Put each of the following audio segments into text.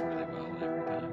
works really well every time.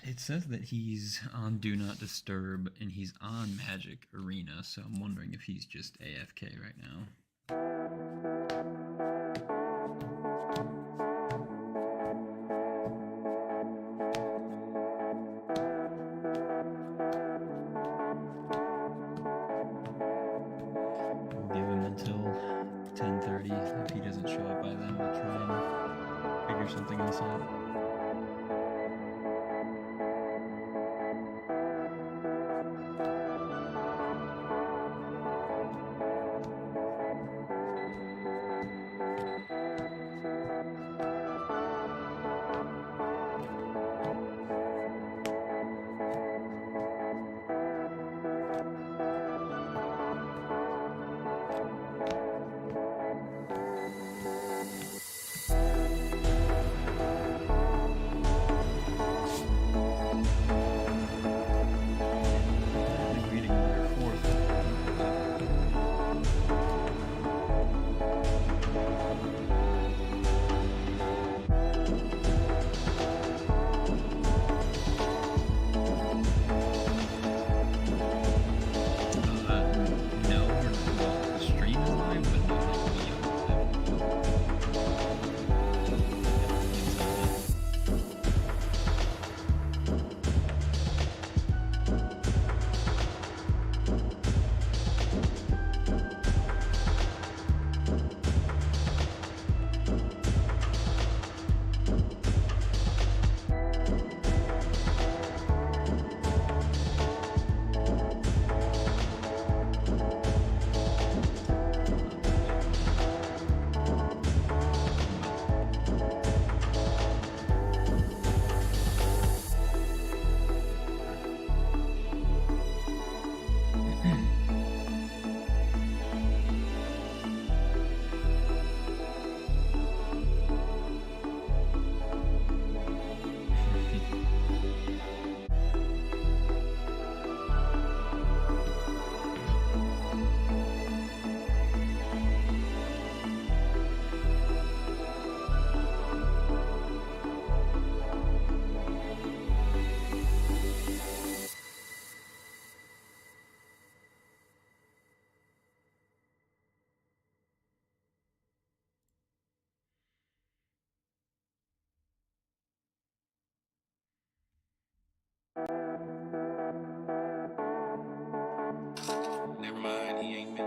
It says that he's on Do Not Disturb and he's on Magic Arena, so I'm wondering if he's just AFK right now. We'll give him until 10:30. If he doesn't show up by then, we'll try and figure something else out. he ain't me.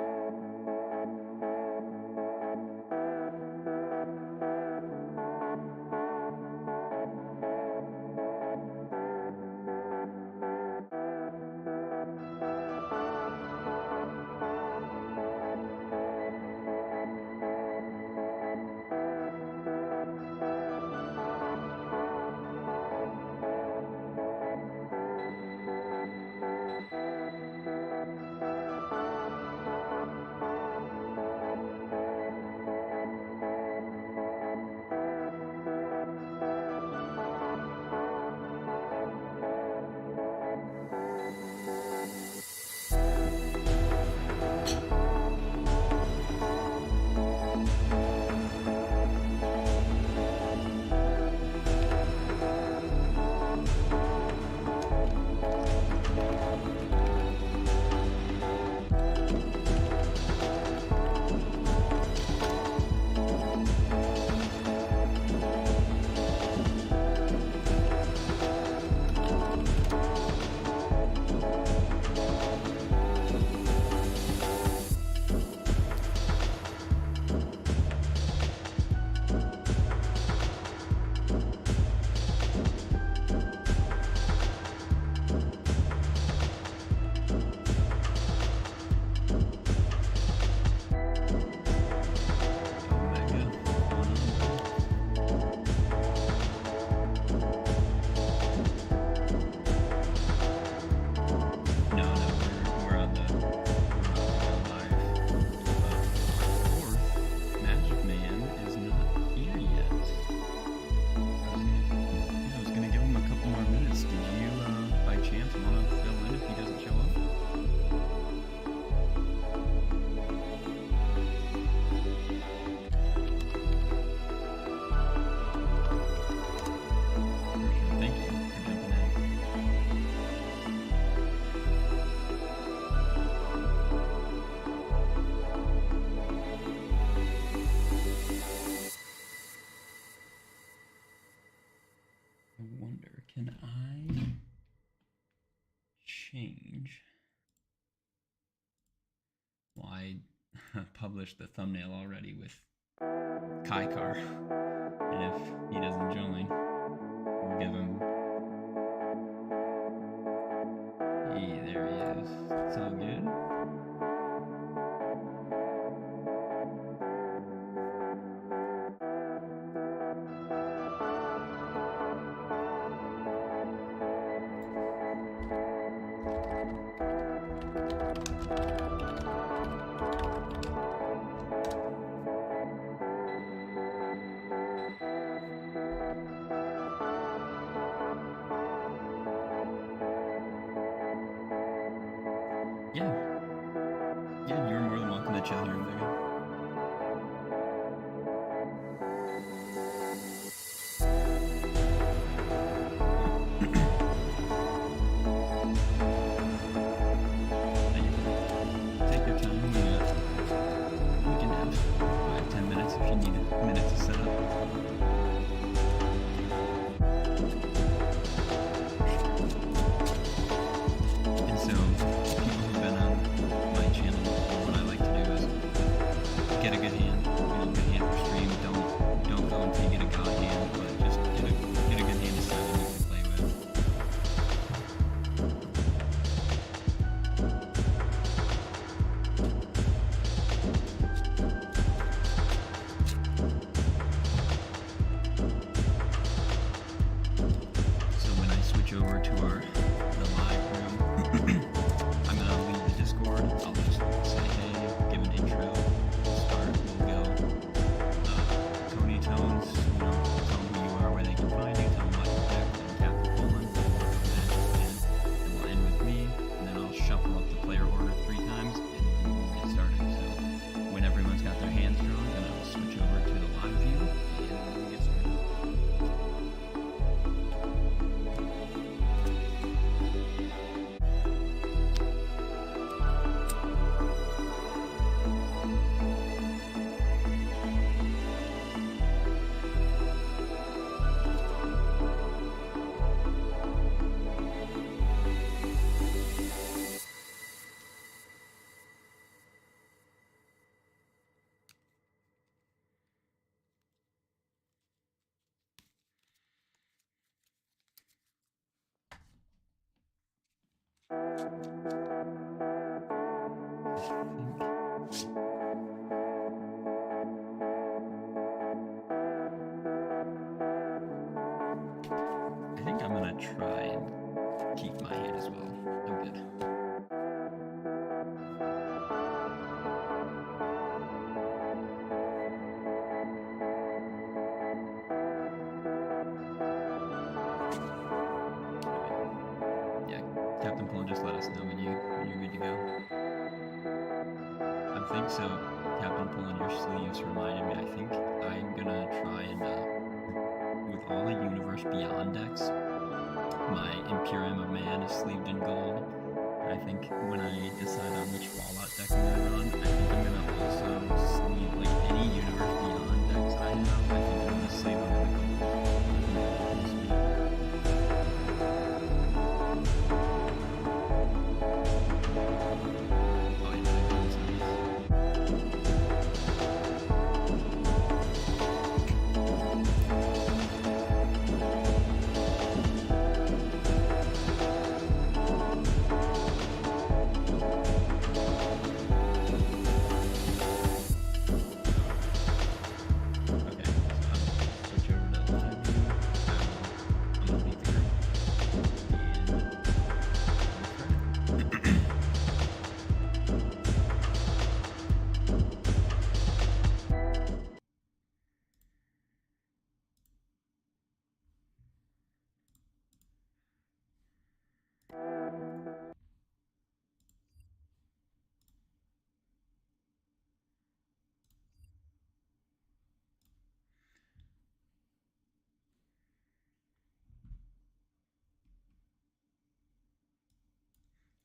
Can I change? Well, I published the thumbnail already with Kykar, and if he doesn't join, we'll give him... Hey, there he is. It's all good. Yeah, you're more than welcome to chill here, Vega. Take your time. We can have 5-10 minutes if you need a minute to set up. And so, people who've been on my channel, what I like to do is I think I'm gonna try and keep my hand as well. I'm good. Yeah, Captain Pullen, just let us know when you're good to go. I think so. Captain Pullen, your sleeves reminded me. I think I'm gonna try and with all the Universe Beyond decks, my Imperium of Man is sleeved in gold. And I think when I decide on which Fallout deck I'm gonna run, I think I'm gonna also sleeve like any Universe Beyond decks I have. I think I'm gonna sleeve them in the gold.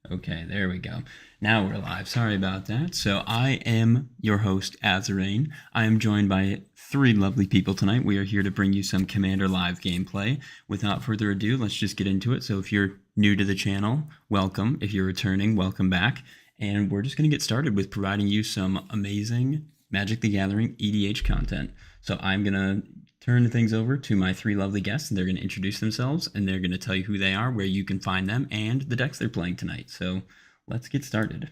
Okay, there we go. Now we're live. Sorry about that. So I am your host, Azarane. I am joined by three lovely people tonight. We are here to bring you some Commander Live gameplay. Without further ado, let's just get into it. So if you're new to the channel, welcome. If you're returning, welcome back. And we're just going to get started with providing you some amazing Magic the Gathering EDH content. So I'm going to turn things over to my three lovely guests, and they're going to introduce themselves, and they're going to tell you who they are, where you can find them, and the decks they're playing tonight. So let's get started.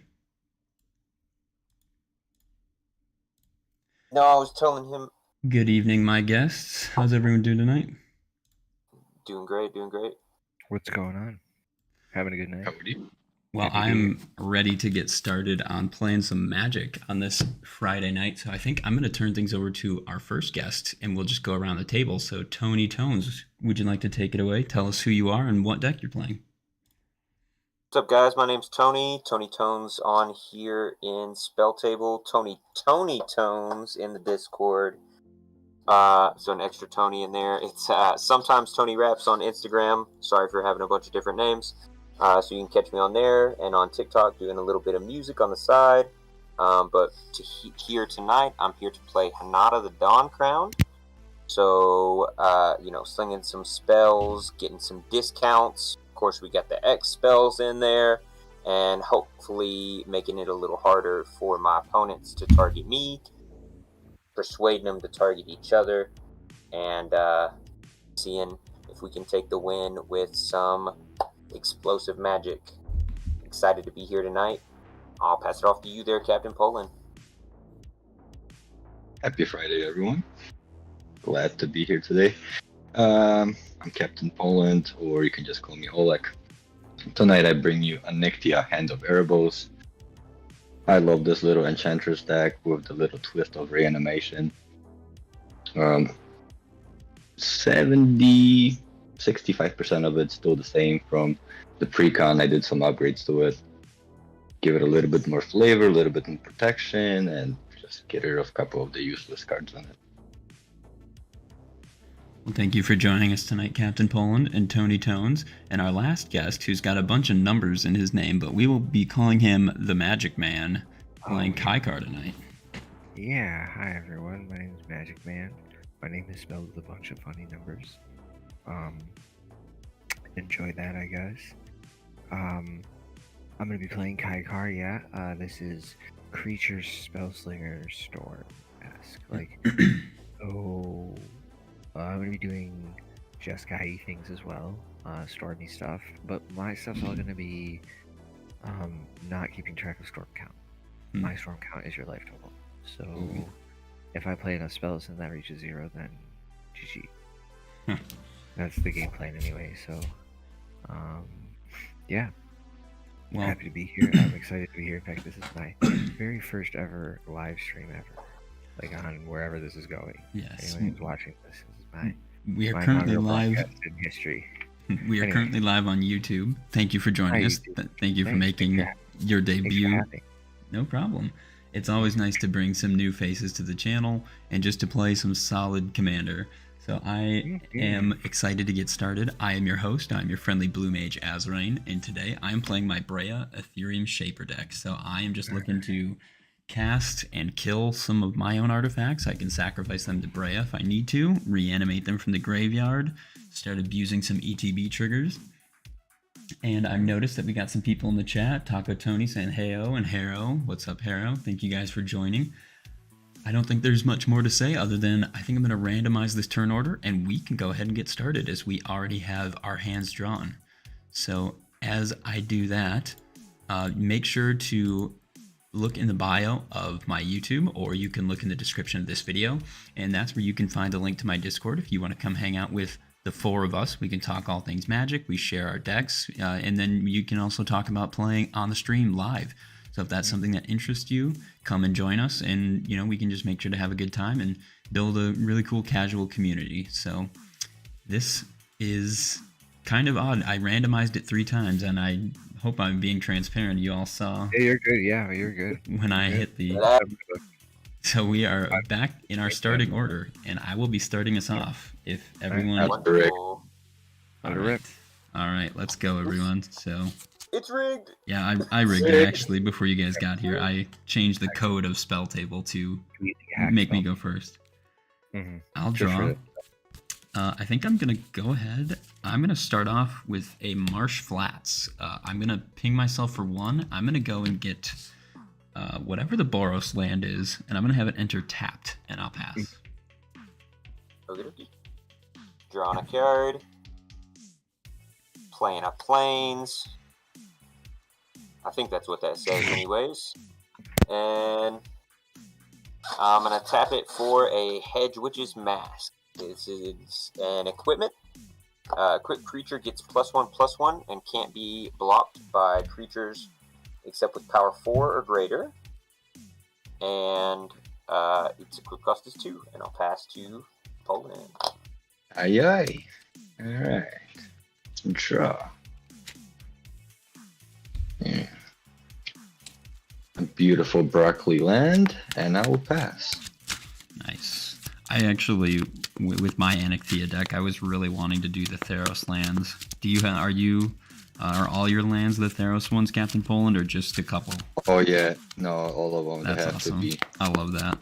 No, I was telling him. Good evening, my guests. How's everyone doing tonight? Doing great, doing great. What's going on? Having a good night? Well, I'm ready to get started on playing some Magic on this Friday night. So I think I'm going to turn things over to our first guest, and we'll just go around the table. So Tony Tones, would you like to take it away? Tell us who you are and what deck you're playing. What's up, guys? My name's Tony Tones on here in Spell Table. Tony Tones in the Discord. So an extra Tony in there. It's sometimes Tony Raps on Instagram. Sorry for having a bunch of different names. So you can catch me on there and on TikTok doing a little bit of music on the side. But here tonight, I'm here to play Hinata the Dawn Crown. So, slinging some spells, getting some discounts. Of course, we got the X spells in there, and hopefully making it a little harder for my opponents to target me, persuading them to target each other, and seeing if we can take the win with some explosive magic. Excited to be here tonight. I'll pass it off to you there, Captain Poland. Happy Friday, everyone. Glad to be here today. I'm Captain Poland, or you can just call me Oleg. Tonight I bring you Anikthea, Hand of Erebos. I love this little Enchantress deck with the little twist of reanimation. 65% of it's still the same from the pre-con. I did some upgrades to it. Give it a little bit more flavor, a little bit more protection, and just get rid of a couple of the useless cards on it. Well, thank you for joining us tonight, Captain Poland and Tony Tones, and our last guest, who's got a bunch of numbers in his name, but we will be calling him the Magic Man, playing Kykar tonight. Yeah, hi everyone, my name is Magic Man. My name is spelled with a bunch of funny numbers. Enjoy that, I guess. I'm going to be playing Kykar, yeah. This is Creature Spellslinger Storm-esque. I'm going to be doing Jeskai things as well, Stormy stuff, but my stuff's all going to be not keeping track of storm count. Hmm. My storm count is your life total. So Ooh. if I play enough spells and that reaches 0, then GG. Huh. That's the game plan anyway. So, yeah. Well, Happy to be here. I'm excited to be here. In fact, this is my very first ever live stream ever. Like on wherever this is going. yes. Anyone who's watching this is my We are my currently inaugural live. broadcast in history. We are Anyway. currently live on YouTube. Thank you for joining Hi, us. YouTube. Thank you for Thanks. making Thanks your Thanks for debut. having me. No problem. It's always nice to bring some new faces to the channel and just to play some solid Commander. So I am excited to get started. I am your host. I'm your friendly blue mage Azrain, and today I am playing my Breya Ethereum Shaper deck. So I am just looking to cast and kill some of my own artifacts. I can sacrifice them to Breya if I need to, reanimate them from the graveyard, start abusing some ETB triggers. And I've noticed that we got some people in the chat. Taco Tony saying heyo, and Harrow. What's up, Harrow? Thank you guys for joining. I don't think there's much more to say other than I think I'm going to randomize this turn order and we can go ahead and get started as we already have our hands drawn. So as I do that, make sure to look in the bio of my YouTube, or you can look in the description of this video, and that's where you can find a link to my Discord if you want to come hang out with the 4 of us. We can talk all things Magic, we share our decks, and then you can also talk about playing on the stream live. So if that's something that interests you, come and join us, and we can just make sure to have a good time and build a really cool casual community. So this is kind of odd. I randomized it 3 times, and I hope I'm being transparent. You all saw. Hey, you're good. Yeah, you're good. When I hit the. So we are back in our starting order, and I will be starting us off if everyone. Wonderful. All right, let's go, everyone. So. It's rigged. Yeah, I rigged it actually before you guys got here. I changed the code of spell table to make me go first. I'll draw. I think I'm gonna go ahead. I'm gonna start off with a Marsh Flats. I'm gonna ping myself for 1. I'm gonna go and get whatever the Boros land is, and I'm gonna have it enter tapped, and I'll pass. Okay. Drawing a card. Playing a plains. I think that's what that says anyways. And I'm going to tap it for a Hedge Witch's Mask. This is an equipment. Quick creature gets +1/+1 and can't be blocked by creatures except with power 4 or greater. And its quick cost is 2. And I'll pass to Poland. Aye aye. Alright. Draw. Yeah. A beautiful broccoli land, and I will pass. Nice. I actually, with my Anikthea deck, I was really wanting to do the Theros lands. Are all your lands the Theros ones, Captain Poland, or just a couple? Oh yeah, no, all of them. That's they have awesome. to be. I love that.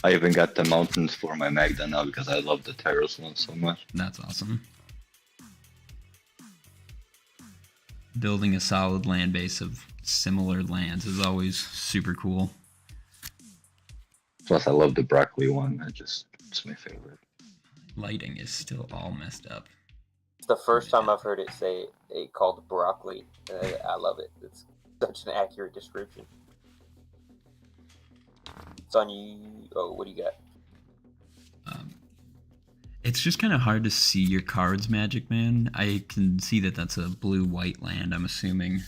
I even got the mountains for my Magda now because I love the Terrace one so much. That's awesome. Building a solid land base of similar lands is always super cool. Plus, I love the broccoli one. It's my favorite. Lighting is still all messed up. It's the first time I've heard it called broccoli. I love it. It's such an accurate description. It's on you. Oh, what do you got? It's just kind of hard to see your cards, Magic Man. I can see that that's a blue-white land, I'm assuming.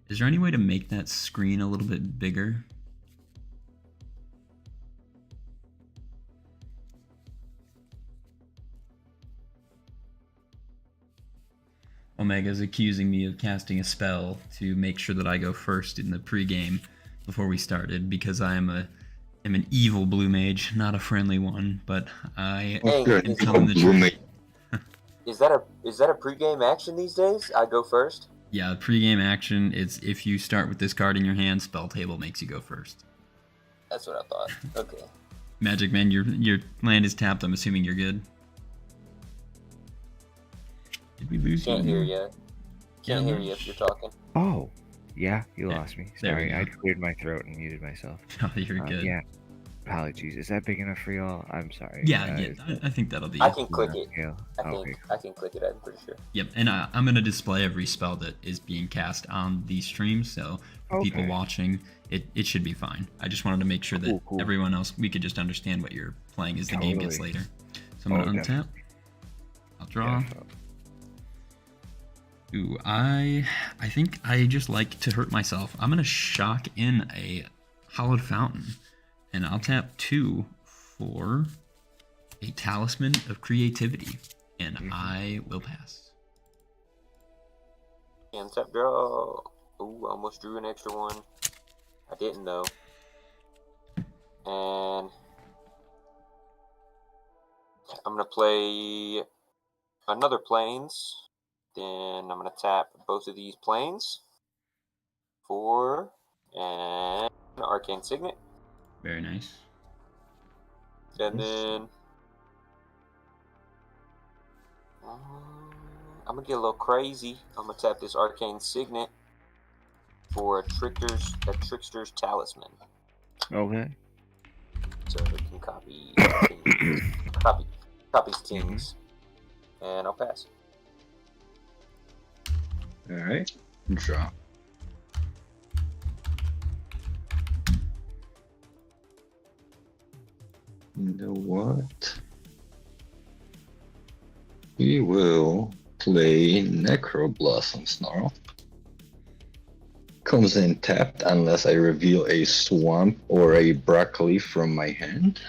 Is there any way to make that screen a little bit bigger? Omega's accusing me of casting a spell to make sure that I go first in the pregame before we started because I am an evil blue mage, not a friendly one, but I Hey, am telling the truth. Is that a pregame action these days? I go first. Yeah, pregame action is if you start with this card in your hand, spell table makes you go first. That's what I thought. Okay. Magic Man, your land is tapped. I'm assuming you're good. Did we lose you? Can't hear you. Can't Yeah, hear you if you're talking. Oh, yeah, you Yeah, lost me. there we Sorry, go. I cleared my throat and muted myself. Oh, you're good. Yeah. Apologies. Is that big enough for y'all? I'm sorry. Yeah, is that I think that'll be. I can click it. scale? I think Okay. I can click it. I'm pretty sure. Yep, and I'm going to display every spell that is being cast on these streams, so for people Okay. watching, it should be fine. I just wanted to make sure that Cool. everyone else, we could just understand what you're playing as the game gets Totally. later. So I'm going to untap. Definitely. I'll draw. Definitely. Ooh, I think I just like to hurt myself. I'm going to shock in a Hallowed Fountain, and I'll tap 2 for a Talisman of Creativity, and I will pass. And tap draw. Ooh, I almost drew an extra one. I didn't though. And I'm gonna play another planes. Then I'm gonna tap both of these planes for an Arcane Signet. Very nice. And then I'm gonna get a little crazy. I'm gonna tap this Arcane Signet for a Trickster's Talisman. Okay. So it can copy copies things. And I'll pass. Alright. Draw. You know what? We will play Necro Blossom Snarl. Comes in tapped unless I reveal a swamp or a broccoli from my hand.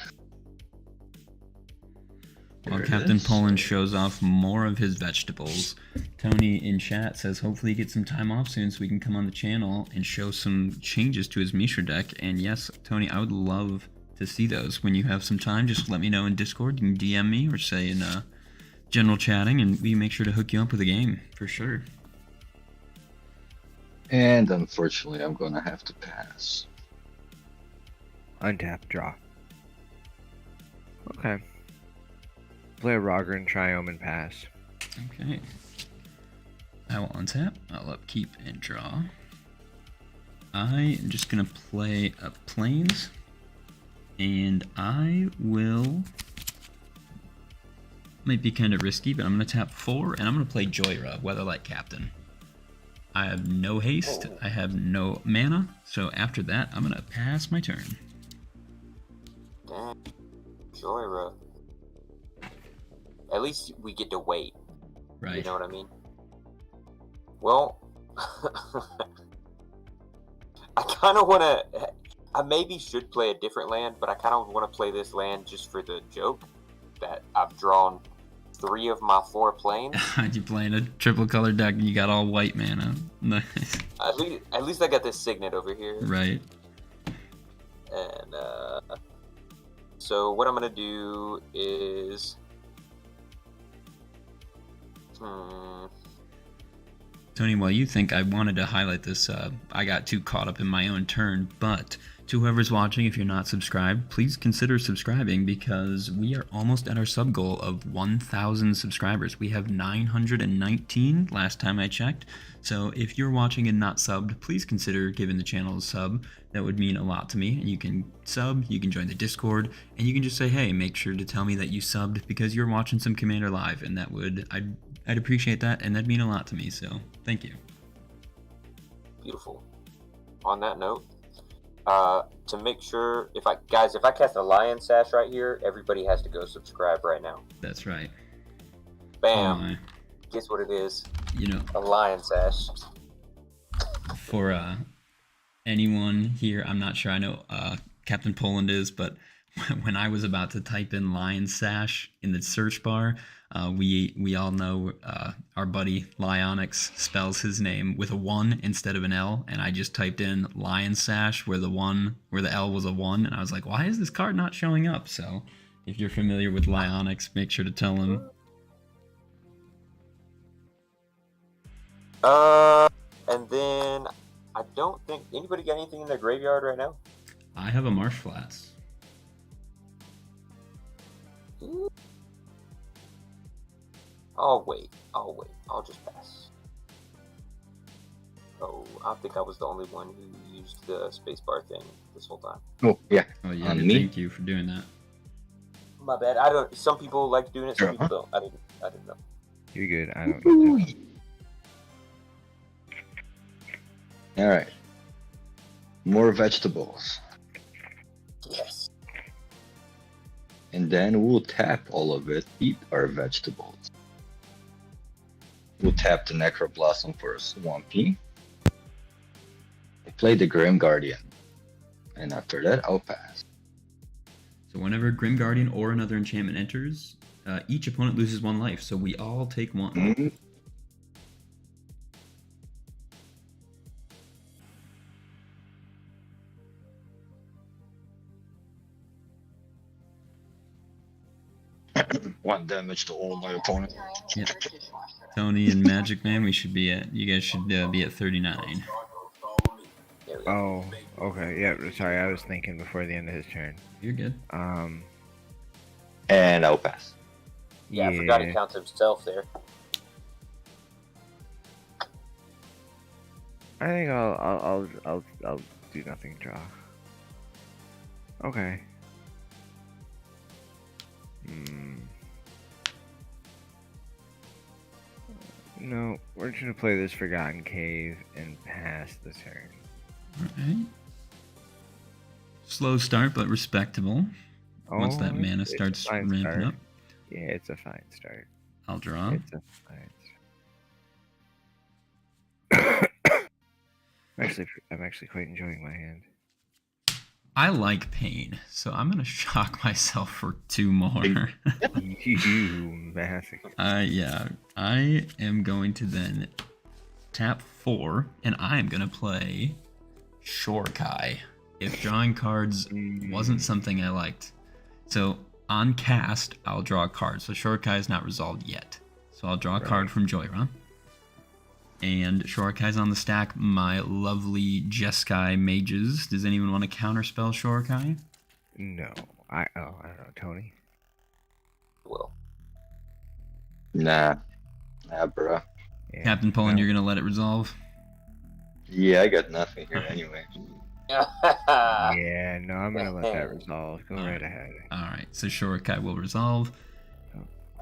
While There it Captain is. Poland shows off more of his vegetables, Tony in chat says hopefully he gets some time off soon so we can come on the channel and show some changes to his Mishra deck. And yes, Tony, I would love to see those. When you have some time, just let me know in Discord. You can DM me or say in general chatting, and we make sure to hook you up with a game for sure. And unfortunately, I'm gonna have to pass. Untap, draw. Okay. Play a Rogren, Triome, and pass. Okay. I will untap. I'll upkeep and draw. I am just gonna play a plains, and I will. Might be kind of risky, but I'm gonna tap 4, and I'm gonna play Joyra, Weatherlight Captain. I have no haste. I have no mana, so after that, I'm gonna pass my turn. Damn. Joyra. At least we get to wait. Right. You know what I mean? Well, I kind of want to. I maybe should play a different land, but I kind of want to play this land just for the joke that I've drawn 3 of my 4 planes. You playing a triple color deck and you got all white mana. Nice. At least I got this Signet over here. Right. And so what I'm gonna do is, Tony, while you think, I wanted to highlight this, I got too caught up in my own turn, but to whoever's watching, if you're not subscribed, please consider subscribing because we are almost at our sub goal of 1,000 subscribers. We have 919 last time I checked. So if you're watching and not subbed, please consider giving the channel a sub. That would mean a lot to me. And you can sub, you can join the Discord, and you can just say, hey, make sure to tell me that you subbed because you're watching some Commander Live, and that would, I'd appreciate that, and that'd mean a lot to me, so thank you. beautiful. On that note, to make sure, if I cast a Lion Sash right here, everybody has to go subscribe right now. That's right. Bam. My, Guess what it is? you know, A Lion Sash. for anyone here, I'm not sure I know Captain Poland is, but when I was about to type in Lion Sash in the search bar, we all know our buddy Lyonix spells his name with a 1 instead of an L, and I just typed in Lion Sash where the L was a 1, and I was like, why is this card not showing up? So if you're familiar with Lyonix, make sure to tell him. And then I don't think anybody got anything in their graveyard right now. I have a Marsh Flats. I'll wait. I'll just pass. Oh, I think I was the only one who used the spacebar thing this whole time. Oh, yeah. Oh yeah, On me? thank you for doing that. My bad. I don't. Some people like doing it. Some Uh-huh. people don't. I didn't know. You're good. I don't. Ooh. Alright. More vegetables. Yes. And then we'll tap all of it, eat our vegetables. We'll tap the Necroblossom for a Swampy. We'll play the Grim Guardian. And after that, I'll pass. So whenever Grim Guardian or another enchantment enters, each opponent loses 1 life. So we all take 1. Mhm. One damage to all my opponents. Yeah. Tony and Magic Man, we should be at. You guys should be at 39. There we go. Oh, okay. Yeah. Sorry, I was thinking before the end of his turn. You're good. And I'll pass. Yeah, I forgot he counts himself there. I think I'll do nothing. Draw. Okay. No, we're just gonna play this Forgotten Cave and pass the turn. Alright. Slow start, but respectable. Once that mana it's a starts fine ramping start. up, Yeah, it's a fine start. I'll draw. It's a fine start. I'm actually quite enjoying my hand. I like pain, so I'm gonna shock myself for 2 more. You massacre. Yeah, I am going to then tap 4, and I am gonna play Shorekai. If drawing cards wasn't something I liked, so on cast I'll draw a card. So Shorekai is not resolved yet, so I'll draw a card from Joyra. And Shorekai's on the stack. My lovely Jeskai mages. Does anyone want to counterspell Shorekai? No, I don't know, Tony. Will. Nah, bruh. Yeah, Captain Poland, no. you're gonna let it resolve? Yeah, I got nothing here anyway. Yeah, no, I'm gonna let that resolve. Go right ahead. Alright, so Shorekai will resolve.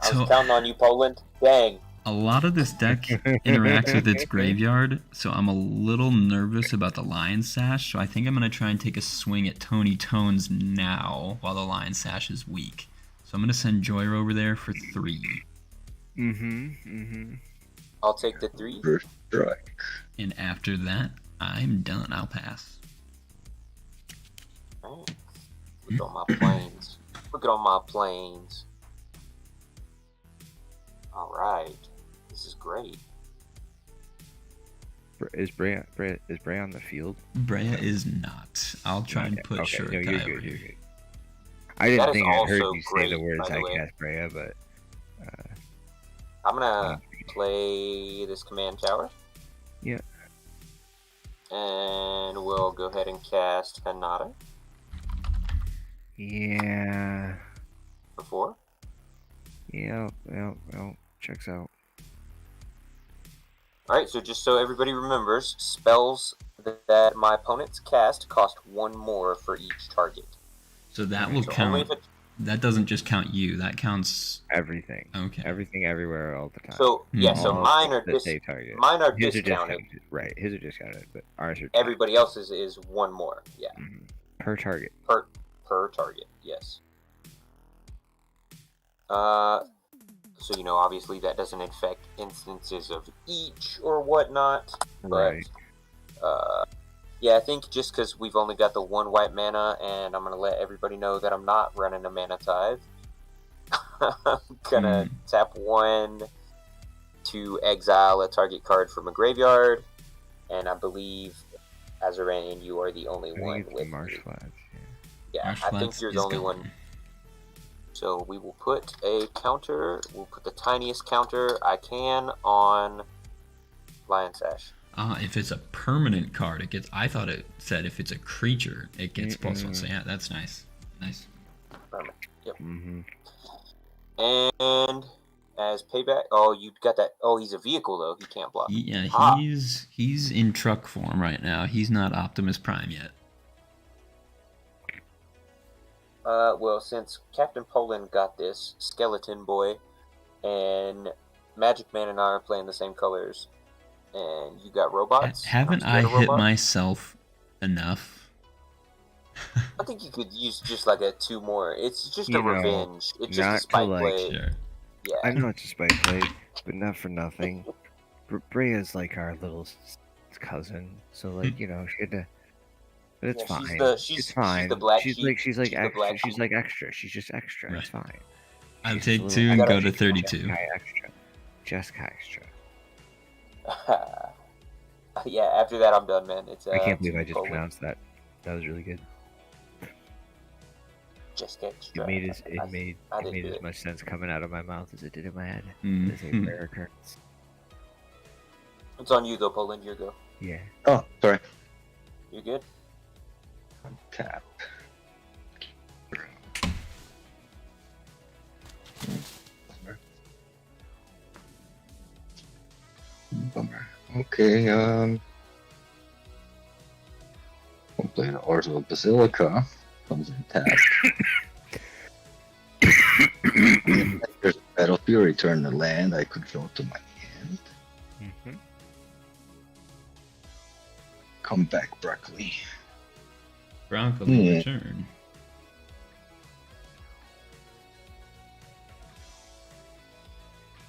I was counting on you, Poland. Dang. A lot of this deck interacts with its graveyard, so I'm a little nervous about the Lion Sash, so I think I'm going to try and take a swing at Tony Tones now while the Lion Sash is weak. So I'm going to send Joyer over there for 3. I'll take the 3. First strike. And after that, I'm done. I'll pass. Alright. Look at all my planes. Look at all my planes. Alright. This is great. Is Breya on the field? Breya is not. I'll try and put Okay, no, Shorekai you're over good, here. you're good. I didn't That is think I heard also you say great, the words by the I way. cast Breya, but I'm gonna play this command tower. Yeah. And we'll go ahead and cast Hinata yeah, before. well, checks out. Alright, so just so everybody remembers, spells that my opponents cast cost 1 more for each target. So that will So only count. if it, That doesn't just count you. That counts. Everything. Okay. Everything, everywhere, all the time. so yeah, so All mine are that they target. mine are His are discounted. discounted. Right, his are discounted, but ours are Everybody else's is 1 more. Yeah, per target. per target. Yes. So you know, obviously that doesn't affect instances of each or whatnot. But Right. yeah, I think just because we've only got the 1 white mana, and I'm gonna let everybody know that I'm not running a mana tithe. I'm gonna tap 1 to exile a target card from a graveyard, and I believe Azarain, you are the only I one think it's with Marsh me. Flats. Yeah, Marsh I think Flats you're is the only gone. one. So we will put a counter. We'll put the tiniest counter I can on Lion Sash. If it's a permanent card, it gets. I thought it said if it's a creature, it gets +1. So yeah, that's nice. Nice. Yep. Mm-hmm. And as payback. Oh, you got that. Oh, he's a vehicle though. He can't block. Yeah, Ah. he's in truck form right now. He's not Optimus Prime yet. Well, since Captain Poland got this, Skeleton Boy and Magic Man and I are playing the same colors, and you got robots. Haven't I'm scared I of hit robots. myself enough? I think you could use just like a 2 more. It's just You a know, revenge. It's just a not to, spike like, play. Sure. Yeah. I know it's a spike play, but not for nothing. Breya's like our little cousin, so like she had to. But it's Yeah, fine. she's It's fine. She's the black she's sheep. like she's like She's the extra. black She's sheep. like extra. She's just extra. Right. It's fine. I'll She's take a 2 little and go extra. to 32. Jessica extra. Jessica extra. Yeah, after that I'm done, man. It's I can't believe I Team just Poland. pronounced that. That was really good. Just extra. It made I didn't do as it. much sense coming out of my mouth as it did in my head. Mhm. It's a rare occurrence. It's on you though, Poland. Your go. Yeah. Oh, sorry. You good? Tap. Bummer. Okay, we'll play the Orzo Basilica. Comes in tap. If there's a battlefield, return the land. I could draw to my hand. Mm-hmm. Come back, broccoli. Broccoli Yeah. return.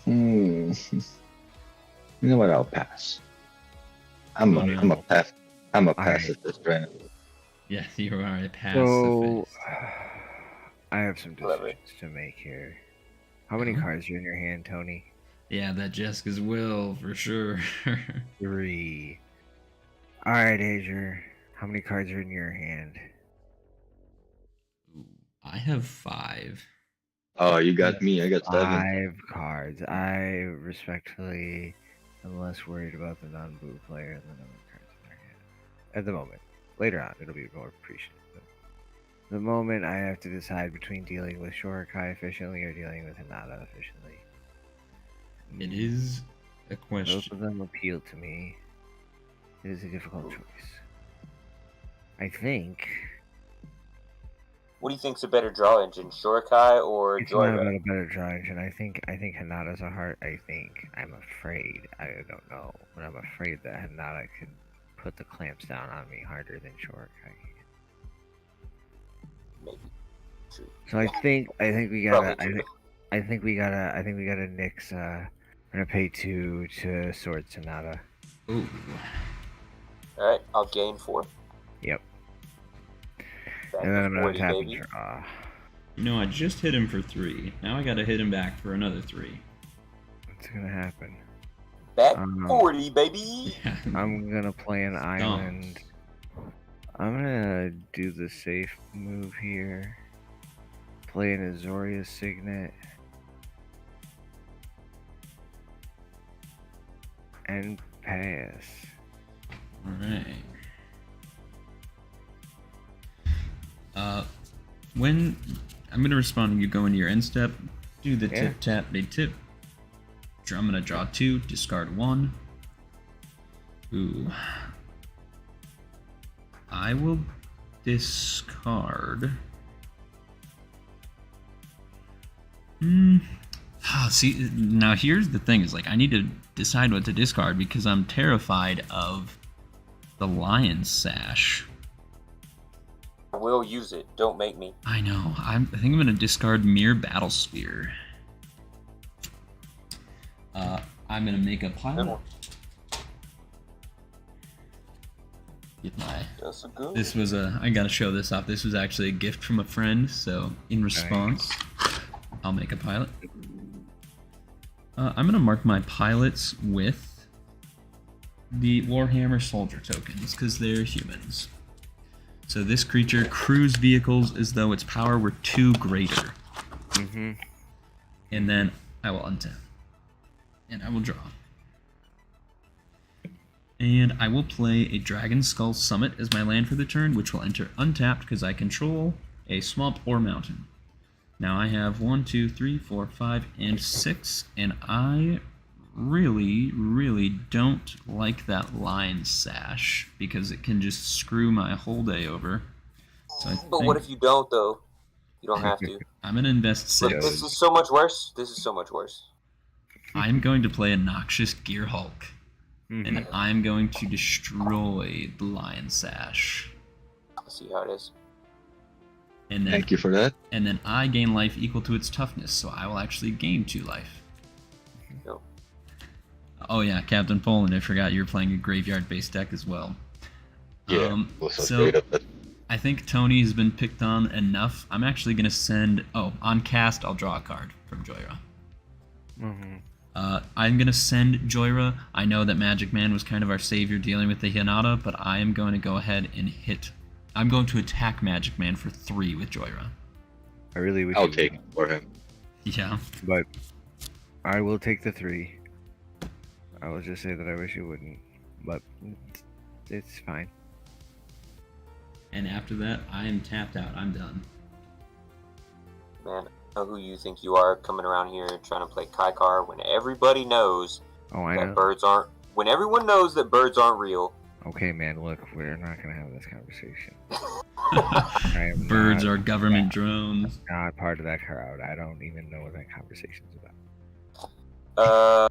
Hmm. You know what? I'll pass. I'm Oh, a, no. I'm a pass. I'm a pass Alright. at this right now. Yes, you are a pacifist. So I have some Clever. decisions to make here. How many Uh-huh. cards are in your hand, Tony? Yeah, that Jessica's will for sure. 3. Alright, Azure. How many cards are in your hand? Ooh, I have 5. Oh, you got me. I got 7. 5 cards. I respectfully am less worried about the non-blue player than the number of cards in their hand. At the moment. Later on, it'll be more appreciated. But the moment I have to decide between dealing with Shorikai efficiently or dealing with Hinata efficiently. It is a Both question. of them appeal to me. It is a difficult choice. I think What do you think's a better draw engine, Shorikai or it's not about Joyride? a better draw engine. I think Hinata's a hard. I'm afraid. I don't know, but I'm afraid that Hinata could put the clamps down on me harder than Shorikai can. Maybe. True. So I think we gotta. Probably true. I think we gotta nix. We're gonna pay 2 to Sword Sonata. Ooh. All right, I'll gain 4. Yep. Back And then to I'm gonna 40, tap and baby. draw. You know, I just hit him for 3. Now I gotta hit him back for another 3. What's gonna happen? Back 40, 40, baby. Yeah. I'm gonna play an island. I'm gonna do the safe move here. Play an Azoria Signet. And pass. Alright. When I'm gonna respond when you go into your end step, do the Yeah. tip tap big tip. I'm gonna draw 2, discard 1. Ooh. I will discard. See, now here's the thing: is like I need to decide what to discard because I'm terrified of the Lion's Sash. I will use it. Don't make me. I know. I think I'm gonna discard Mere Battle Spear. I'm gonna make a pilot. Get my. That's a good. This was a. I gotta show this off. This was actually a gift from a friend. So in response, I'll make a pilot. I'm gonna mark my pilots with the Warhammer Soldier tokens because they're humans. So this creature crews vehicles as though its power were 2 greater. Mm-hmm. And then I will untap. And I will draw. And I will play a Dragon Skull Summit as my land for the turn, which will enter untapped because I control a swamp or mountain. Now I have 1, 2, 3, 4, 5, and 6, and I really don't like that line sash because it can just screw my whole day over. So But what if you don't, though? You don't have to. I'm gonna invest Look, 6. this is so much worse. This is so much worse. I'm going to play a Noxious Gear Hulk, Mhm. and I'm going to destroy the Lion Sash. Let's see how it is. And then, Thank you for that. and then I gain life equal to its toughness, so I will actually gain 2 life. No. Oh yeah, Captain Poland, I forgot you were playing a graveyard-based deck as well. Yeah, also so straight up. I think Tony has been picked on enough. I'm actually going to send... Oh, on cast, I'll draw a card from Joyra. Mhm. I'm going to send Joyra. I know that Magic Man was kind of our savior dealing with the Hinata, but I am going to go ahead and hit... I'm going to attack Magic Man for 3 with Joyra. I really wish I'll you take it wouldn't, for him. Yeah. but I will take the 3. I will just say that I wish you wouldn't, but it's fine. And after that, I am tapped out. I'm done. Man, I know who you think you are coming around here trying to play Kykar when everybody knows Oh, I that know. birds aren't... When everyone knows that birds aren't real. Okay, man, look, we're not gonna have this conversation. I am Birds not, are government drones. not part of that crowd. I don't even know what that conversation's about.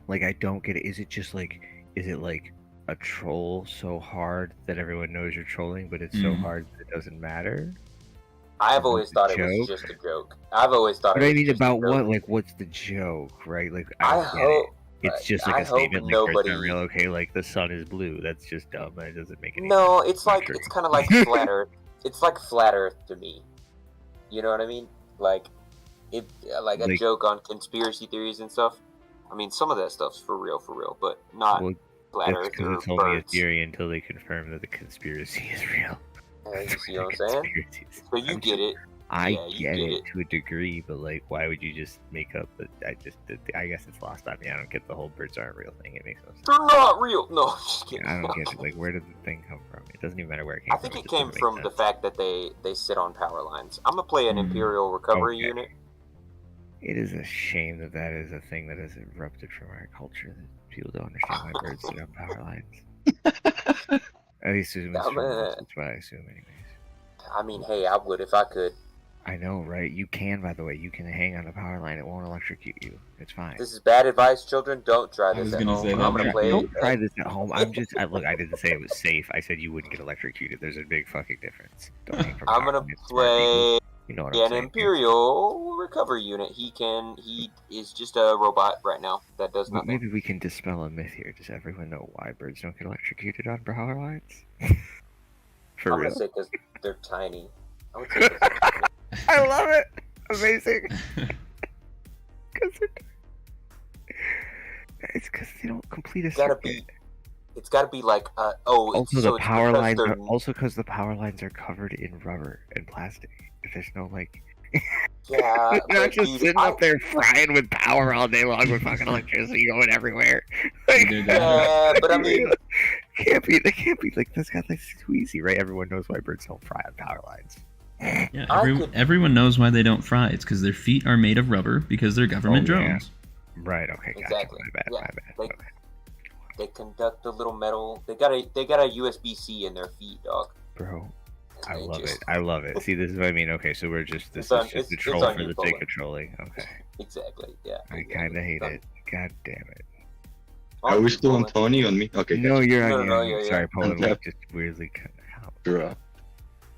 Like, I don't get it. Is it just like, is it like a troll so hard that everyone knows you're trolling, but it's so hard that it doesn't matter? I've always thought it was just a joke. I've always thought But it I was mean, just a about joke. what? Like, what's the joke, right? Like, I get hope... it. It's just like I a hope statement, like, birds nobody... not real. Okay, like, the sun is blue. That's just dumb. That doesn't make any No, sense. it's Not like... true. It's kind of like flat Earth. It's like flat Earth to me. You know what I mean? Like a Like- joke on conspiracy theories and stuff. I mean, some of that stuff's for real, but not Well, flat that's Earth because or it's only a birds. theory until they confirm that the conspiracy is real. You see what I'm saying? Conspiracies. So you I'm get it. I Yeah, you get get it it. to a degree, but like, why would you just make up? I guess it's lost on me. I don't get the whole birds aren't real thing. It makes no sense. They're not real. No, just kidding. I don't get it. Like, where did the thing come from? It doesn't even matter where it came I from. think it just came doesn't make from the sense. fact that they sit on power lines. I'm gonna play an Imperial Recovery Okay. unit. It is a shame that that is a thing that has erupted from our culture. That people don't understand why birds sit on power lines. At least it's Yeah, man. that's what I assume, anyways. I mean, hey, I would if I could. I know, right? You can, by the way, you can hang on the power line. It won't electrocute you. It's fine. This is bad advice, children. Don't try I this was at gonna home. say I'm that. gonna play. Don't try this at home. I'm just look. I didn't say it was safe. I said you wouldn't get electrocuted. There's a big fucking difference. Don't hang from I'm power gonna lines, smart people. play You know what an I'm saying? Imperial Recovery unit. He is just a robot right now that does Well, nothing. maybe we can dispel a myth here. Does everyone know why birds don't get electrocuted on power lines? For I'm real? gonna say because they're tiny. I would say 'cause they're tiny. I love it. Amazing. It's because they don't complete a It's gotta circuit. It's gotta be like Also, so the it's power because lines they're- are also because the power lines are covered in rubber and plastic. If there's no like, Yeah, they're but not just dude, sitting up there frying with power all day long with fucking electricity going everywhere. Either that Yeah, but I mean, can't be. They can't be like that's got like too easy, right? Everyone knows why birds don't fry on power lines. Yeah, I could- everyone knows why they don't fry. It's because their feet are made of rubber because they're government Oh, yeah. drones. Right. Okay. Gotcha. Exactly. My bad. Yeah, My bad. like- Okay. they conduct a little metal. They got a USB-C in their feet, dog. Bro, I They love just- it. I love it. See, this is what I mean. Okay, so we're just this It's on- is just a it's troll on for you, the sake Poland. of trolling. Okay. Exactly. Yeah. I exactly. kind of hate It's on- it. God damn it. on Are we you, still on Poland. Tony on me? Okay, No, gotcha. you're No, on. no, your yeah, Sorry, yeah. Poland. We Yep. just weirdly Sure.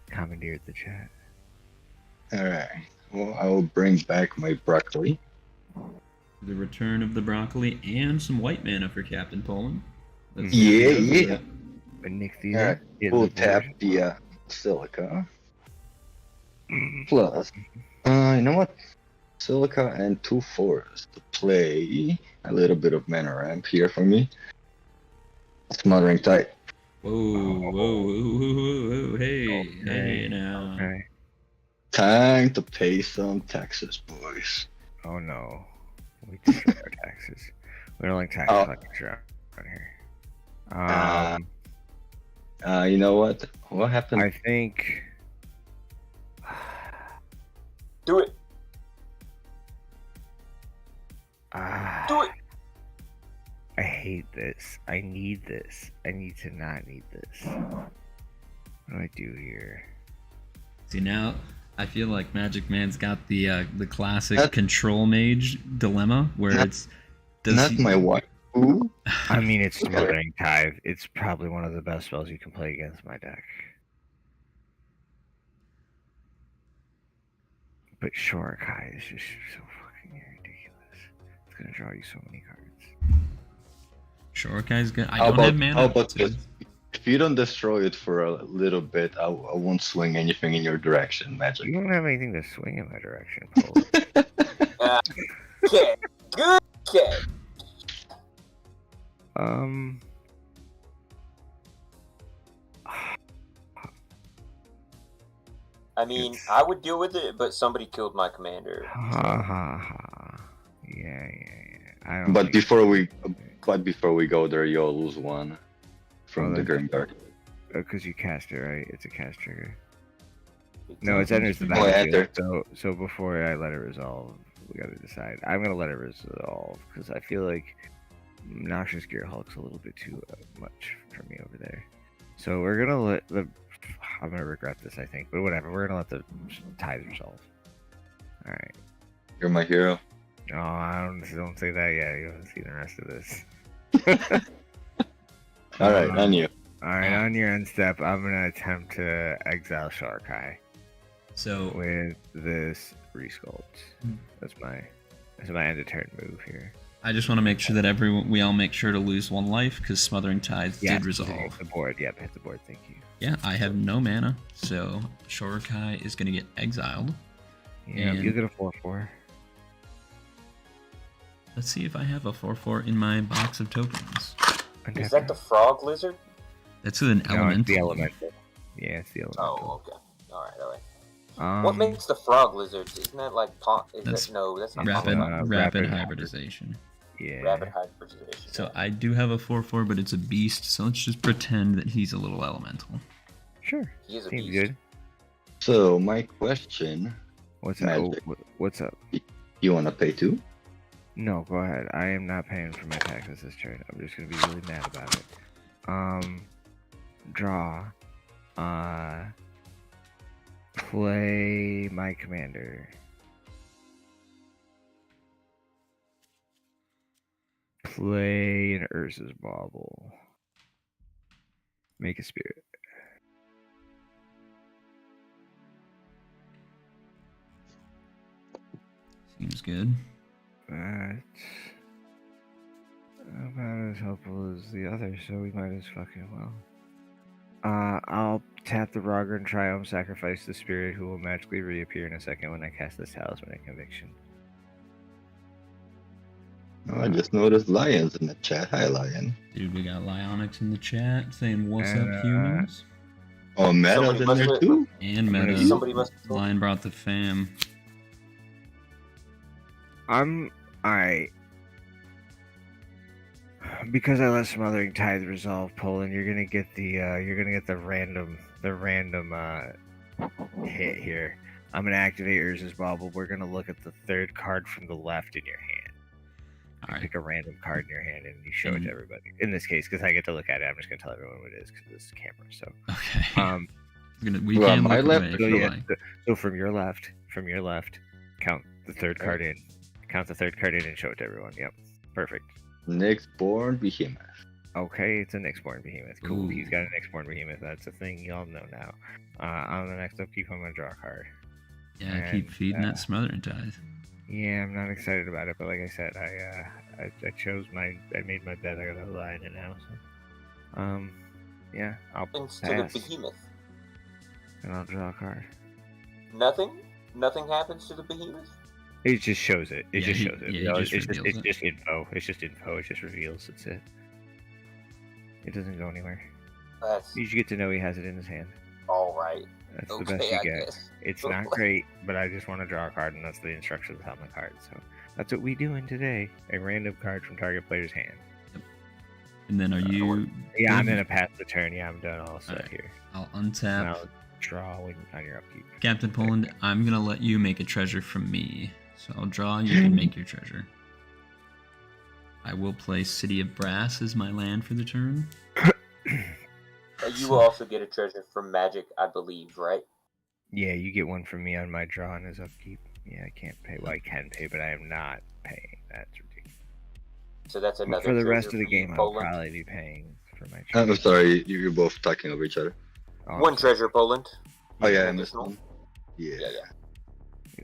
commandeered the chat. Alright. Well, I will bring back my broccoli. The return of the broccoli and some white mana for Captain Poland. Let's Mhm. see Yeah, what he does with yeah. it. Anikthea. Alright, is we'll the tap board. the silica. Mhm. Plus, you know what? Silica and 2 forests to play a little bit of mana ramp here for me. Smothering Tide. Whoa, whoa, whoa, whoa, whoa, hey, Okay. hey now. Okay. Time to pay some taxes, boys. Oh no. We destroy our taxes. We don't like tax Oh. collectors around here. Uh, You know what? What happened? I think. Do it. Do it. I hate this. I need this. I need to not need this. What do I do here? See, now I feel like Magic Man's got the classic That- control mage dilemma where Not- it's Not my wife. Who? I mean, it's Smothering Tithe. It's probably one of the best spells you can play against my deck. But Shorikai is just so fucking ridiculous. It's gonna draw you so many cards. Shorikai's good. I How don't about, have mana. how about this? If you don't destroy it for a little bit, I won't swing anything in your direction, Magic. You don't have anything to swing in my direction, Paul. Okay. Good catch. I mean, I would deal with it, but somebody killed my commander. Ha ha ha. Yeah. I don't. But think- before we go there, you'll lose one from the graveyard. Because you cast it, right? It's a cast trigger. No, it enters the Oh, yeah, battlefield. So before I let it resolve, we gotta decide. I'm gonna let it resolve because I feel like Noxious Gear Hulk's a little bit too much for me over there. So we're gonna let the. I'm gonna regret this, I think, but whatever. We're gonna let the ties resolve. All right. You're my hero. No, I don't say that yet. You haven't seen the rest of this. All right, on you. All right, on your end step, I'm gonna attempt to exile Sharkai So with this resculpt. That's my end of turn move here. I just want to make sure that we all make sure to lose one life because Smothering Tides did resolve. Hit the board. Yep, hit the board. Thank you. Yeah, I have no mana, so Shorikai is going to get exiled. Yeah, And- you get a 4/4. Let's see if I have a 4/4 in my box of tokens. Is that the frog lizard? That's an No, element. it's the elemental. Yeah, it's the elemental. Oh, okay. Alright. What Um, makes the frog lizards? Isn't that like That's that's not rapid, Pokemon. rapid rapid hybridization. Yeah. Rapid hybridization. So I do have a 4/4, but it's a beast. So let's just pretend that he's a little elemental. Sure. He is a Seems beast. good. So my question: What's up? Magic. What's up? you wanna pay too? No, go ahead. I am not paying for my taxes this turn. I'm just gonna be really mad about it. Draw. Play my commander. Play an Urza's Bauble. Make a spirit. Seems good. That's about as helpful as the other, so we might as fucking well. I'll tap the Rogger and Triumph, sacrifice the spirit who will magically reappear in a second when I cast this Talisman of Conviction. Oh, I just noticed Lions in the chat. Hi, Lion. Dude, we got Lyonix in the chat saying, "What's And, up, humans?" Oh, Meta's Somebody in must there have- too. And Meta. Somebody must have- Lion brought the fam. Alright. Because I let Smothering Tithe resolve, Poland, you're gonna get the random hit here. I'm gonna activate Urza's Bauble. We're gonna look at the third card from the left in your hand. All right. Pick a random card in your hand and you show it to everybody. In this case, because I get to look at it, I'm just gonna tell everyone what it is because of this camera. So, Okay. We Well, can my look left away if so you yeah, like. so from your left, count the third card in. Count the third card in and show it to everyone. Yep, perfect. Nyxborn Behemoth. Okay, it's a Nyxborn Behemoth. Cool. He's Ooh. got an Nyxborn Behemoth. That's a thing y'all know now. On the next upkeep, I'm gonna draw a card. Yeah, keep and, feeding that Smothering Tithe. Yeah, I'm not excited about it, but like I said, I made my bed. I gotta lie in it now. So, yeah, I'll happens to pass the behemoth? and I'll draw a card. Nothing? Nothing happens to the behemoth? It just shows it. It Yeah, just he- shows it. yeah, he You know, just it's reveals it. just info. It's just info. It just reveals. That's it. It doesn't go anywhere. That's You just get to know he has it in his hand. alright. That's the Okay, best you I get. guess. It's not great, but I just want to draw a card, and that's the instructions on the card. So that's what we doing today. A random card from target player's hand. And then are you? Yeah, I'm good? gonna pass the turn. Yeah, I'm done all set Alright. here. I'll And untap. I'll draw when on your upkeep. Captain Poland, I'm gonna let you make a treasure from me. So I'll draw, you can make your treasure. I will play City of Brass as my land for the turn. You will also get a treasure from Magic, I believe, right? Yeah, you get one from me on my draw and his upkeep. Yeah, I can't pay. Well, I can pay, but I am not paying. That's ridiculous. So that's But another for the treasure rest of the for you, game, I'll Poland. probably be paying for my I'm treasure. sorry, you're both talking over each other. Oh, I'm One sorry. treasure, Poland. Oh yeah, I An missed additional. one. Yeah, Yeah.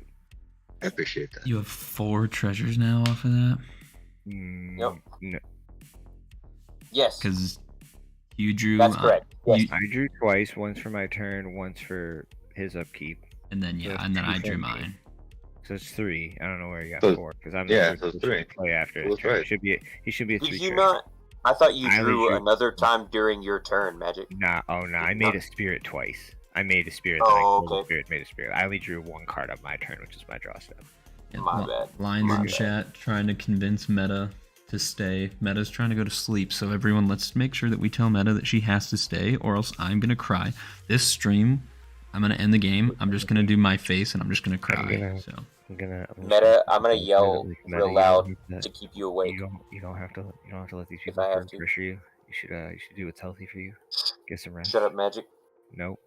I appreciate that. You have 4 treasures now off of that? Yep. No, Yes, Because you drew. that's correct. Yes. you- I drew twice. Once for my turn, once for his upkeep. and then So yeah, that's and then 2 I drew from me. mine. So it's 3. I don't know where you got So- 4 because I'm yeah, the so first it's 3. to play after Well, his that's turn. right. He should be a 3 Did you treasure. not? I thought you I only drew drew- another time during your turn, Magic. Nah, I Did made not. a spirit twice. I made a spirit, Oh, then I killed okay. a spirit, made a spirit. I only drew 1 card on my turn, which is my draw step. Yeah, My bad. Lines My in bad. chat trying to convince Meta to stay. Meta's trying to go to sleep, so everyone, let's make sure that we tell Meta that she has to stay, or else I'm gonna cry. This stream, I'm gonna end the game. I'm just gonna do my face, and I'm just gonna cry. gonna- So Meta, I'm gonna yell real loud You to keep you awake. don't have to let these If people I have to. pressure you. You should do what's healthy for you. Get some rest. Shut up, Magic. Nope.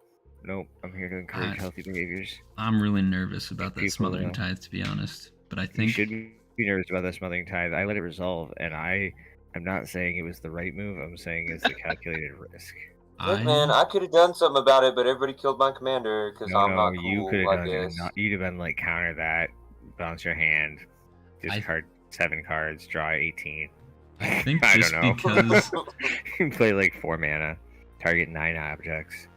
I'm here to encourage healthy behaviors. I'm really nervous about that People, smothering tithe, to be honest. But I You think should be nervous about that smothering tithe. I let it resolve, and I'm not saying it was the right move. I'm saying it's the calculated risk. Look, man, I could have done something about it, but everybody killed my commander because I'm not cool. You could have I done it. guess. You'd have been like counter that, bounce your hand, discard 7 cards, draw 18. I think I just don't know. because You play like 4 mana, target 9 objects.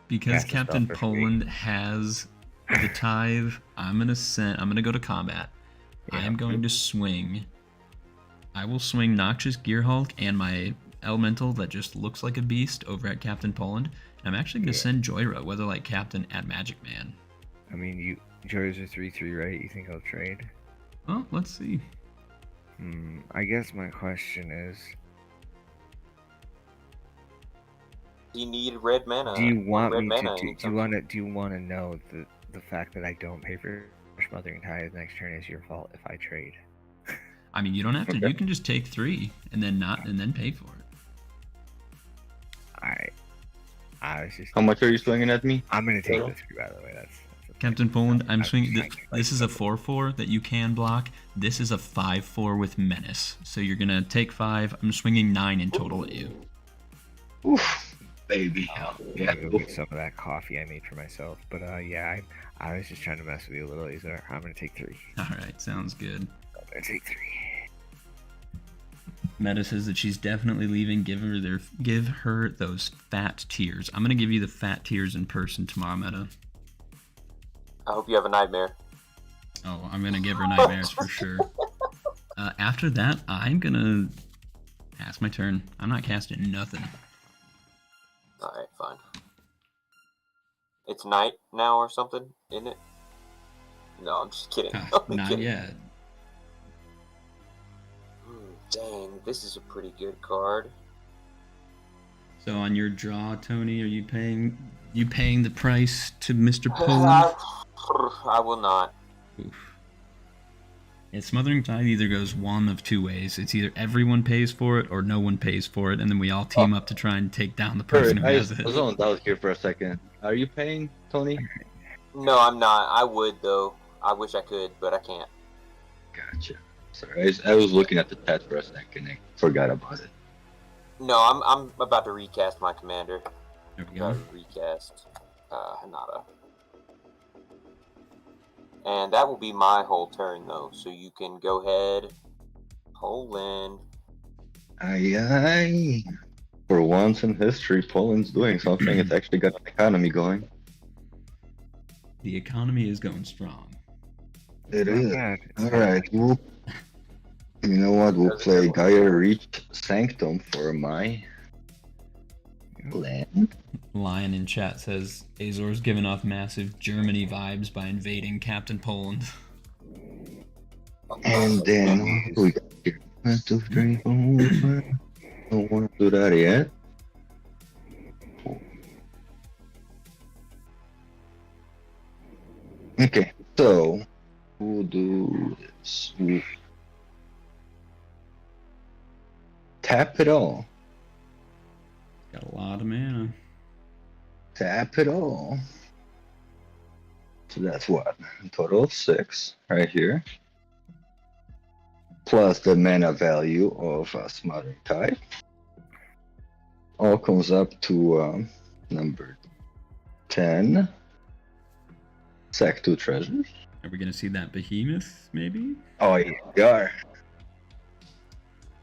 because Cast a spell Captain for free. Poland has the tithe, I'm gonna go to combat. I am Yeah. going to swing. I will swing Noxious Gearhulk and my elemental that just looks like a beast over at Captain Poland. And I'm actually gonna Yeah. send Joyra, Weatherlight Captain, at Magic Man. I mean, Joe's are 3/3, right? You think I'll trade? Well, let's see. I guess my question is, You need red mana. do you want red me mana to? Do you want to know the fact that I don't pay for Smothering Tithe next turn is your fault if I trade? I mean, you don't have to. Okay. You can just take 3 and then pay for it. Alright. I was just. How much are you swinging at me? I'm gonna take the 3, by the way. That's Captain Poland, I'm I'm swinging. trying This is a 4/4 that you can block. This is a 5/4 with Menace. So you're gonna take 5. I'm swinging 9 in total at you. Oof, baby. I'm Yeah. gonna go get some of that coffee I made for myself. But yeah, I was just trying to mess with you a little. I'm gonna take 3. All right, sounds good. I'm gonna take 3. Meta says that she's definitely leaving. Give her those fat tears. I'm gonna give you the fat tears in person tomorrow, Meta. I hope you have a nightmare. Oh, I'm gonna give her nightmares for sure. After that, I'm gonna pass my turn. I'm not casting nothing. Alright, fine. It's night now or something, isn't it? No, I'm just kidding. Only Not kidding. yet. Dang, this is a pretty good card. So on your draw, Tony, are you paying the price to Mr. Poland? I will not. Oof. Yeah, Smothering Tithe either goes one of 2 ways. It's either everyone pays for it or no one pays for it, and then we all team up to try and take down the person who I has was it. zoned out here for a second. Are you paying, Tony? No, I'm not. I would though. I wish I could, but I can't. Gotcha. Sorry, I was looking at the chat for a second. I forgot about it. No, I'm about to recast my commander. There we go. Recast Hinata. And that will be my whole turn though, so you can go ahead. Poland. Aye, aye. For once in history, Poland's doing something. It's actually got an economy going. The economy is going strong. It Not is. bad. Alright, you know what? We'll play Gaia Reach Sanctum for my land. Lion in chat says Azor's giving off massive Germany vibes by invading Captain Poland. And then what do we got here? 1, 2, 3, 4, 5. Don't want to do that yet. Okay, so we'll do this. We'll tap it all. Got a lot of mana. Tap it all. So that's what? A total of 6 right here. Plus the mana value of a Smothering Tide. All comes up to number 10. Sack 2 treasures. Are we gonna see that behemoth, maybe? Oh, you are.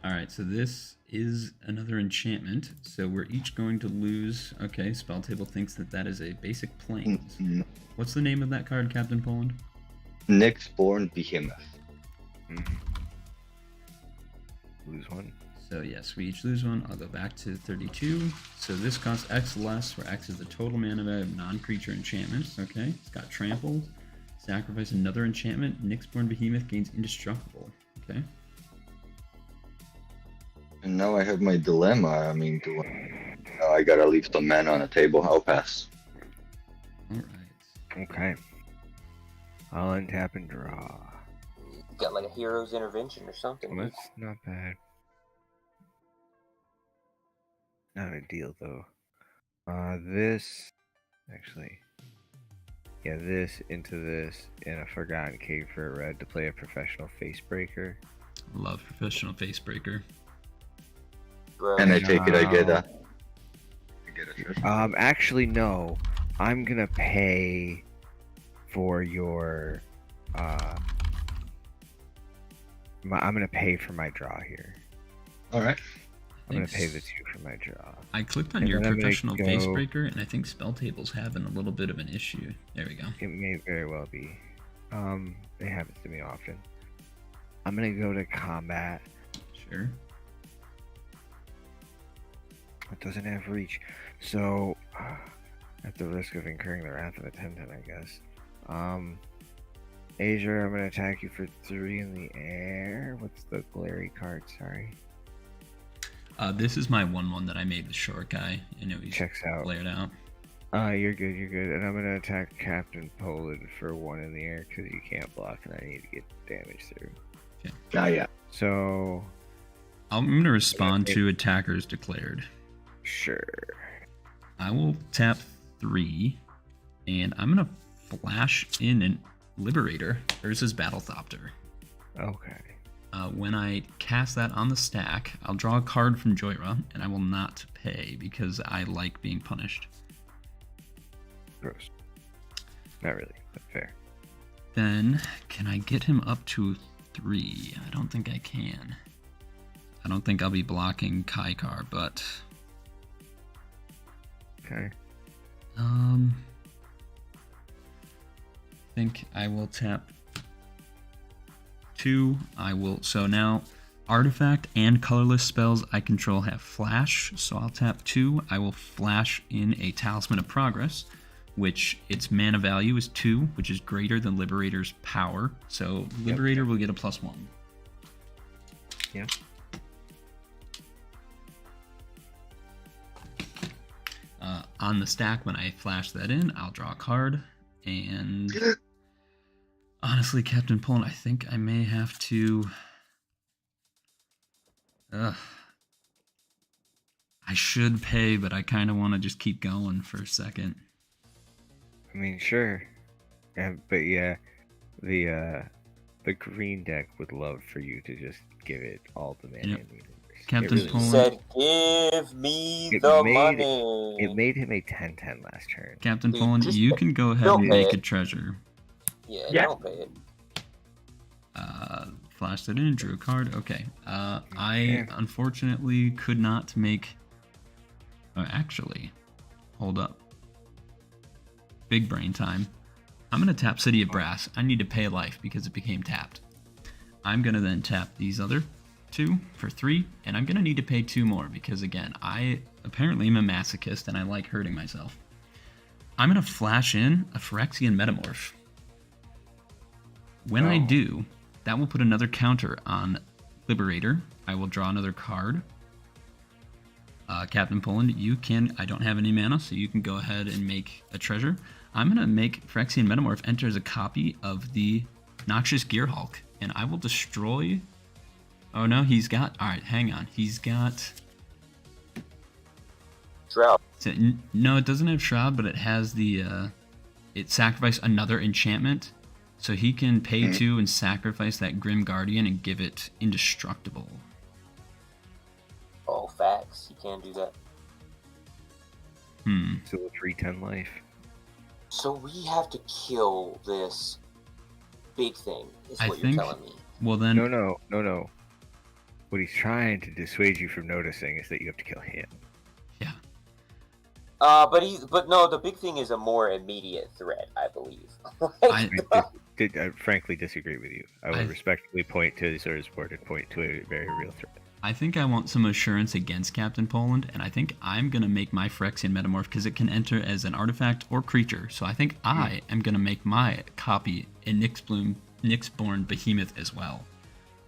Alright, so this is another enchantment. So we're each going to lose... Okay, Spell Table thinks that that is a basic plains. What's the name of that card, Captain Poland? Nyxborn Behemoth. Lose one. So yes, we each lose one. I'll go back to 32. So this costs X less, where X is the total mana value of non-creature enchantments. Okay, it's got Trample. Sacrifice another enchantment. Nyxborn Behemoth gains Indestructible. Okay. And now I have my dilemma. I mean, I gotta leave some mana on the table. I'll pass. Alright. Okay. I'll untap and draw. Got like a hero's intervention or something. That's not bad. Not a deal though. This actually, yeah, this into this in a Forgotten Cave for a red to play a professional face breaker. Love Professional Facebreaker. Bro. And I take it. I get a treasure. Actually no. I'm gonna pay for your I'm gonna pay for my draw here. All right. I'm gonna pay the 2 for my draw. I clicked on And your then I'm gonna Professional go- Facebreaker, and I think Spell Table's having a little bit of an issue. There we go. It may very well be. It happens to me often. I'm gonna go to combat. Sure. It doesn't have reach, so at the risk of incurring the wrath of a Tempest, I guess. Asia, I'm gonna attack you for 3 in the air. What's the glary card? Sorry. This is my 1/1 that I made the short guy. I know he's Checks out. flared out. You're good, you're good. And I'm gonna attack Captain Poland for 1 in the air because you can't block and I need to get damage through. Yeah. So, I'm going to respond to attackers declared. sure. I will tap 3, and I'm going to flash in an Liberator versus Battlethopter. Okay. When I cast that on the stack, I'll draw a card from Joyra, and I will not pay because I like being punished. Gross. Not really, but fair. Then, can I get him up to 3? I don't think I can. I don't think I'll be blocking Kykar, but... Okay. I think I will tap 2. So now artifact and colorless spells I control have flash, so I'll tap 2. I will flash in a Talisman of Progress, which its mana value is 2, which is greater than Liberator's power. So Liberator will get a +1. Yeah. On the stack, when I flash that in, I'll draw a card, and honestly, Captain Poland, I think I may have to... I should pay, but I kind of want to just keep going for a second. I mean, sure. Yeah, but yeah, the green deck would love for you to just give it all the mana Yep. in the universe. Captain It He Poland. said, "Give me It the made- money." It made him a 10/10 last turn. Captain Dude, Poland, just you can go ahead don't and pay make it. a treasure. Yeah, don't pay it. Flashed it in, drew a card. Okay. I unfortunately could not make... actually, hold up. Big brain time. I'm going to tap City of Brass. I need to pay life because it became tapped. I'm going to then tap these other 2 for 3, and I'm going to need to pay 2 more because, again, I apparently am a masochist and I like hurting myself. I'm going to flash in a Phyrexian Metamorph. When I do, that will put another counter on Liberator. I will draw another card. Captain Poland, you can. I don't have any mana, so you can go ahead and make a treasure. I'm gonna make Phyrexian Metamorph enter as a copy of the Noxious Gearhulk, and I will destroy. Oh no, he's got. All right, hang on. He's got. Shroud. No, it doesn't have Shroud, but it has the. It sacrifices another enchantment, so he can pay 2 and sacrifice that Grim Guardian and give it indestructible. Oh, facts. You can do that. Still a 3/10 life. So we have to kill this big thing, is what you're telling me. Well then. No. What he's trying to dissuade you from noticing is that you have to kill him. Yeah. But no, the big thing is a more immediate threat, I believe. I frankly disagree with you. I will respectfully point to Zura's board and point to a very real threat. I think I want some assurance against Captain Poland, and I think I'm going to make my Phyrexian Metamorph because it can enter as an artifact or creature. So I think I am going to make my copy a Nyxborn Behemoth as well.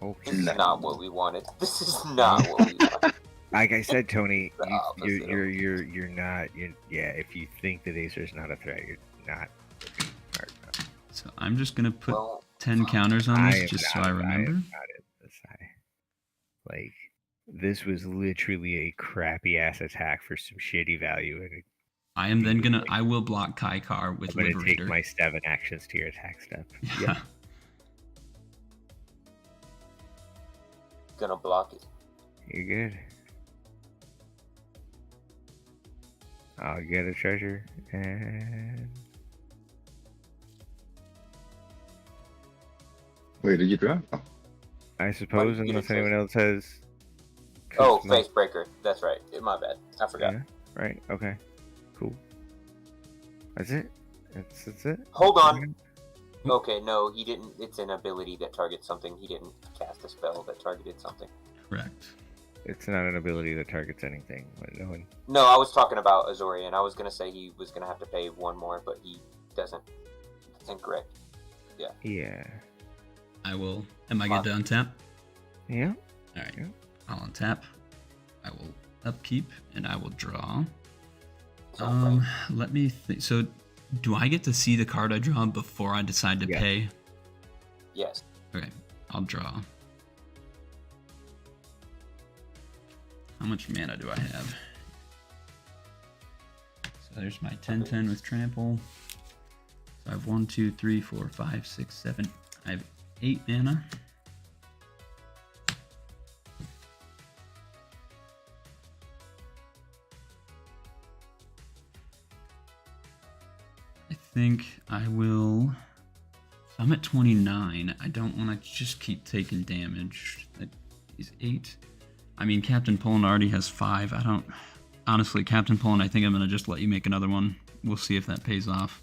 Okay. This is not what we wanted. This is not what we wanted. Like I said, Tony, you're not. If you think that Acer's not a threat, you're not looking hard enough. So I'm just going to put 10 counters on this just so I remember. Like, this was literally a crappy ass attack for some shitty value. And I am then gonna. I will block Kykar with I'm gonna Liberator. take my 7 actions to your attack step. Yeah. Gonna block it. You're good. I'll get a treasure and. Wait, did you draw? Oh. I suppose, unless anyone else has. Oh, Facebreaker. That's right. My bad. I forgot. Yeah, right. Okay. Cool. That's it. That's it. Hold on. Okay, no, he didn't. It's an ability that targets something. He didn't cast a spell that targeted something. Correct. It's not an ability that targets anything. No one. No, I was talking about Azorian. I was gonna say he was gonna have to pay 1 more, but he doesn't. That's incorrect. Yeah. Yeah. I will. Am I good to untap? Yeah. All right. Yeah. I'll untap. I will upkeep, and I will draw. So Let me think. So, do I get to see the card I draw before I decide to pay? Yes. Okay, I'll draw. How much mana do I have? So there's my 10/10 with trample. So I have 1, 2, 3, 4, 5, 6, 7. I have 8 mana. I think I will. So I'm at 29. I don't want to just keep taking damage. That is 8. I mean, Captain Poland already has 5. I don't. Honestly, Captain Poland, I think I'm going to just let you make another one. We'll see if that pays off.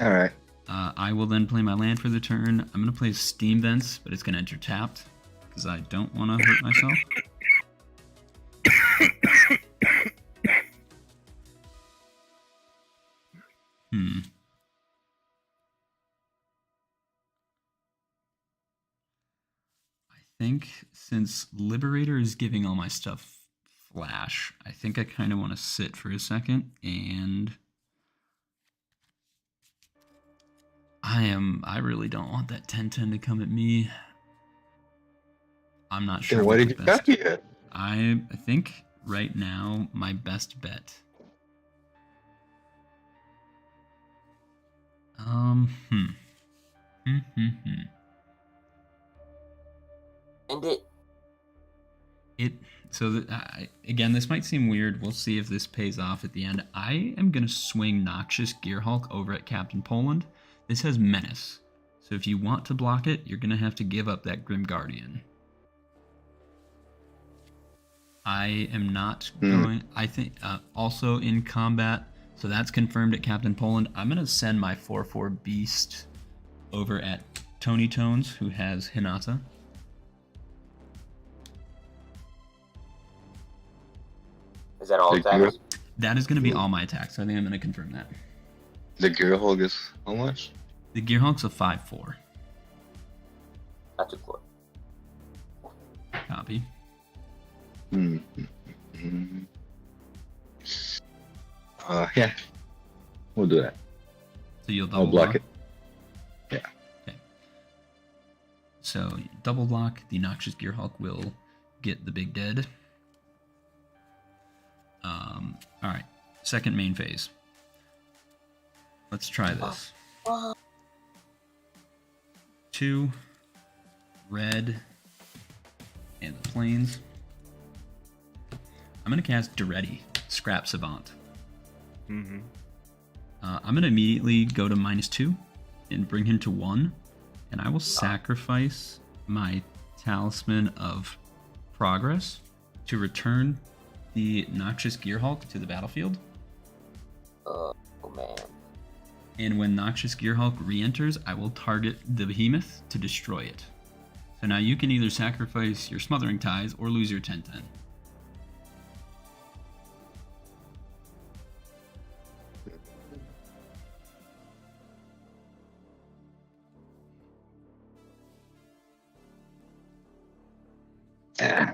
Alright. I will then play my land for the turn. I'm going to play Steam Vents, but it's going to enter tapped because I don't want to hurt myself. I think since Liberator is giving all my stuff flash, I think I kind of want to sit for a second, and I really don't want that 10/10 to come at me. I'm not sure. Then what did you got yet? I think right now my best bet. End it. Again, this might seem weird. We'll see if this pays off at the end. I am going to swing Noxious Gearhulk over at Captain Poland. This has Menace. So if you want to block it, you're going to have to give up that Grim Guardian. I am not going... I think also in combat, so that's confirmed at Captain Poland. I'm going to send my 4/4 Beast over at Tony Tones, who has Hinata. Is that all attacks? That is going to be all my attacks. So I think I'm going to confirm that. The Gearhulk is how much? The Gearhulk's a 5/4. I took 4. Copy. Yeah, we'll do that. So you'll I'll double block it. Yeah. Okay. So double block, the Noxious Gearhulk will get the big dead. Alright, second main phase. Let's try this. 2 red and the plains. I'm gonna cast Duretti, Scrap Savant. Mm-hmm. I'm gonna immediately go to -2 and bring him to 1, and I will sacrifice my Talisman of Progress to return the Noxious Gearhulk to the battlefield. Oh man. And when Noxious Gearhulk re-enters, I will target the Behemoth to destroy it. So now you can either sacrifice your Smothering Ties or lose your 10/10. Ah.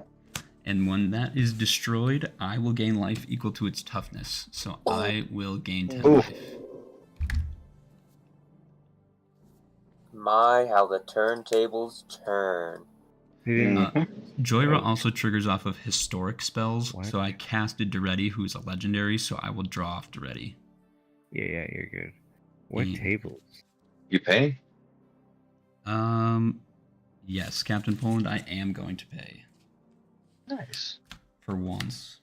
And when that is destroyed, I will gain life equal to its toughness. So I will gain 10 Ooh. life. My, how the turntables turn. Joyra also triggers off of historic spells, What? so I casted Duretti, who's a legendary, so I will draw off Duretti. Yeah, you're good. What Yeah. tables? You pay? Yes, Captain Poland, I am going to pay Nice. for once.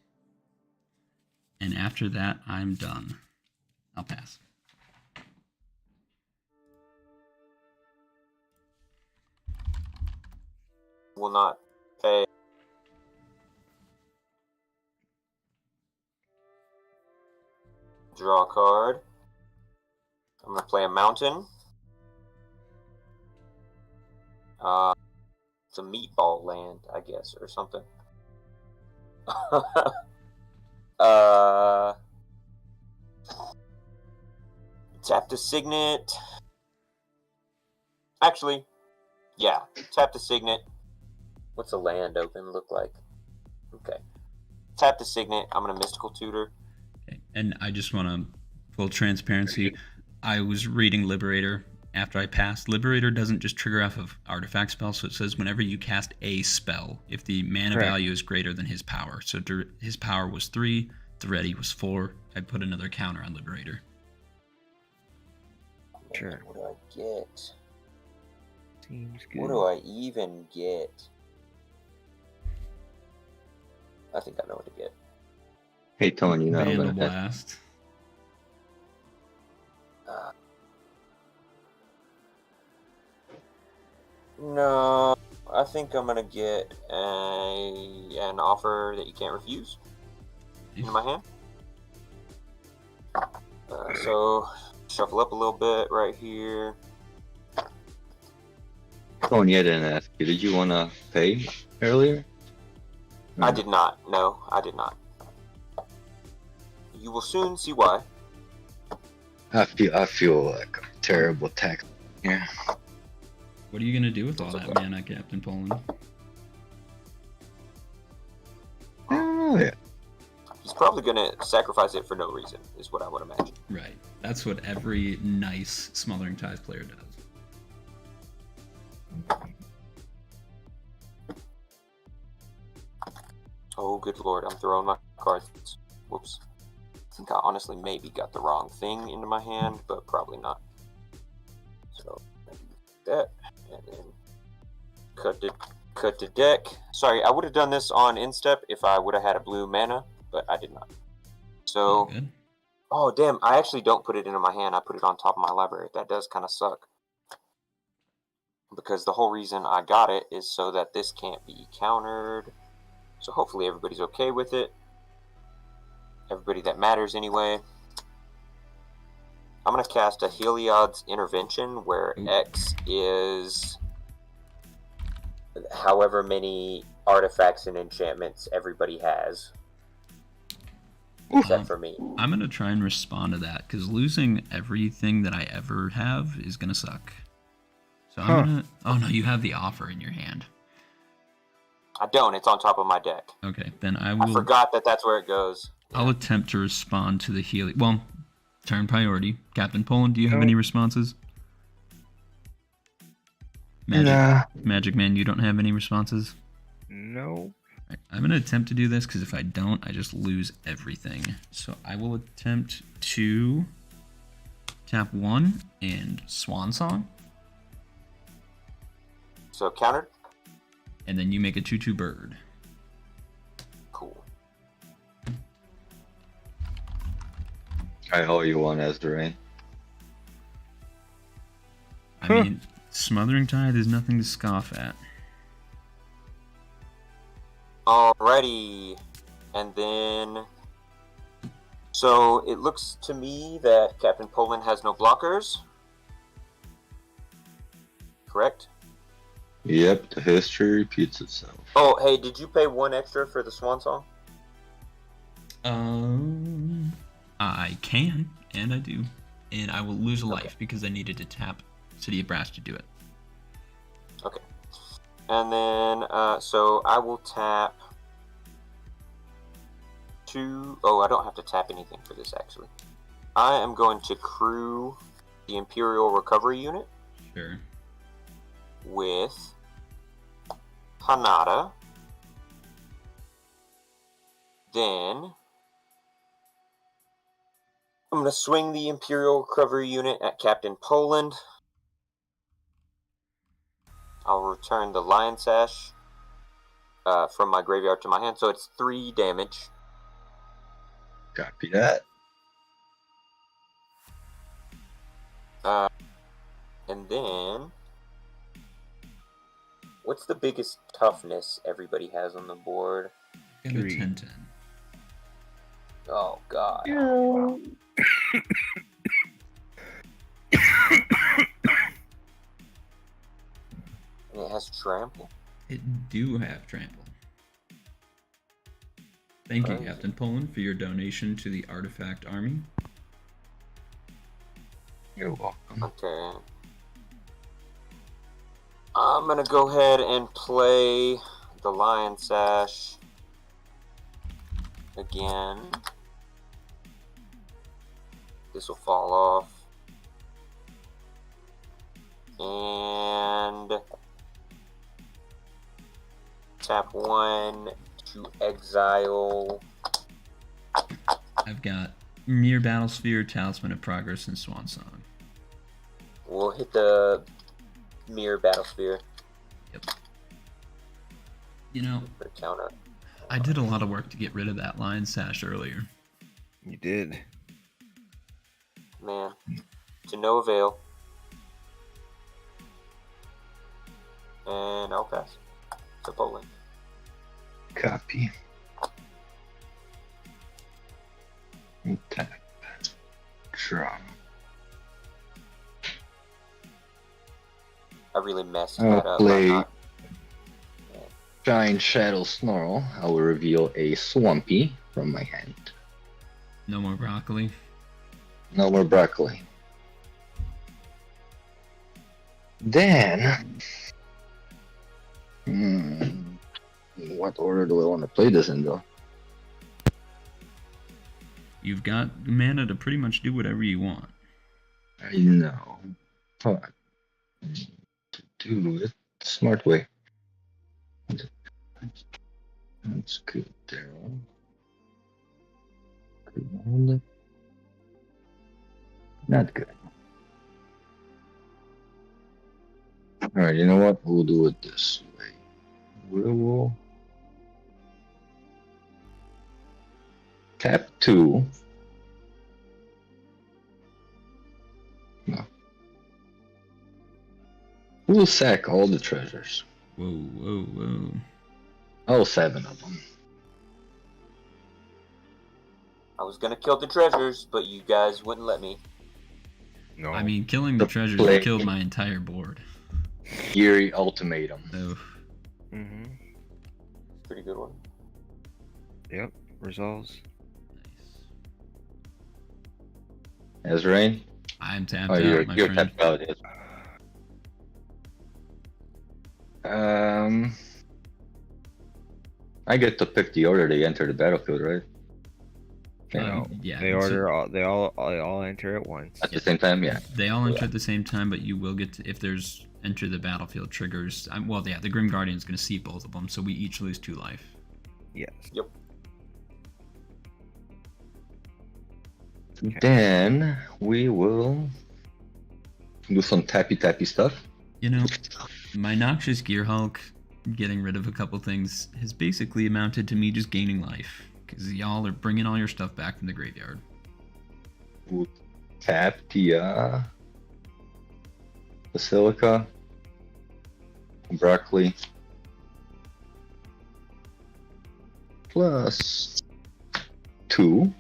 And after that, I'm done. I'll pass. Will not pay. Draw a card. I'm gonna play a mountain. It's a meatball land, I guess, or something. Tap the signet. Actually, yeah, tap the signet. What's a land open look like? Okay. Tap the signet. I'm gonna mystical tutor. Okay. And I just want to, full transparency, I was reading Liberator after I passed. Liberator doesn't just trigger off of artifact spells, so it says whenever you cast a spell, if the mana Correct. value is greater than his power. So his power was 3, Duretti was 4. I put another counter on Liberator. Sure. What do I get? Seems good. What do I even get? I think I know what to get. Hey, Tony, you know I'm Vandal gonna Blast. No, I think I'm gonna get an offer that you can't refuse in my hand. So shuffle up a little bit right here. Tony, I didn't ask you. Did you want to pay earlier? I did not. No, I did not. You will soon see why. I feel like a terrible tax. Yeah. What are you going to do with all that mana, Captain Poland? Oh yeah. He's probably gonna sacrifice it for no reason, is what I would imagine. Right. That's what every nice Smothering Ties player does. Oh, good lord, I'm throwing my cards. Whoops. I think I honestly maybe got the wrong thing into my hand, but probably not. So, that, and then cut the deck. Sorry, I would have done this on Instep if I would have had a blue mana, but I did not. So, Good. oh damn, I actually don't put it into my hand, I put it on top of my library. That does kind of suck. Because the whole reason I got it is so that this can't be countered. So hopefully everybody's okay with it. Everybody that matters anyway. I'm going to cast a Heliod's Intervention where X is however many artifacts and enchantments everybody has. Except for me. I'm going to try and respond to that, because losing everything that I ever have is going to suck. So I'm going to... Oh, no, you have the offer in your hand. I don't. It's on top of my deck. Okay, then I will... I forgot that that's where it goes. I'll attempt to respond to the healing. Well, turn priority. Captain Poland, do you have No. any responses? Magic Man, you don't have any responses? No. Right, I'm going to attempt to do this because if I don't, I just lose everything. So I will attempt to tap 1 and Swan Song, So countered. and then you make a 2/2 bird. Cool. I owe you one, Azrain. I mean, Smothering Tithe is nothing to scoff at. Alrighty. And then... So it looks to me that Captain Poland has no blockers. Correct? Yep, the history repeats itself. Oh, hey, did you pay 1 extra for the Swan Song? I can, and I do. And I will lose a life because I needed to tap City of Brass to do it. Okay. And then, so I will tap 2... Oh, I don't have to tap anything for this, actually. I am going to crew the Imperial Recovery Unit Sure. with Hinata. Then I'm going to swing the Imperial Recovery Unit at Captain Poland. I'll return the Lion Sash from my graveyard to my hand, so it's 3 damage. Copy that. And then, what's the biggest toughness everybody has on the board? Got a 3. 10/10. Oh, God. And it has trample. It do have trample. Thank you, Crazy. Captain Poland, for your donation to the Artifact Army. You're welcome. Okay. I'm gonna go ahead and play the Lion Sash again. This will fall off. And tap 1 to exile. I've got Mere Battlesphere, Talisman of Progress, and Swan Song. We'll hit the Mirror Battlesphere. Yep. You know, Put a counter. I did a lot of work to get rid of that Lion Sash earlier. You did. Man, to no avail. And I'll pass to Poland. Copy. And tap. Draw. I really messed I'll that up. play- I'm not- Giant Shadow Snarl. I will reveal a Swampy from my hand. No more broccoli. No more broccoli. Then, what order do I want to play this in, though? You've got mana to pretty much do whatever you want. I know. But to do it smart way. That's good there. Good. Not good. Alright, you know what? We'll do it this way. We will tap 2. No. We'll sack all the treasures. Whoa, whoa, whoa. All 7 of them. I was gonna kill the treasures, but you guys wouldn't let me. No. I mean, killing the The treasures play- killed my entire board. Eerie ultimatum. So, Mm-hmm. Pretty good one. Yep. Resolves. nice. Azrain? I'm tapped Oh, out, you're my you're friend. tapped out. Yes. I get to pick the order they enter the battlefield, right? Yeah, they so order all. They all enter at once. At the same time, yeah. they all enter Yeah. at the same time, but you will get to, if there's enter the battlefield triggers. Well, yeah, the Grim Guardian is going to see both of them, so we each lose 2 life. Yes. Yep. Okay. Then we will do some tappy stuff. You know, my Noxious Gear Hulk getting rid of a couple things has basically amounted to me just gaining life, because y'all are bringing all your stuff back from the graveyard. We'll tap the Basilica, Broccoli, plus 2.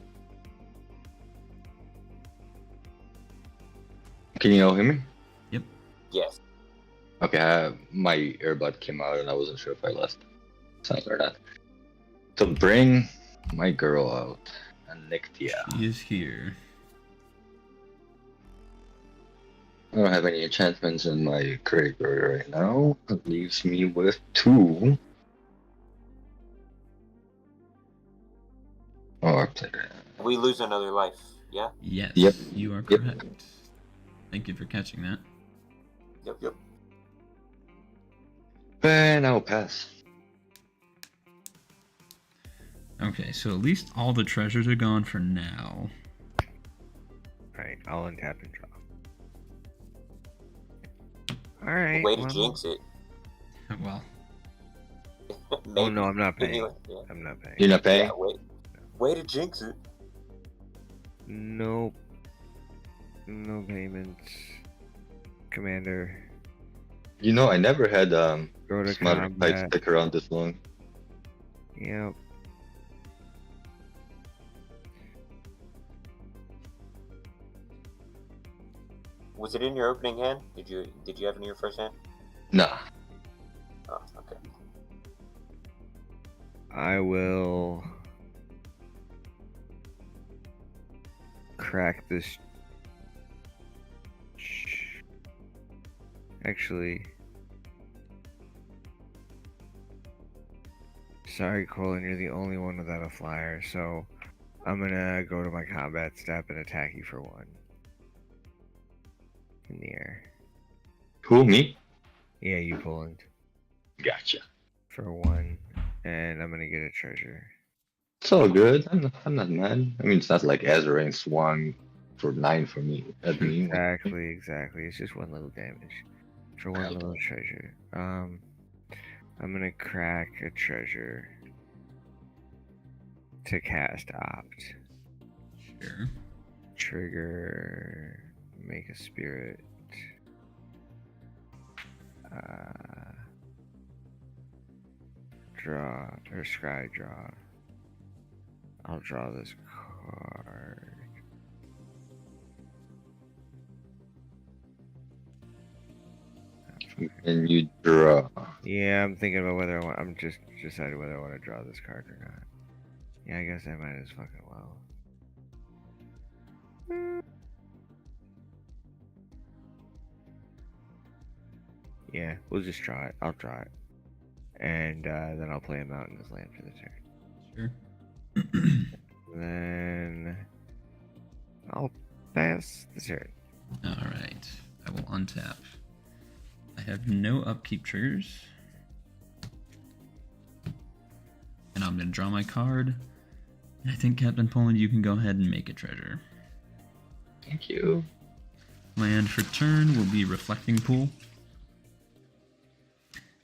Can you all hear me? Yes. Okay, my earbud came out and I wasn't sure if I lost sound or not. So bring my girl out, Anikthea. She is here. I don't have any enchantments in my graveyard right now. That leaves me with 2. Oh, I played it. We lose another life. Yeah. Yes, Yep. you are Yep. correct. Thank you for catching that. Yep. And I'll pass. Okay, so at least all the treasures are gone for now. Right. I'll untap and draw. All right. Way to well, jinx it. Well, Maybe. Oh no, I'm not paying. Anyway, yeah. I'm not paying. You're not paying? Yeah, way to jinx it. Nope. No payments. Commander. You know, I never had Go to Smothering Pipe combat. stick around this long. Yep. Was it in your opening hand? Did you have it in your first hand? Nah. Oh, okay. I will crack this. Actually, sorry, Colin, you're the only one without a flyer, so I'm gonna go to my combat step and attack you for 1. In the air. Who, me? Yeah, you Poland. Gotcha. For 1, and I'm gonna get a treasure. It's all good. I'm not mad. I mean, it's not like Azarain swung for 9 for me. At me. Exactly. It's just 1 little damage for 1 Okay. little treasure. I'm gonna crack a treasure to cast Opt. sure. Trigger, make a spirit. Draw or scry draw. I'll draw this card. And you draw. Yeah, I'm thinking about whether I want. I'm just deciding whether I want to draw this card or not. Yeah, I guess I might as fucking well. Yeah, we'll just draw it. I'll draw it, and then I'll play a Mountainous Land for the turn. Sure. Then I'll pass the turn. Alright, I will untap. I have no upkeep triggers. And I'm going to draw my card. And I think, Captain Poland, you can go ahead and make a treasure. Thank you. Land for turn will be Reflecting Pool.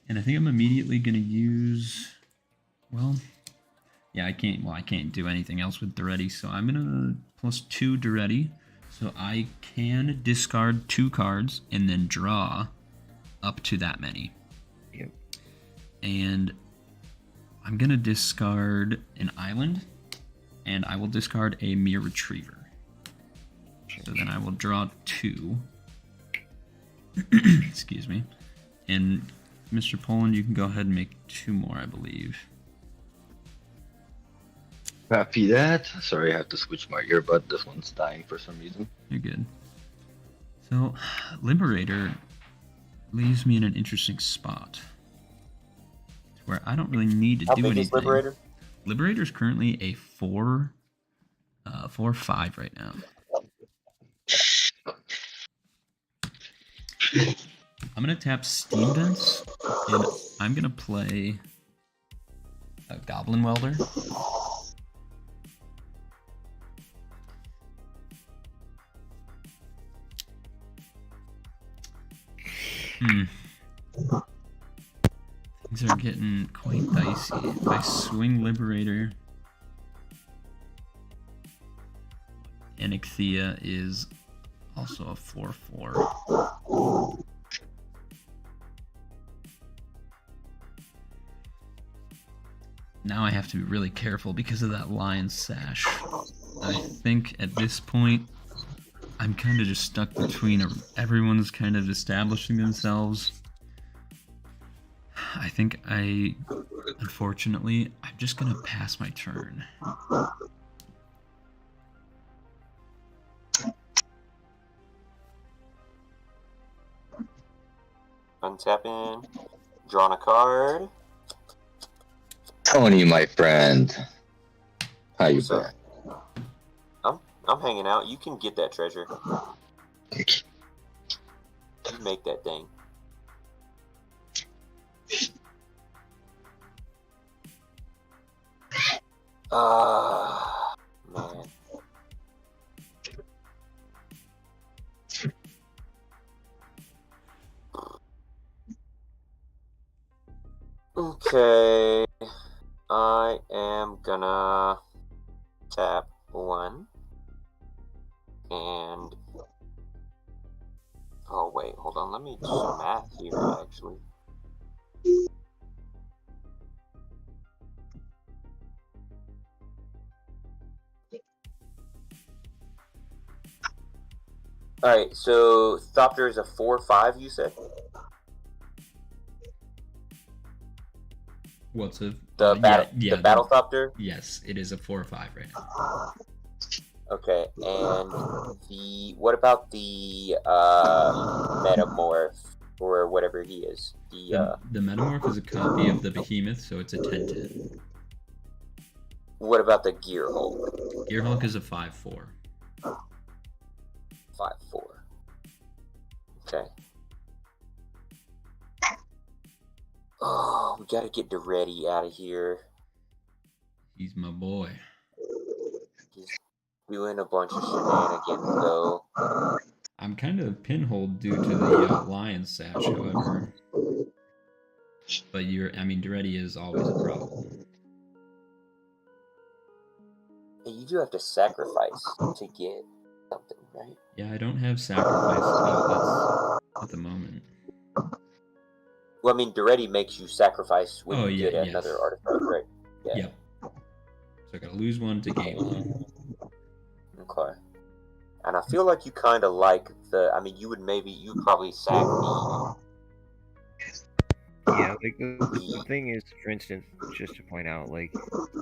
And I think I'm immediately going to use... Well, yeah, I can't do anything else with Duretti, so I'm going to +2 Duretti. So I can discard 2 cards and then draw up to that many. Yep. And I'm going to discard an island, and I will discard a Mere Retriever. So then I will draw 2. Excuse me. And Mr. Poland, you can go ahead and make 2 more, I believe. Copy that. Sorry, I have to switch my earbud. This one's dying for some reason. You're good. So, Liberator leaves me in an interesting spot. Where I don't really need to How do big anything. is Liberator? Liberator is currently a 4 4-5 right now. I'm gonna tap Steam Vents, and I'm gonna play a Goblin Welder. Things are getting quite dicey. If I swing Liberator, Anikthea is also a 4-4. Now I have to be really careful because of that Lion's Sash. I think at this point, I'm kind of just stuck between everyone's kind of establishing themselves. I think unfortunately, I'm just gonna pass my turn. Untapping, drawing a card. Tony, my friend. How you So, been? I'm hanging out. You can get that treasure. Thank You make that thing. Man. Okay. I am gonna tap 1. And... oh, wait. Hold on. Let me do some math here, actually. Alright, so Thopter is a 4-5, you said? What's a The yeah, Battle Thopter? Yes, it is a 4-5 right now. Okay, and what about the Metamorph, or whatever he is? The Metamorph is a copy of the Behemoth, so it's a 10-10. What about the Gearhulk? Gearhulk is a 5-4. 5-4. Okay. Oh, we gotta get Duretti out of here. He's my boy. He's doing a bunch of shenanigans, though. I'm kind of pinholed due to the Lion's Sash, however. But Duretti is always a problem. You do have to sacrifice to get something, right? Yeah, I don't have sacrifice outlets at the moment. Well, I mean, Duretti makes you sacrifice when you get yes. another artifact, right? Yeah. Yep. So I gotta lose one to gain one. Okay. And I feel like you kind of like you'd probably sack the... Yeah, like the thing is, for instance, just to point out, like,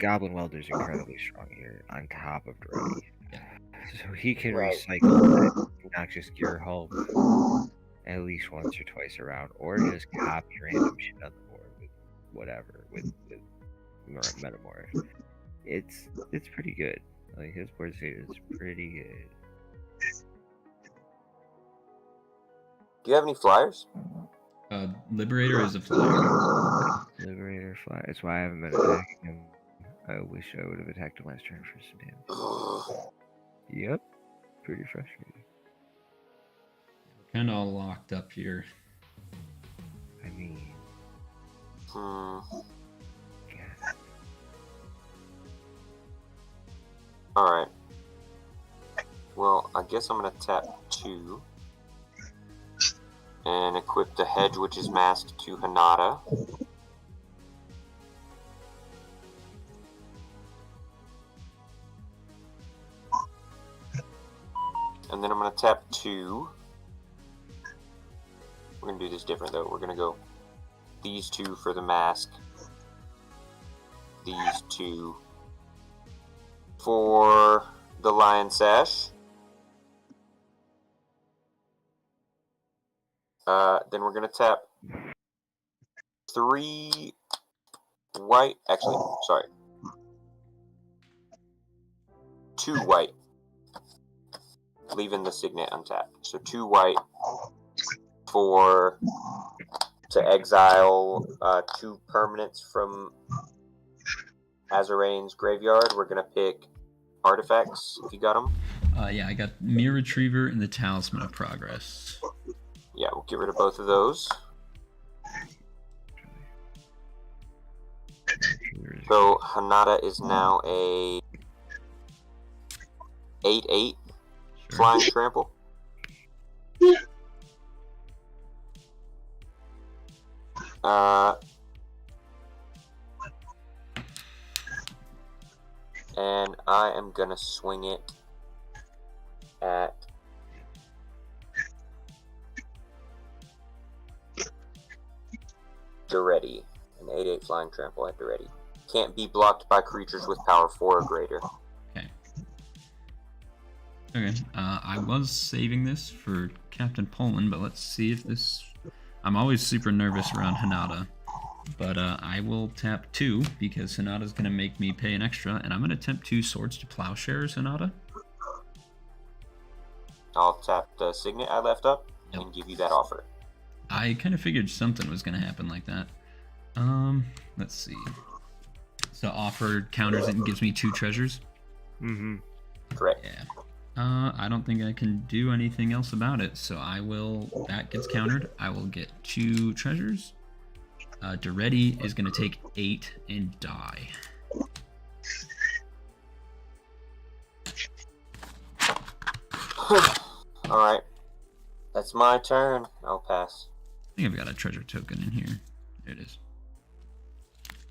Goblin Welder's incredibly strong here on top of Duretti. Yeah. So he can Right. recycle that noxious Gearhulk at least once or twice around, or just copy random shit on the board with whatever, with Metamorph. It's pretty good. Like, his board state is pretty good. Do you have any flyers? Liberator is a flyer. Liberator fly. That's why I haven't been attacking him. I wish I would have attacked him last turn for some damage. Yep. Pretty frustrating. We're kind of all locked up here. I mean... Yeah. Alright. Well, I guess I'm going to tap 2. And equip the Hedge, which is masked, to Hinata. And then I'm going to tap 2. We're going to do this different, though. We're going to go these 2 for the mask. These 2 for the Lion Sash. Then we're going to tap 3 white. Actually, sorry. 2 white, leaving the signet untapped. So 2 white to exile 2 permanents from Azarain's graveyard. We're gonna pick artifacts if you got them. Yeah, I got Mirror Retriever and the Talisman of Progress. Yeah, we'll get rid of both of those. So Hinata is now a 8/8 flying trample. And I am gonna swing it at Duretti. An 8/8 flying trample at Duretti. Can't be blocked by creatures with power 4 or greater. Okay, I was saving this for Captain Poland, but let's see if this... I'm always super nervous around Hinata, but I will tap 2 because Hinata's going to make me pay an extra, and I'm going to tap 2 Swords to Plowshares, Hinata. I'll tap the signet I left up and give you that offer. I kind of figured something was going to happen like that. Let's see. So offer counters it and gives me 2 treasures? Mm-hmm. Correct. Yeah. I don't think I can do anything else about it, so I will... That gets countered. I will get 2 treasures. Duretti is going to take 8 and die. Alright. That's my turn. I'll pass. I think I've got a treasure token in here. There it is.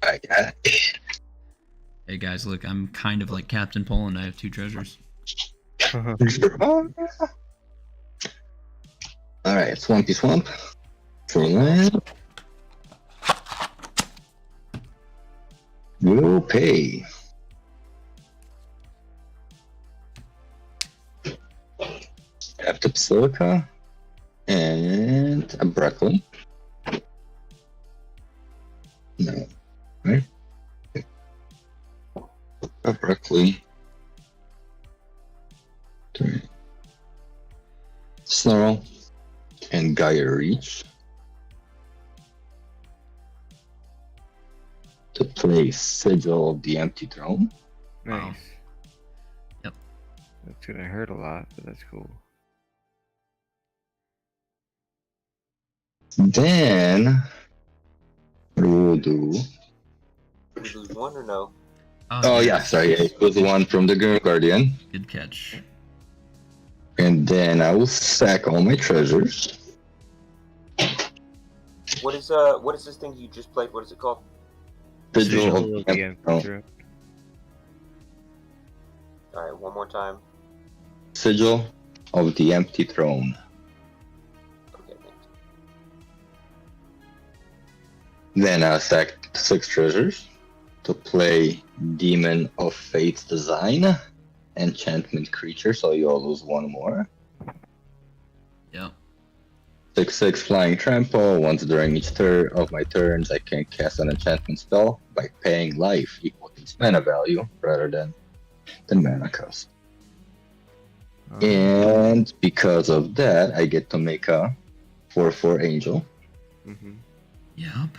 I got it. Hey guys, look, I'm kind of like Captain Poland. I have 2 treasures. Alright, Swampy Swamp. For land. Will pay. After Basilica. And a broccoli. No. Right? A broccoli. 3. Snarl. And Gaia Reach. To play Sigil of the Empty Throne. Nice. Wow. Yep. That's gonna hurt a lot, but that's cool. Then, what we'll do... Did you lose 1 or no? Oh yeah, sorry, it was the one from the Grim Guardian. Good catch. And then I will sack all my treasures. What is this thing you just played? What is it called? Sigil of Sigil the Empty Throne. Throne. Alright, one more time. Sigil of the Empty Throne. Okay, thanks. Then I'll sack 6 treasures to play Demon of Fate's Design. Enchantment creature, so you all lose 1 more. Yep. 6/6 flying trample. Once during each turn of my turns, I can cast an enchantment spell by paying life equal to its mana value rather than the mana cost. And because of that, I get to make a 4/4 angel. Mm-hmm. Yep.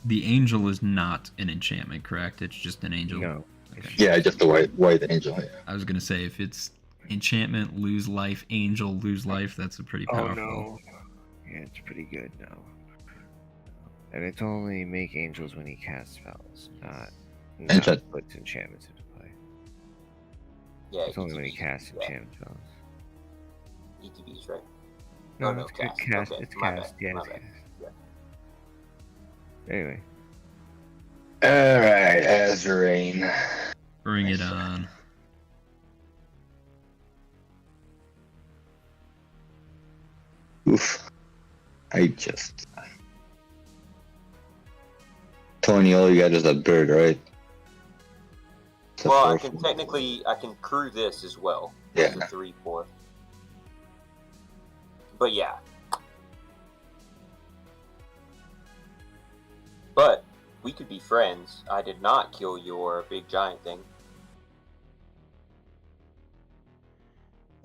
The angel is not an enchantment, correct? It's just an angel. No. Okay. Yeah, just a white angel. Yeah. I was gonna say if it's enchantment, lose life, angel, lose life, that's a pretty powerful. Oh no. Yeah, it's pretty good now. And it's only make angels when he casts spells, not Enchant- puts enchantments into play. Yeah, It's only when he ETBs, casts yeah. enchantment spells. ETBs, right? No, Oh, no, it's good cast. cast. Okay, It's my cast. bad, Yeah, my it's bad. cast. Anyway. Alright, Azrain. Bring it on. Oof. I just... Tony, all you got is a bird, right? It's a Well, I 4/4. can technically, I can crew this as well. Yeah. It's a 3/4. But yeah. But we could be friends. I did not kill your big giant thing.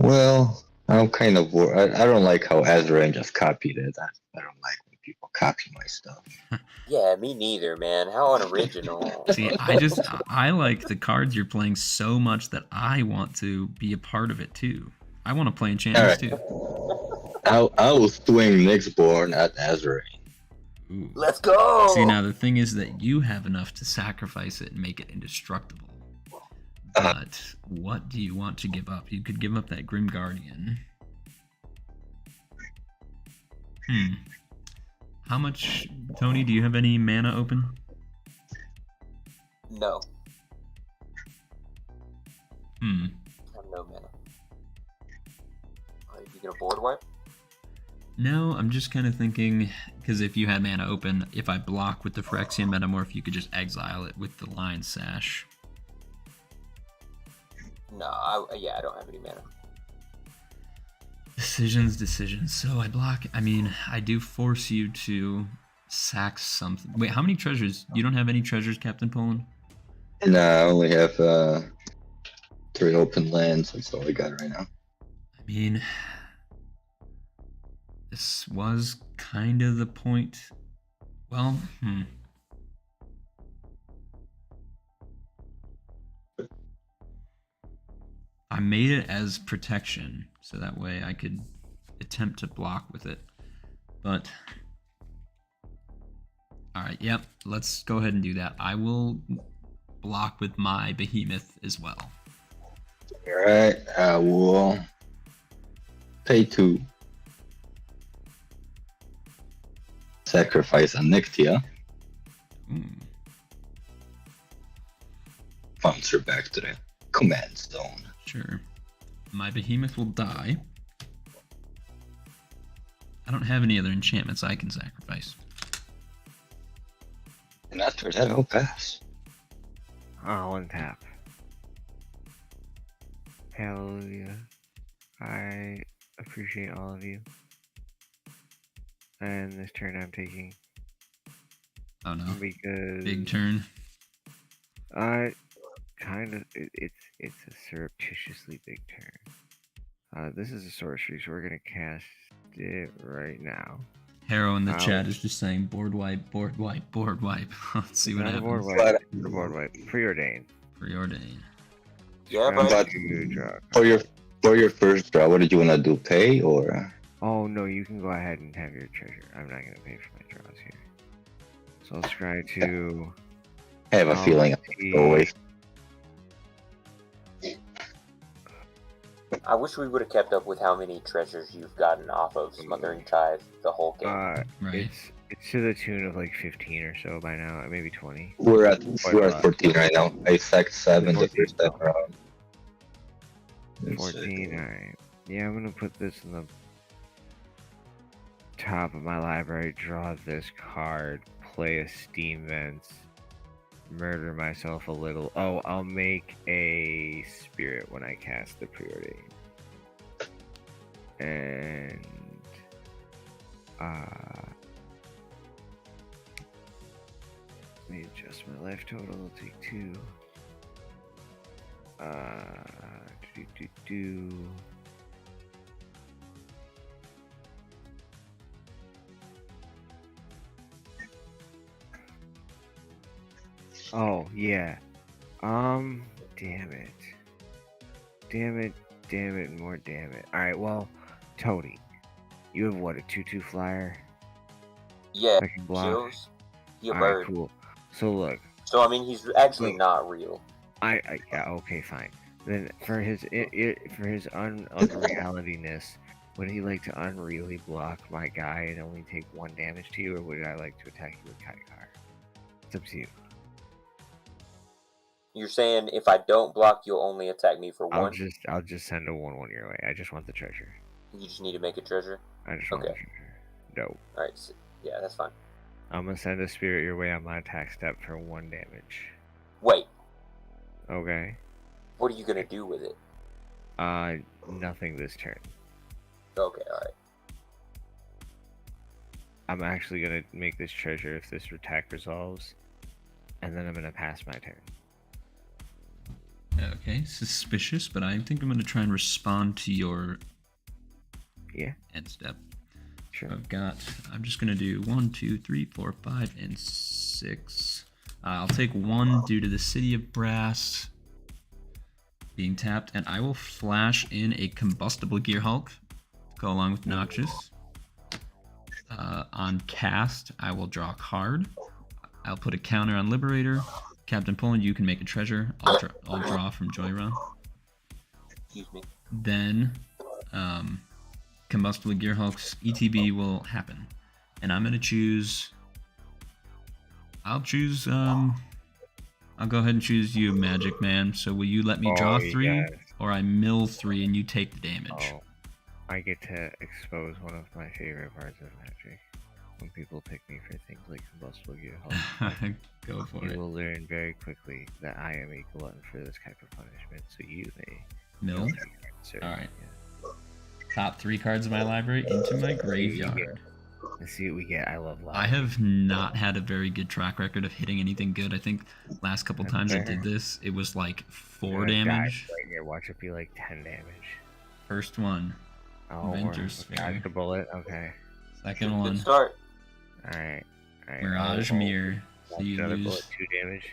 Well, I'm kind of I don't like how Azrain just copied it. I don't like when people copy my stuff. Yeah, me neither, man. How unoriginal. See, I like the cards you're playing so much that I want to be a part of it too. I want to play enchantments Alright. too. I will swing Nyxborn at Azrain. Ooh. Let's go. See, now the thing is that you have enough to sacrifice it and make it indestructible. But what do you want to give up? You could give up that Grim Guardian. How much, Tony, do you have any mana open? No. Hmm. I have no mana. Are you gonna board wipe? No, I'm just kind of thinking, because if you had mana open, if I block with the Phyrexian Metamorph, you could just exile it with the Lion Sash. No, I don't have any mana. Decisions. So I block. I mean, I do force you to sack something. Wait, how many treasures? You don't have any treasures, Captain Poland? No, I only have 3 open lands. That's all I got right now. I mean, this was kind of the point. Well, I made it as protection, so that way I could attempt to block with it. But, alright, yep, let's go ahead and do that. I will block with my Behemoth as well. Alright, I will pay 2. Sacrifice Anikthea. Bounce her back to the command zone. Sure. My Behemoth will die. I don't have any other enchantments I can sacrifice. And after that, I'll pass. I'll untap. Hallelujah. I appreciate all of you. And this turn I'm taking. Oh no. Because Big turn. Kind of, it's a surreptitiously big turn. This is a sorcery, so we're gonna cast it right now. Harrow in the chat is just saying board wipe, board wipe, board wipe. Let's see what Not a happens. board wipe. Not a board wipe. Preordain. Preordain. Yeah, But but For your first draw, what did you want to do? Pay or? oh no, you can go ahead and have your treasure. I'm not gonna pay for my draws here. So I'll scry to. I have a feeling always. I wish we would have kept up with how many treasures you've gotten off of Smothering Tithe the whole game. Right. It's to the tune of like 15 or so by now, maybe 20. We're at 14 right now. I sacked 7 the first time around. 14, alright. Yeah, I'm gonna put this in the top of my library, draw this card, play a Steam Vents, murder myself a little. Oh, I'll make a spirit when I cast the Preordain. And let me adjust my life total. I'll take 2. Oh yeah. Damn it, more damn it. Alright, well, Tony, you have what, a 2/2 flyer? Yeah, I can block. kills. He a Alright, bird. cool. So look, So I mean, he's actually not real. yeah, okay, fine. Then for his unrealityness, would he like to unreally block my guy and only take 1 damage to you, or would I like to attack you with Kykar? It's up to you. You're saying if I don't block, you'll only attack me for 1? I'll just send a 1/1 your way. I just want the treasure. You just need to make a treasure? I just want the treasure. No. Alright, so, yeah, that's fine. I'm gonna send a spirit your way on my attack step for 1 damage. Wait, Okay. what are you gonna do with it? Nothing this turn. Okay, alright. I'm actually gonna make this treasure if this attack resolves, and then I'm gonna pass my turn. Okay, suspicious, but I think I'm going to try and respond to your end step. Sure. I'm just going to do 1, 2, 3, 4, 5, and 6. I'll take 1 due to the City of Brass being tapped, and I will flash in a Combustible Gearhulk to go along with Noxious. On cast, I will draw a card. I'll put a counter on Liberator. Captain Poland, you can make a treasure. I'll draw from Joyrun. Excuse me. Then, Combustible Gearhulk's ETB will happen. And I'm going to choose... I'll go ahead and choose you, Magic Man. So will you let me draw 3? Yes. Or I mill 3 and you take the damage? Oh, I get to expose one of my favorite parts of Magic. When people pick me for things like Combustible Gearhulk. Go for You it. will learn very quickly that I am a glutton for this type of punishment, so you may... Mill? Sir. Alright. Yeah. Top 3 cards of my library into my graveyard. Let's see what we get. I love love. I have not had a very good track record of hitting anything good. I think last couple times I did this, it was like 4 damage. Right here. Watch it be like 10 damage. First one. Oh, Venger's dodge Sphere. the bullet. Okay. Second Good one. start. Alright. Mirage Mirror. So you another lose bullet, 2 damage.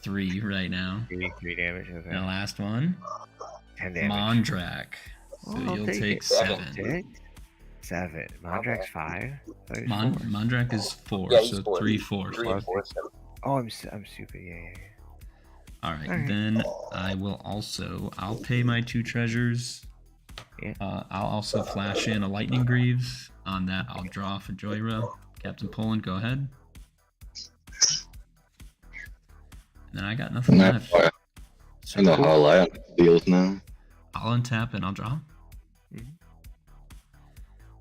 3 right now. 3 damage. Okay. And the last one. 10 damage. Mondrak. So Oh, I'll you'll take take it. 7. 7. Mondrak's 5. Mondrak is 4, Yeah, he's so 4. 3, 4. 3 and 4, 7. Oh, I'm stupid. Yeah. Alright, Alright. then I'll pay my 2 treasures. Yeah. I'll also flash in a Lightning Greaves. On that, I'll draw for Joyra. Captain Poland, go ahead. And then I got nothing left. So I know how Lion feels now. I'll untap and I'll draw. Mhm.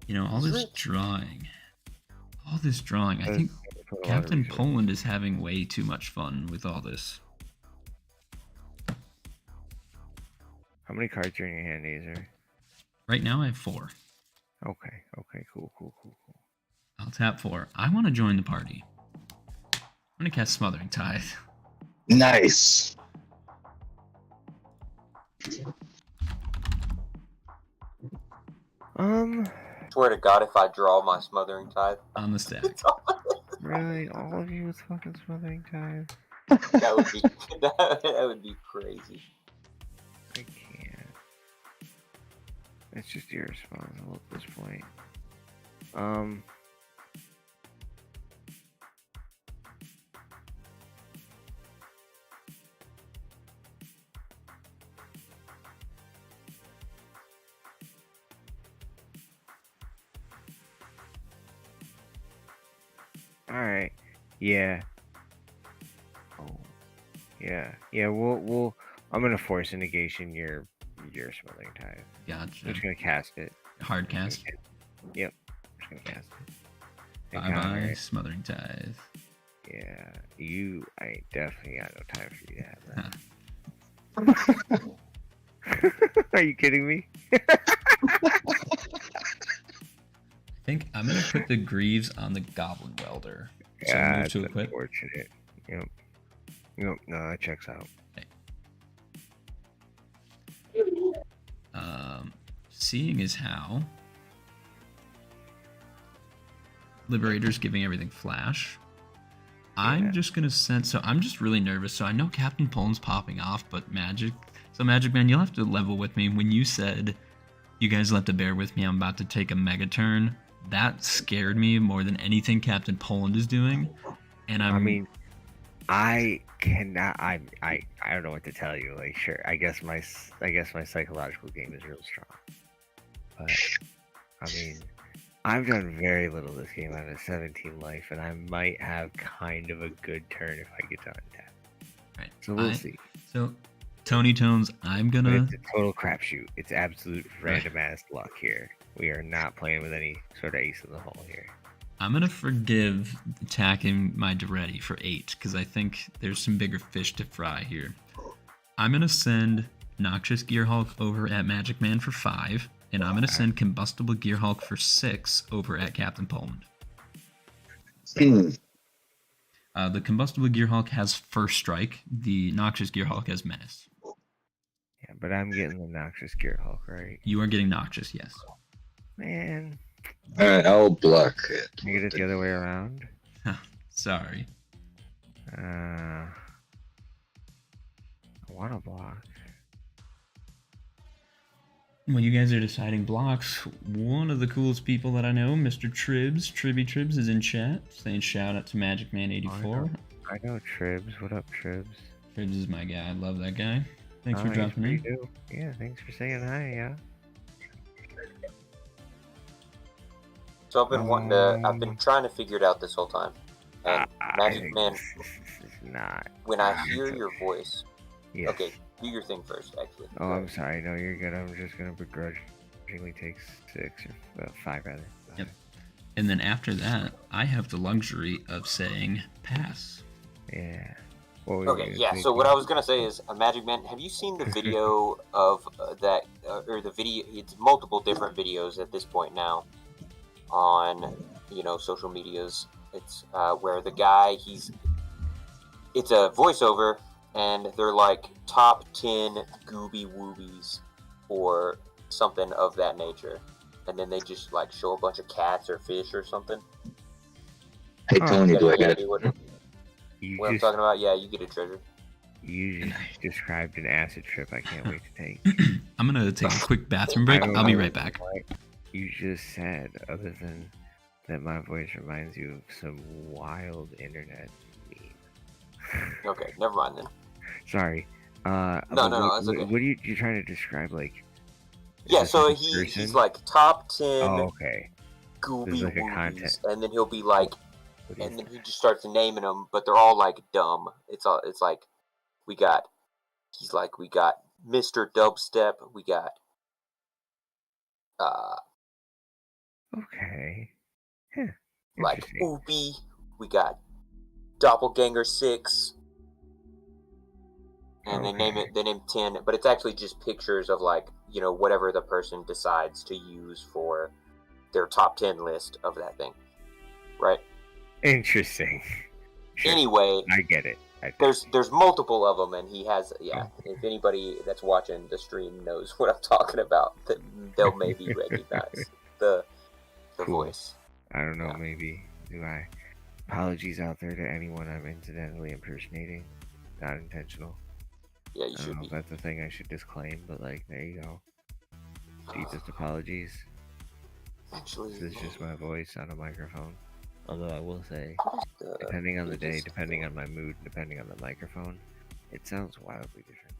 You know, all this drawing. I think Put a lot of Captain research. Poland is having way too much fun with all this. How many cards are in your hand, Azer? Right now I have 4. Okay, cool. I'll tap 4. I want to join the party. I'm going to cast Smothering Tithe. Nice. Swear to God, if I draw my Smothering Tithe, On the stack. Really? All of you with fucking Smothering Tithe? that would be that would be crazy. I can't. It's just irresponsible at this point. Alright. Yeah. Oh. Yeah. Yeah, we'll I'm gonna force a negation your Smothering Tithe. I'm Gotcha. just gonna cast it. Hard cast. Yep. I'm just gonna cast it. And Bye counter bye, it. Smothering Tithe. Yeah. I ain't definitely got no time for you to have that. Are you kidding me? I think I'm going to put the Greaves on the Goblin Welder. So Yeah, move that's to equip. unfortunate. Yep. No, that checks out. Seeing as how Liberator's giving everything flash, I'm just going to send... So I'm just really nervous. So I know Captain Poland's popping off, but Magic... So Magic Man, you'll have to level with me. When you said you guys will have to bear with me, I'm about to take a Mega Turn, that scared me more than anything Captain Poland is doing. And I mean, I cannot. I don't know what to tell you. Like, sure, I guess my psychological game is real strong, but I mean, I've done very little this game out of 17 life, and I might have kind of a good turn if I get to untap. Right. So we'll see. So, Tony Tones, I'm But gonna... it's a total crapshoot. It's absolute random ass luck here. We are not playing with any sort of ace in the hole here. I'm gonna forgive attacking my Duretti for 8 because I think there's some bigger fish to fry here. I'm gonna send Noxious Gearhulk over at Magic Man for 5, and I'm gonna send Combustible Gearhulk for 6 over at Captain Poland. The Combustible Gearhulk has First Strike. The Noxious Gearhulk has Menace. but I'm getting the noxious Gear Hulk, right? You are getting noxious, yes. Man, Alright, I'll block it. can I get it the other way around? Sorry. I want to block. Well, you guys are deciding blocks. One of the coolest people that I know, Mr. Tribs, Tribby Tribs, is in chat, saying shout out to Magic Man 84. I know Tribs. What up, Tribs? Tribs is my guy. I love that guy. Thanks for He's dropping pretty in. dope. Yeah, thanks for saying hi. Yeah. So I've been trying to figure it out this whole time. And Magic Man, This is not. when I hear your voice, Yes. okay, do your thing first, actually. Oh, I'm sorry. No, you're good. I'm just gonna begrudgingly take 6 or 5 rather. Yep. And then after that, I have the luxury of saying pass. Yeah. What were you Okay, gonna yeah. say, So what Keith? I was gonna say is, Magic Man, have you seen the video of that, or the video? It's multiple different videos at this point now, on social medias. It's where the guy it's a voiceover, and they're like top 10 gooby woobies or something of that nature, and then they just like show a bunch of cats or fish or something. Hey Oh, Tony, do I get Exactly it? You What I'm just talking about? Yeah, you get a treasure. you just described an acid trip. I can't wait to take. I'm gonna take a quick bathroom break. I don't I'll be know right back. what you just said, other than that, my voice reminds you of some wild internet meme. Okay, never mind then. Sorry. No, it's okay. What are you trying to describe? Like, is Yeah, this so like a he's person? like top 10 Oh, okay. gooby like a woobies, content. and then he'll be like, What is and then that? he just starts naming them, but they're all like dumb. It's like we got Mr. Dubstep, we got Okay. Huh. like Interesting. Oopie, we got Doppelganger 6, and they name 10, but it's actually just pictures of like whatever the person decides to use for their top 10 list of that thing, right? Interesting. Sure. Anyway, I get it. there's multiple of them, and he has Oh. If anybody that's watching the stream knows what I'm talking about, they'll maybe recognize the Cool. voice. I don't know. Yeah. Maybe do I? Apologies out there to anyone I'm incidentally impersonating. Not intentional. Yeah, you I don't should know be. if that's a thing I should disclaim, but like, there you go. Deepest apologies. Actually, This is just my voice on a microphone. Although I will say, the depending on the day, biggest depending thing. on my mood, depending on the microphone, it sounds wildly different.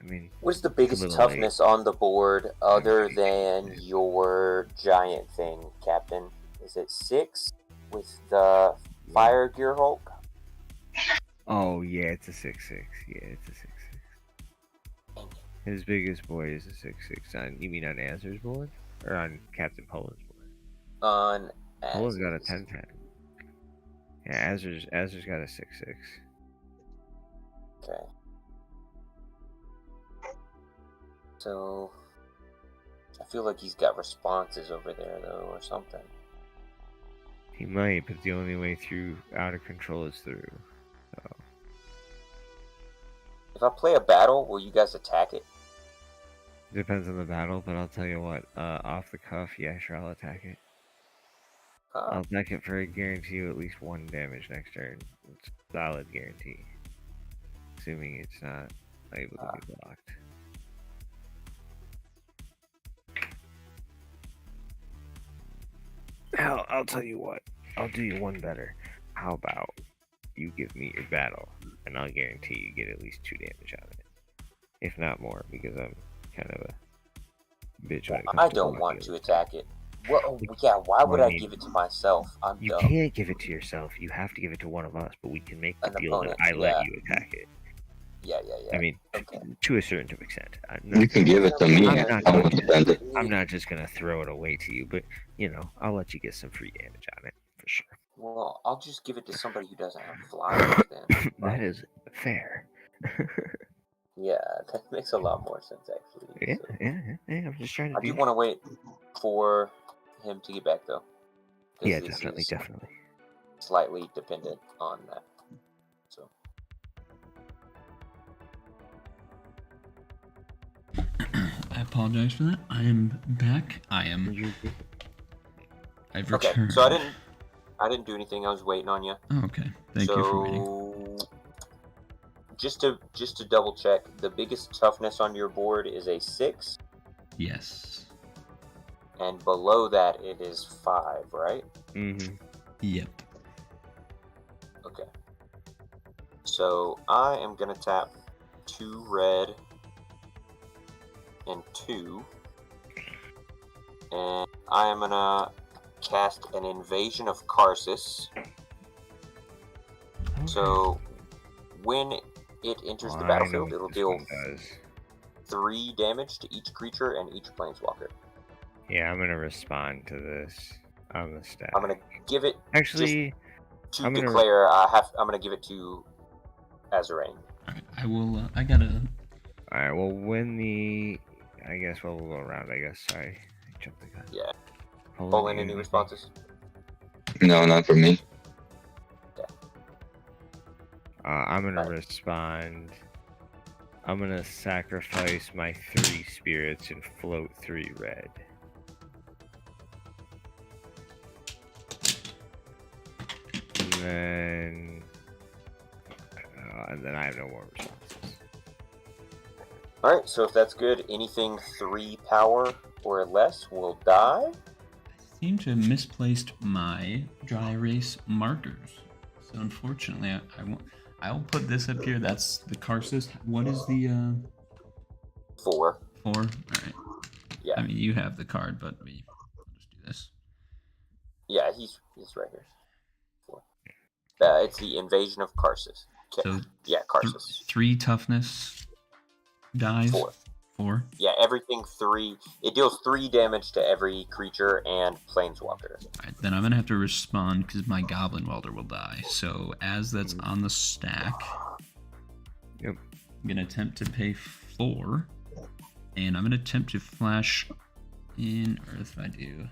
I mean, What's the it's a biggest little toughness on the board other Okay. than your giant thing, Captain? Is it 6 with the Fire Gear Hulk? Oh yeah, it's a 6/6. Yeah, it's a 6/6. His biggest boy is a 6/6. On you mean on Azur's board or on Captain Poland's board? On Poland's got a Az's. 10/10. Yeah, Azur's got a 6/6. Okay. So I feel like he's got responses over there though, or something. He might, but the only way through out of control is through. So If I play a battle, will you guys attack it? depends on the battle, but I'll tell you what. Off the cuff, yeah, sure, I'll attack it. I'll attack it for a guarantee of at least 1 damage next turn. It's a solid guarantee, assuming it's not able to be blocked. Hell, I'll tell you what. I'll do you one better. How about you give me your battle, and I'll guarantee you get at least 2 damage out of it, if not more, because I'm kind of a bitch when it comes I to don't want blocking. to attack it. Well, yeah, why would I I mean, give it to myself? I'm You dumb. can't give it to yourself. You have to give it to one of us, but we can make the An deal that opponent, I let yeah. you attack it. Yeah. I mean, Okay. to a certain extent. You can give it to me. I'm not I going won't to- defend it. I'm not just gonna throw it away to you, but I'll let you get some free damage on it for sure. Well, I'll just give it to somebody who doesn't have flyers then. That is fair. Yeah, that makes a lot more sense actually. Yeah, So, yeah. I'm just trying to I be. do want to wait for him to get back though. 'Cause Yeah, this definitely, is definitely. slightly dependent on that. So apologize for that. I am back. I've Okay, returned. so I didn't do anything. I was waiting on you. Oh, okay. Thank you for waiting. So, just to double check, the biggest toughness on your board is a 6, Yes. and below that it is 5, right? Mm-hmm. Yep. Okay. So I am gonna tap 2 red and 2, and I am gonna cast an Invasion of Karsus. So when it enters the battlefield, it'll deal 3 damage to each creature and each planeswalker. Yeah, I'm gonna respond to this on the stack. I'm gonna give it Actually, to declare. I'm gonna give it to Azarain. Alright, I will. I gotta. Alright, well, when the. I guess we'll go around, I guess. Sorry. I jumped the gun. Yeah. Poland, Any responses? No, not for me. I'm gonna respond. I'm gonna sacrifice my 3 spirits and float 3 red. And then I have no more responses. Alright, so if that's good, anything 3 power or less will die. I seem to have misplaced my dry erase markers. So unfortunately, I won't. I'll put this up here. That's the Karsus. What is the 4. 4? All right. Yeah. I mean, you have the card, but I'll just do this. Yeah, he's right here. 4. It's the Invasion of Karsus. Okay. So yeah, Karsus. 3 toughness dies. 4. 4. Yeah, everything 3. It deals 3 damage to every creature and planeswalker. Alright, then I'm gonna have to respond because my Goblin Welder will die. So as that's on the stack, Yep. I'm gonna attempt to pay 4, and I'm gonna attempt to flash in. Or if I do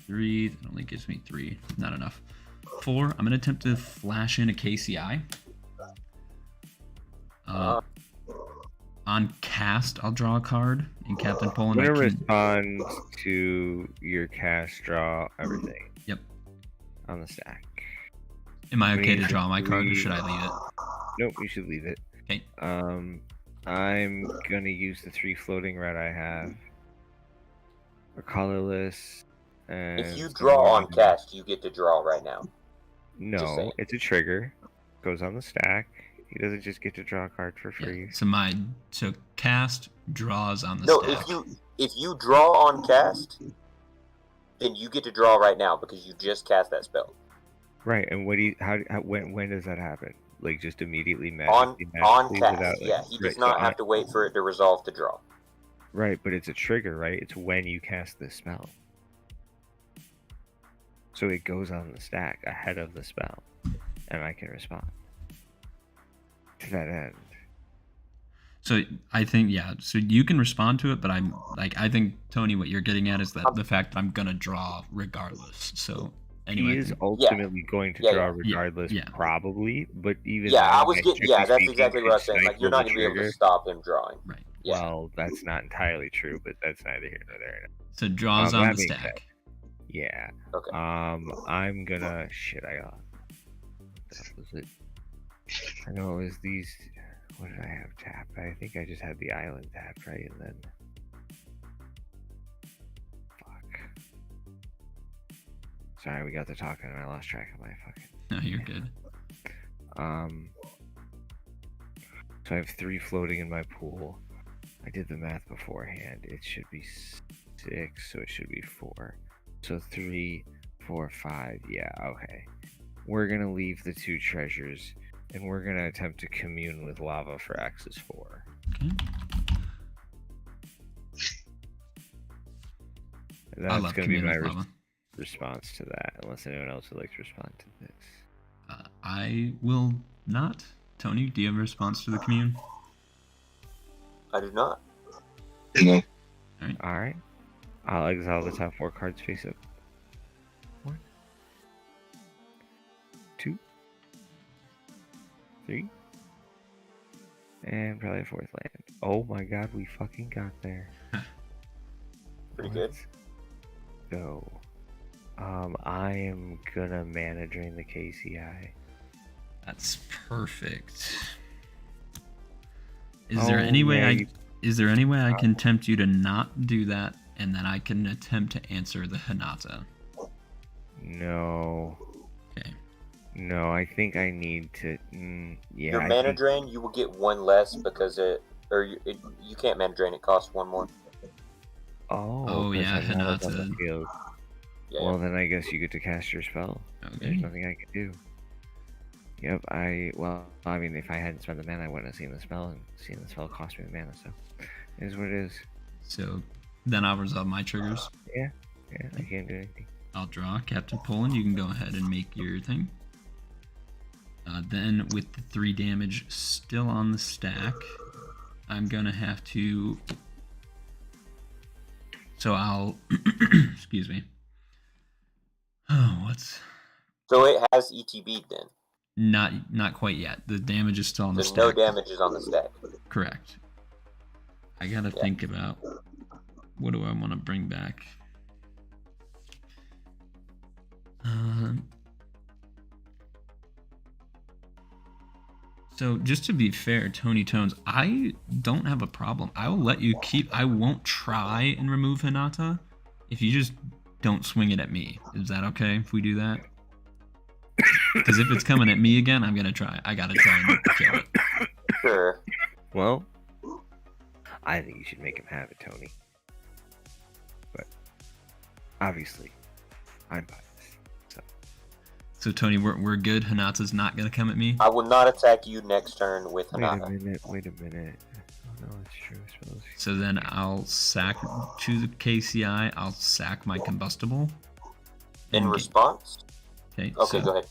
3, that only gives me 3. Not enough. 4. I'm gonna attempt to flash in a KCI. On cast, I'll draw a card in Captain Poland. I'm gonna respond to your cast, draw everything. Yep. On the stack. Am I okay to draw my card, or should I leave it? Nope, you should leave it. Okay. I'm gonna use the 3 floating red I have. A colorless. And if you draw on cast, you get to draw right now. No, it's a trigger. Goes on the stack. He doesn't just get to draw a card for free. Yeah, so cast draws on the stack. No, if you draw on cast, then you get to draw right now because you just cast that spell. Right, and when does that happen? Like just immediately on cast, without, yeah. He does not have to wait for it to resolve to draw. Right, but it's a trigger, right? It's when you cast the spell. So it goes on the stack ahead of the spell, and I can respond to that end. So I think, yeah, so you can respond to it, but I think, Tony, what you're getting at is that the fact that I'm gonna draw regardless. So anyway, he is ultimately going to draw regardless, probably, but even that's exactly what I was saying. Like, you're not gonna be able to stop him drawing. Right. Yeah. Well, that's not entirely true, but that's neither here nor there. So draws on the stack. Yeah. Okay. I'm gonna was it? I know it was these. What did I have tapped? I think I just had the island tapped, right? And then fuck. Sorry, we got to talking and I lost track of my fucking. No, you're good. So I have 3 floating in my pool. I did the math beforehand. It should be 6, so it should be 4. So 3, 4, 5. Yeah, okay. We're gonna leave the 2 treasures, and we're gonna attempt to commune with lava for axis 4. Okay. That's gonna be my response to that, unless anyone else would like to respond to this. I will not. Tony, do you have a response to the commune? I do not. No. Alright. I'll exile the top 4 cards face up. 1, 2, 3, And probably a 4th land. Oh my god, we fucking got there. Pretty good. Let's go. I am gonna mana drain the KCI. That's perfect. Is there any way yeah, is there any way I can tempt you to not do that, and then I can attempt to answer the Hinata? No. Okay. No, I think I need to. Yeah. Your mana drain, you will get 1 less because you can't mana drain. It costs 1 more. Oh. Oh, yeah, Hinata's on the Hinata. field. Yeah. Well, then I guess you get to cast your spell. Okay. There's nothing I can do. Yep. I mean, if I hadn't spent the mana, I wouldn't have seen the spell, and seeing the spell cost me the mana. So, it is what it is. So then I'll resolve my triggers. Yeah. I can't do anything. I'll draw Captain Poland. You can go ahead and make your thing. Then with the 3 damage still on the stack, I'm gonna have to. So I'll. Excuse me. Oh, what's. So it has ETB then. Not quite yet. The damage is still on the There's stack. no damages on the stack. Correct. I gotta think about what do I want to bring back. So just to be fair, Tony Tones, I don't have a problem. I will let you keep. I won't try and remove Hinata if you just don't swing it at me. Is that okay if we do that? Because if it's coming at me again, I'm gonna try. I gotta try and kill it. Sure. Well, I think you should make him have it, Tony. But obviously, I'm biased. So Tony, we're good. Hinata's not gonna come at me. I will not attack you next turn with Wait Hinata. a minute. Oh, no, it's true. I suppose. So then I'll sack to the KCI. I'll sack my combustible. In response? Okay. Okay, so, go ahead.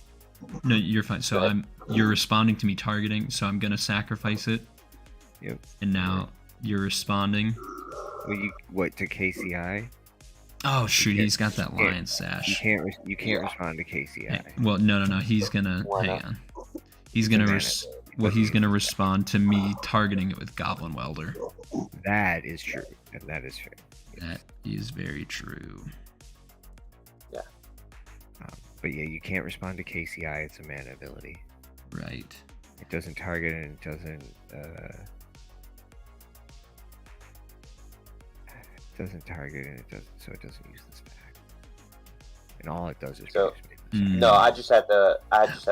No, you're fine. So you're responding to me targeting. So I'm gonna sacrifice it. Yep. And now you're responding. What to KCI? Oh shoot, he's got that can't- lion sash. You can't respond to KCI. Well, no. He's gonna Why hang not? on. He's gonna It's he's gonna respond to me targeting it with Goblin Welder. That is true, and that is fair. That is very true. But yeah, you can't respond to KCI. It's a mana ability. Right. It doesn't target and it doesn't. Target and it doesn't use the spec. And all it does is. So- produce mana. No, I just had the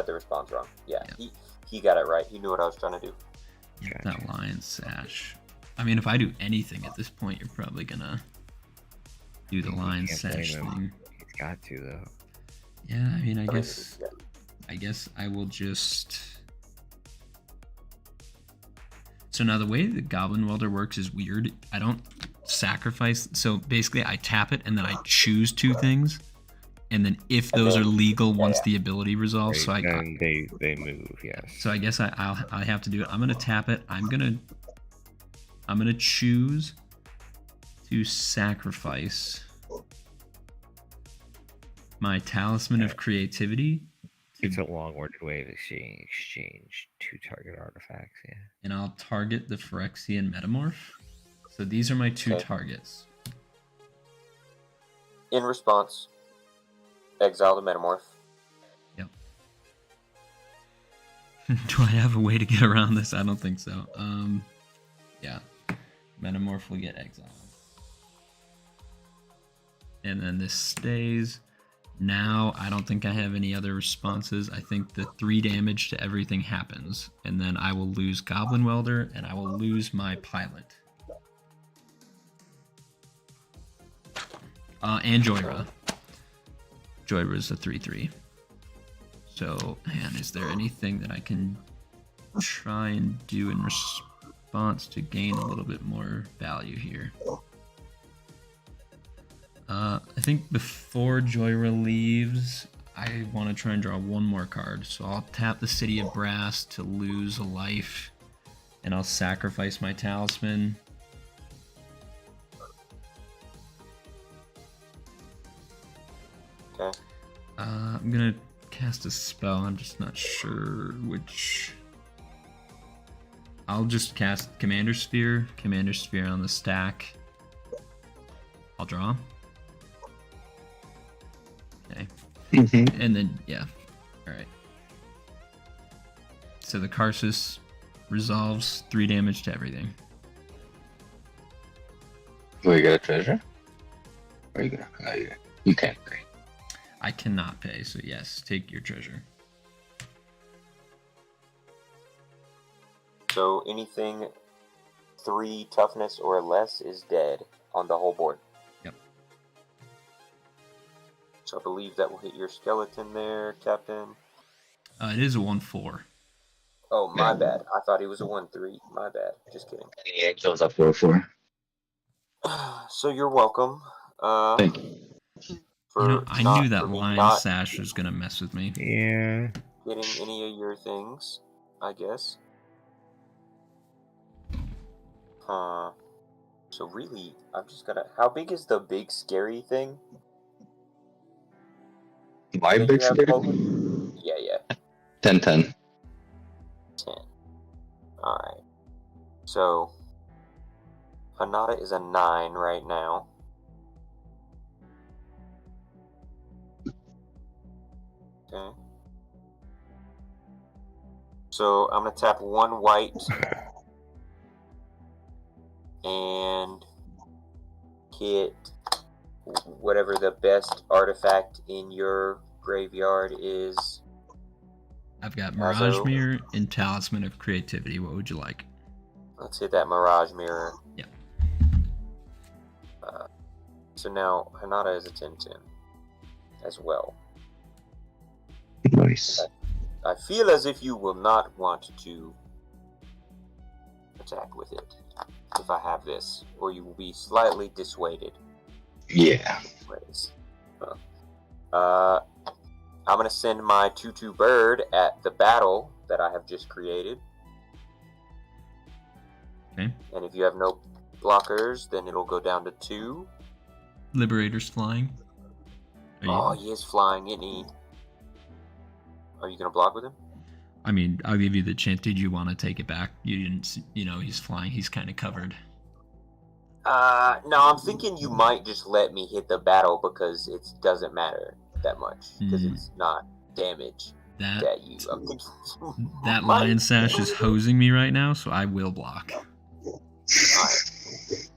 response wrong. Yeah, he got it right. He knew what I was trying to do. Gotcha. That lion sash. I mean, if I do anything at this point, you're probably gonna do the You lion can't blame sash him. thing. He's got to though. Yeah, I mean, Yeah. I guess I will just. So now the way the Goblin Welder works is weird. I don't sacrifice. So basically, I tap it and then I choose 2 things, and then if those are legal once the ability resolves, Right, so then they move. Yes. So I guess I have to do it. I'm gonna tap it. I'm gonna choose to sacrifice my Talisman of Creativity. It's a long-worded way of exchange 2 target artifacts. Yeah. Mm-hmm. And I'll target the Phyrexian Metamorph. So these are my 2 Okay. targets. In response, exile the Metamorph. Yep. Do I have a way to get around this? I don't think so. Yeah. Metamorph will get exiled. And then this stays. Now, I don't think I have any other responses. I think the 3 damage to everything happens. And then I will lose Goblin Welder, and I will lose my Pilot. And Joyra. Joyra's a 3/3. So, man, is there anything that I can try and do in response to gain a little bit more value here? I think before Joyra leaves, I want to try and draw 1 more card. So I'll tap the City of Brass to lose a life, and I'll sacrifice my Talisman. Okay. I'm gonna cast a spell. I'm just not sure which. I'll just cast Commander Sphere. Commander Sphere on the stack. I'll draw. Okay. And then, yeah. Alright. So the Karsus resolves 3 damage to everything. Will you get a treasure? Or are you gonna? You can't pay. I cannot pay, so yes, take your treasure. So anything 3 toughness or less is dead on the whole board. Yep. So I believe that will hit your skeleton there, Captain. It is a 1/4. Oh, my bad. I thought he was a 1/3. My bad. Just kidding. Any angels up 4/4? So you're welcome. Thank you. I knew that Lion Sash was gonna mess with me. Yeah. Getting any of your things, I guess. So really, I'm just gonna. How big is the big scary thing? My That big you have, scary? Poland? Yeah. 10/10. 10. Alright. So, Hinata is a 9 right now. Okay. So, I'm going to tap 1 white and hit whatever the best artifact in your graveyard is. I've got Mirage Mirror and Talisman of Creativity. What would you like? Let's hit that Mirage Mirror. Yep. So now Hinata is a 10/10 as well. Nice. I feel as if you will not want to attack with it if I have this, or you will be slightly dissuaded. Yeah. I'm going to send my 2/2 bird at the battle that I have just created. Okay. And if you have no blockers, then it'll go down to 2. Liberator's flying. He is flying, isn't he? Are you going to block with him? I mean, I'll give you the chance. Did you want to take it back? You didn't, he's flying. He's kind of covered. No, I'm thinking you might just let me hit the battle because it doesn't matter that much. Because it's not damage that you... I'm thinking that Lion Sash is hosing me right now, so I will block. Alright.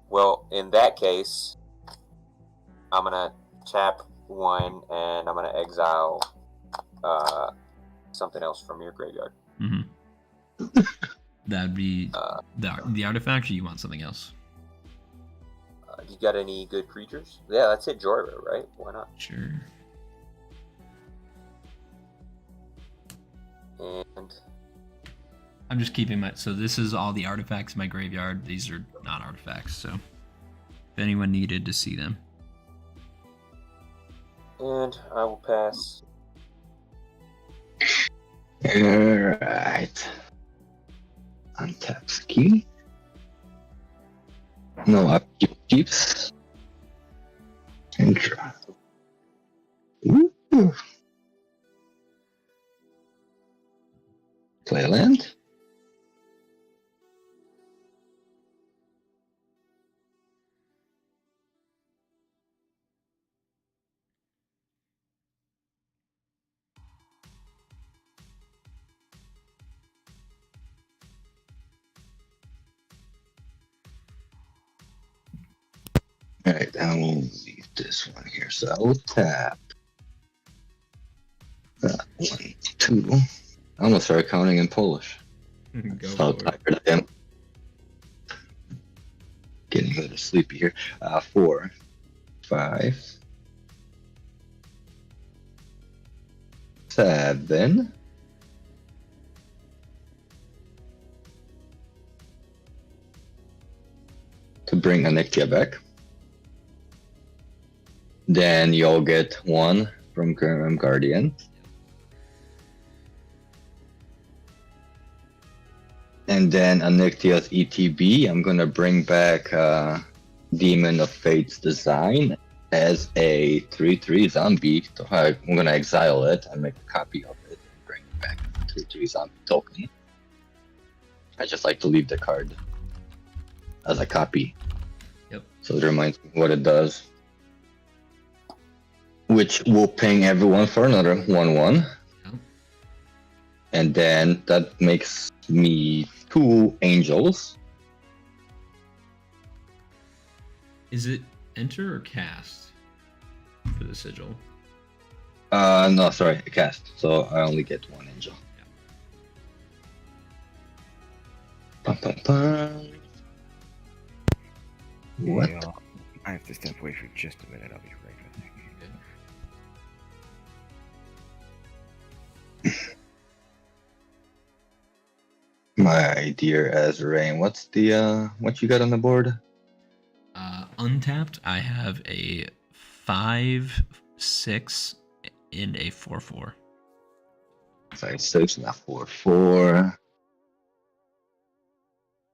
Well, in that case, I'm going to tap 1 and I'm going to exile something else from your graveyard. Mm-hmm. That'd be the artifact, or you want something else? You got any good creatures? Yeah, that's it, Jorah, right? Why not? Sure. And I'm just keeping my... So this is all the artifacts in my graveyard. These are not artifacts, so if anyone needed to see them. And I will pass. Alright. Untap ski. No upkeep keeps. And draw. Woo. Play land. Alright, I will leave this one here. So I will tap 1, 2. I almost started counting in Polish. Go How for it. tired I am. Getting a little sleepy here. 4, 5, 7. To bring Anikthea back. Then you'll get 1 from Guardian. And then Anikthea's ETB, I'm gonna bring back Demon of Fate's Design as a 3/3 zombie. So I'm gonna exile it and make a copy of it and bring it back as a 3/3 zombie token. I just like to leave the card as a copy. Yep. So it reminds me what it does. Which will ping everyone for another 1/1. Yep. And then that makes me 2 angels. Is it enter or cast for the sigil? No, sorry, cast. So I only get 1 angel. Bum, bum, bum. What? Yeah, I have to step away for just a minute. I'll be right back. My dear Azrain, what's the what you got on the board? Untapped, I have a 5/6 and a 4/4. 5/6 and a 4/4.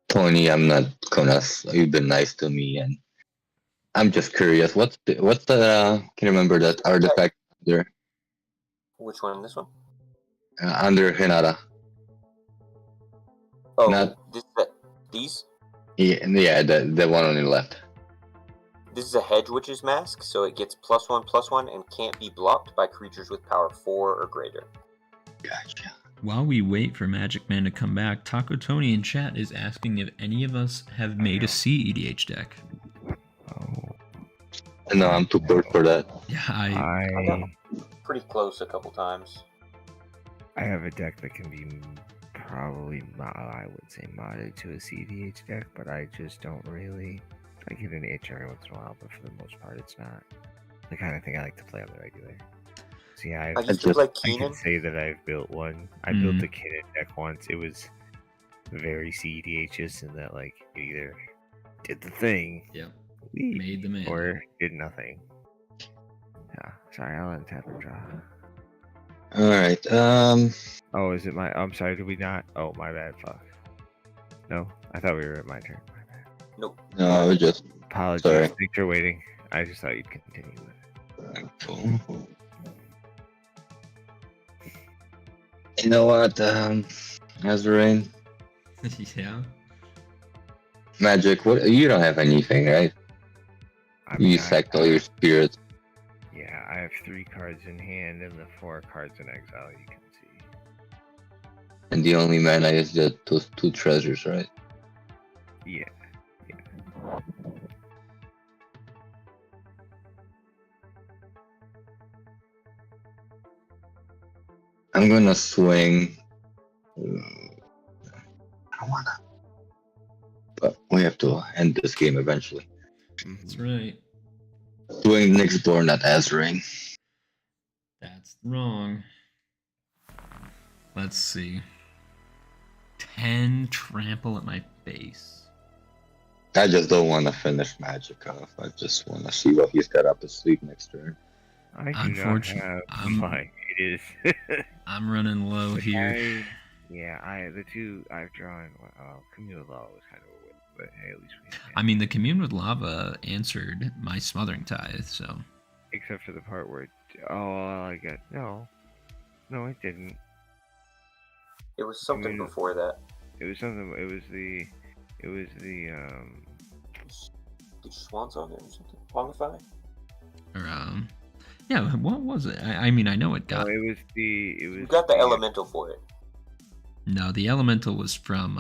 Tony, I'm not gonna. You've been nice to me, and I'm just curious. What's the can you remember that artifact under Which one? This one? under Hinata? Oh, Not these? yeah, the one on your left. This is a Hedge Witch's Mask, so it gets +1/+1 and can't be blocked by creatures with power 4 or greater. Gotcha. While we wait for Magic Man to come back, Taco Tony in chat is asking if any of us have made a CEDH deck. Oh. No, I'm too poor for that. Yeah, I got pretty close a couple times. I have a deck that can be probably, I would say, modded to a CDH deck, but I just don't really. I get an itch every once in a while, but for the most part, it's not the kind of thing I like to play on the regular. See, I used to play Keenan. can say that I've built one. I built a Keenan deck once. It was very CDHs in that, like, it either did the thing, Yep. Made the man. or did nothing. Yeah, sorry, I'll untap and draw. All right. Oh, is it my? I'm sorry. Did we not? Oh, my bad. Fuck. No, I thought we were at my turn. My bad. Nope. No, I was just. Apologies. Sorry. Thanks for waiting. I just thought you'd continue with it. You know what, Azrain? Yeah. Magic. What? You don't have anything, right? I mean, You sacked all your spirits. Yeah, I have 3 cards in hand and the 4 cards in exile. You can see. And the only mana is those 2 treasures, right? Yeah. I'm gonna swing. I don't wanna. But we have to end this game eventually. That's right. Swing next door, not Azrain. That's wrong. Let's see. 10 trample at my face. I just don't want to finish Magic off. I just want to see what he's got up his sleeve next turn. I do not Unfortunately, have my. It is. I'm running low here. The 2 I've drawn. Well, Communal Law was kind of a win, but hey, at least we. I mean, the Commune with Lava answered my Smothering Tithe, so. Except for the part where. I got no. No, it didn't. It was something before that. It was something. It was the. Get your swans on there or something. Pongify? Or, yeah, what was it? I mean, I know it got. No, it was the. It was. You got the elemental for it. No, the Elemental was from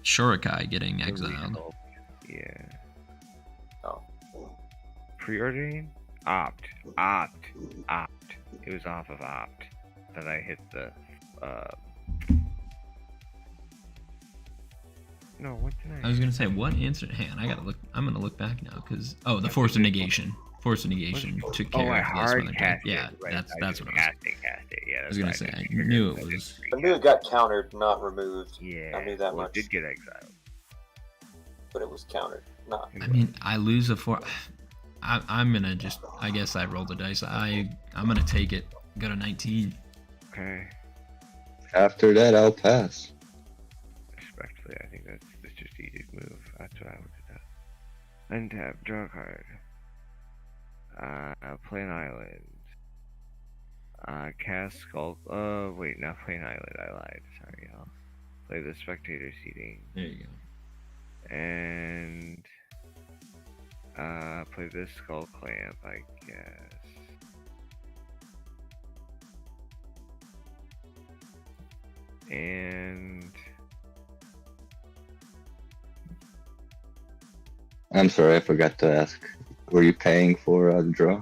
Shurikai getting exiled. Yeah. Oh. Preordering? Opt. It was off of Opt that I hit the. No, what did I? I was gonna say what answer. Hang on, I gotta look. I'm gonna look back now because the Force of Negation. Force of Negation took care I of this hard one. cast Yeah, it. Right. that's what I was. Cast it. Yeah, I was gonna say. I knew it was. I knew it got countered, not removed. Yeah, I knew that much. It did get exiled. But it was countered, not. I mean, I lose a 4. I'm gonna just. I guess I rolled the dice. I'm gonna take it. Go to 19. Okay. After that, I'll pass. Respectfully, I think that's the strategic move. That's what I would have done. Untap, draw a card. Play an island. Cast Skull. Wait, not play an island. I lied. Sorry, y'all. play the spectator seating, There you go. and play this skull clamp, I guess. And I'm sorry, I forgot to ask. Were you paying for a draw?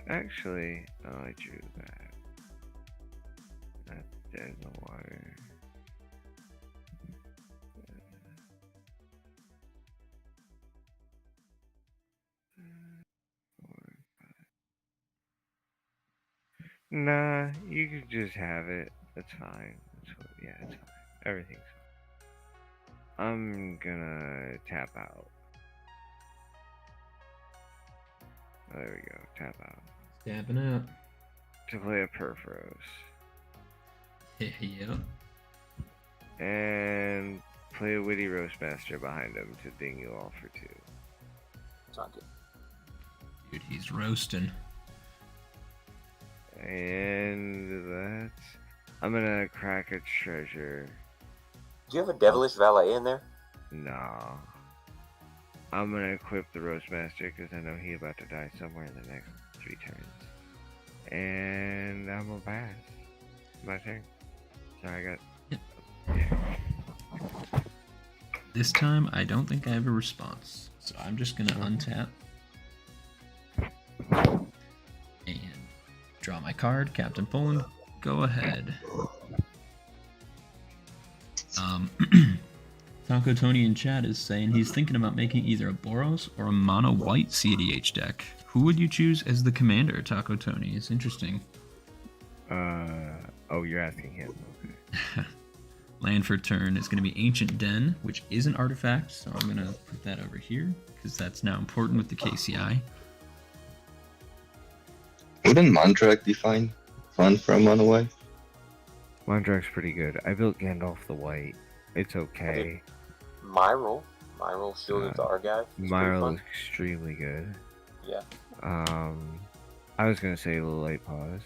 actually, oh, I drew that. That's dead in the water. Nah, you could just have it. That's fine. Yeah, it's fine. Everything's fine. I'm gonna tap out. Oh, there we go. Tap out. Tapping out. To play a Perforos. Yep. And play a Witty Roastmaster behind him to ding you all for 2. It's not good. Dude, he's roasting. And that's... I'm gonna crack a treasure. Do you have a Devilish Valet in there? No. I'm gonna equip the Roastmaster because I know he's about to die somewhere in the next 3 turns. And I'm gonna pass. My turn. Sorry, I got... Yep. This time, I don't think I have a response. So I'm just gonna untap. And draw my card. Captain Poland, go ahead. Taco Tony in chat is saying he's thinking about making either a Boros or a mono white CDH deck. Who would you choose as the commander, Taco Tony? It's interesting. Oh, you're asking him. Okay. Land for turn is going to be Ancient Den, which is an artifact, so I'm going to put that over here, because that's now important with the KCI. Wouldn't Mondrak be fun for a mono white? Mondrak's pretty good. I built Gandalf the White. It's okay. Myril Shield of the Argive. It's pretty Myril fun. is extremely good. Yeah. I was gonna say Light Paws.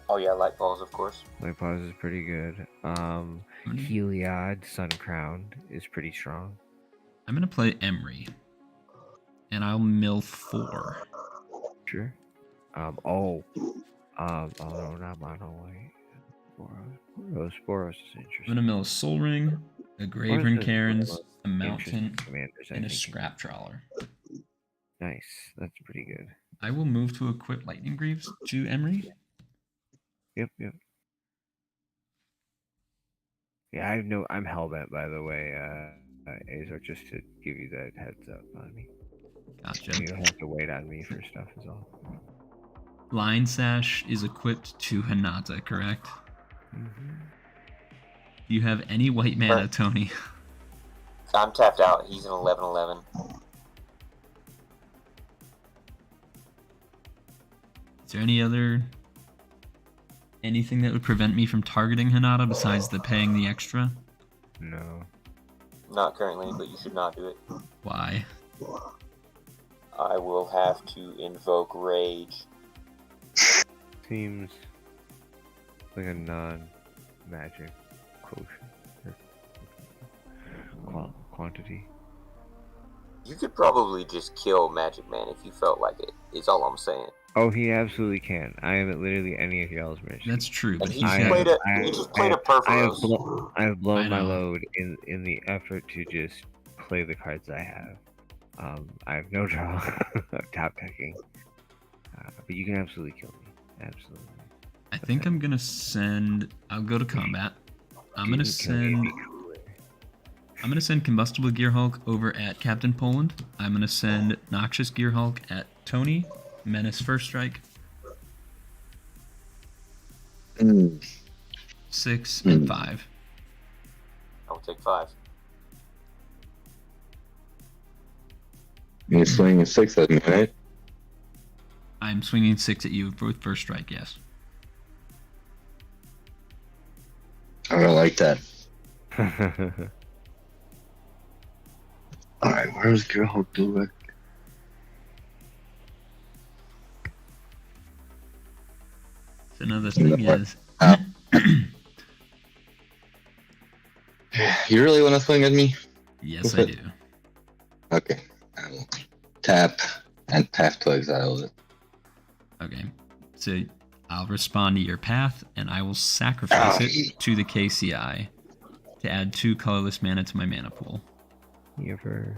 Oh yeah, Light Balls, of course. Light Paws is pretty good. Heliod Sun Crowned is pretty strong. I'm going to play Emery, and I'll mill 4. Sure. Oh no, not Mono White. Boros is I'm interesting. going to mill a Soul Ring, a Graven Cairns, a Mountain, Commanders, I and a think. Scrap Trawler. Nice. That's pretty good. I will move to equip Lightning Greaves to Emery. Yep. Yeah, I'm hellbent, by the way, Azor, just to give you that heads up on me. Gotcha. You don't have to wait on me for stuff, is all. Line Sash is equipped to Hinata, correct? Mm-hmm. Do you have any white mana, Right. Tony? I'm tapped out. He's an 11/11. Is there anything that would prevent me from targeting Hinata besides the paying the extra? No. Not currently, but you should not do it. Why? I will have to invoke Rage. Seems like a non-magic quotient. Quantity. You could probably just kill Magic Man if you felt like it, is all I'm saying. Oh, he absolutely can. I am at literally any of y'all's mercy. That's true, but And he's he I- played got... he just played a Perforos. I have blown I my know. load in the effort to just play the cards I have. I have no draw top decking. But you can absolutely kill me. Absolutely. I think I'm gonna send... I'll go to combat. I'm gonna send Combustible Gearhulk over at Captain Poland. I'm gonna send Noxious Gearhulk at Tony. Menace First Strike. 6 and 5. I'll take 5. You're swinging 6 at me, right? I'm swinging 6 at you with First Strike, yes. I don't like that. Alright, where's Gearhulk Dulek? So another thing is... You really want to swing at me? Yes, I do. Okay. I will tap and path to exile it. Okay. So I'll respond to your path, and I will sacrifice it to the KCI to add 2 colorless mana to my mana pool. You ever?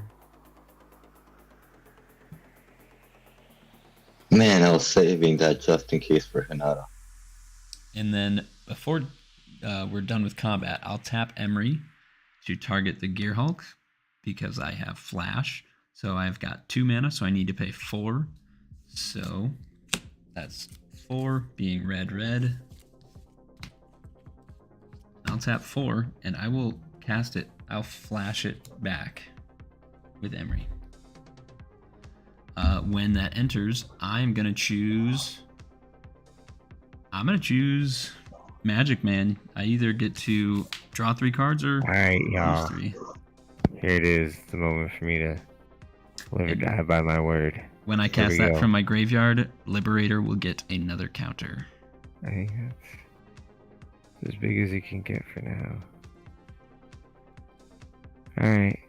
Man, I was saving that just in case for Hinata. And then before we're done with combat, I'll tap Emery to target the Gear Hulk because I have Flash. So I've got 2 mana, so I need to pay 4. So that's 4 being red. I'll tap 4 and I will cast it. I'll flash it back with Emery. When that enters, I'm gonna choose Magic Man. I either get to draw 3 cards or Alright, y'all. lose 3. Here it is, the moment for me to live or die by my word. When I Here cast we that go. from my graveyard, Liberator will get another counter. I think that's as big as you can get for now. Alright.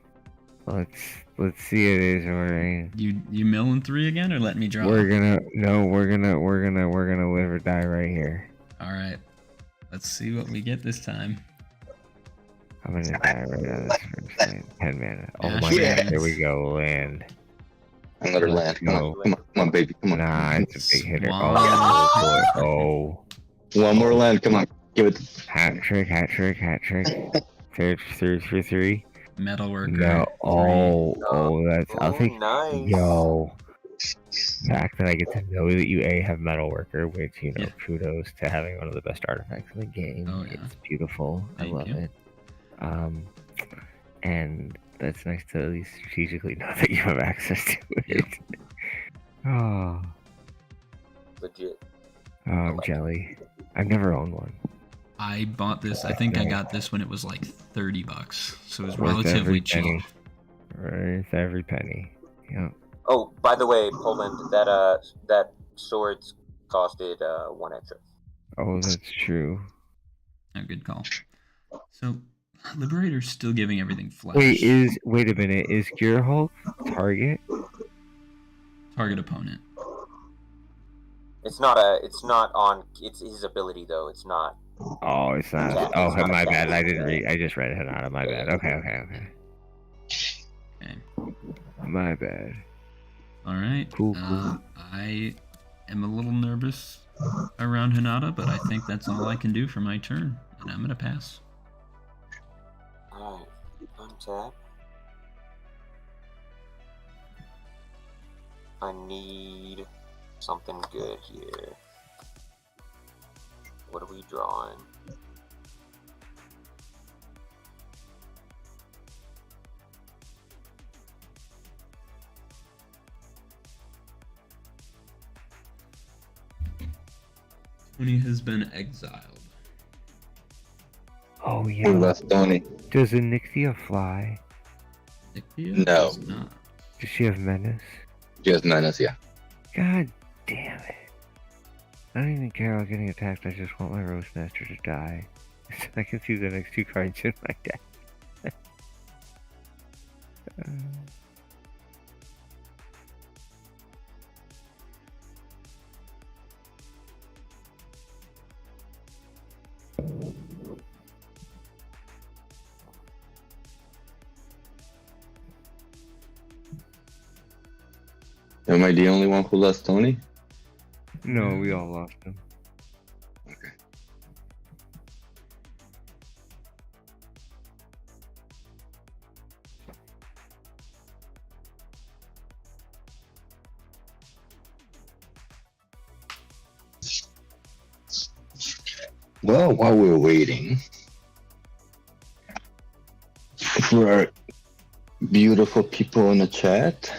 Let's see it is or You milling 3 again, or let me draw? we're gonna live or die right here. All right. Let's see what we get this time. I'm gonna die right on this first land. 10 mana. Oh my Yeah. god, here we go, land. Another land. Come on, come on, baby. Come on. Nah, it's a big hitter. Wow. Oh boy. Oh. One more land. Come on. Give it. Hat trick. Search for 3. Metalworker. No. Oh, that's. I'll take. Nice. Yo. The fact that I get to know that you have Metalworker, which, Yeah. kudos to having one of the best artifacts in the game. Oh, yeah. It's beautiful. Thank I love you. it. And that's nice to at least strategically know that you have access to it. Oh, Legit. jelly. I've never owned one. I bought this. I think I got this when it was like $30, so it was Worth relatively every cheap. penny. Worth every penny. Yep. Oh, by the way, Poland, that swords costed 1 extra. Oh, that's true. Oh, good call. So, Liberator's still giving everything flash. Wait a minute. Is Gear Hulk target? Target opponent. It's on. It's his ability though. It's not. Oh, it's not. Yeah, Oh, it's not my a bad. I status. didn't read. I just read Hinata. My bad. Okay. Okay. My bad. All right. Cool. I am a little nervous around Hinata, but I think that's all I can do for my turn, and I'm gonna pass. Alright. Untap. I need something good here. What are we drawing? Tony has been exiled. Oh Who yeah. left Tony? Does Anikthea fly? Anikthea No. does not. Does she have menace? Just menace, yeah. God damn it. I don't even care about getting attacked, I just want my Roastmaster to die. So I can see the next 2 cards in my deck. Am I the only one who lost Tony? No, we all lost him. Okay. Well, while we're waiting for our beautiful people in the chat,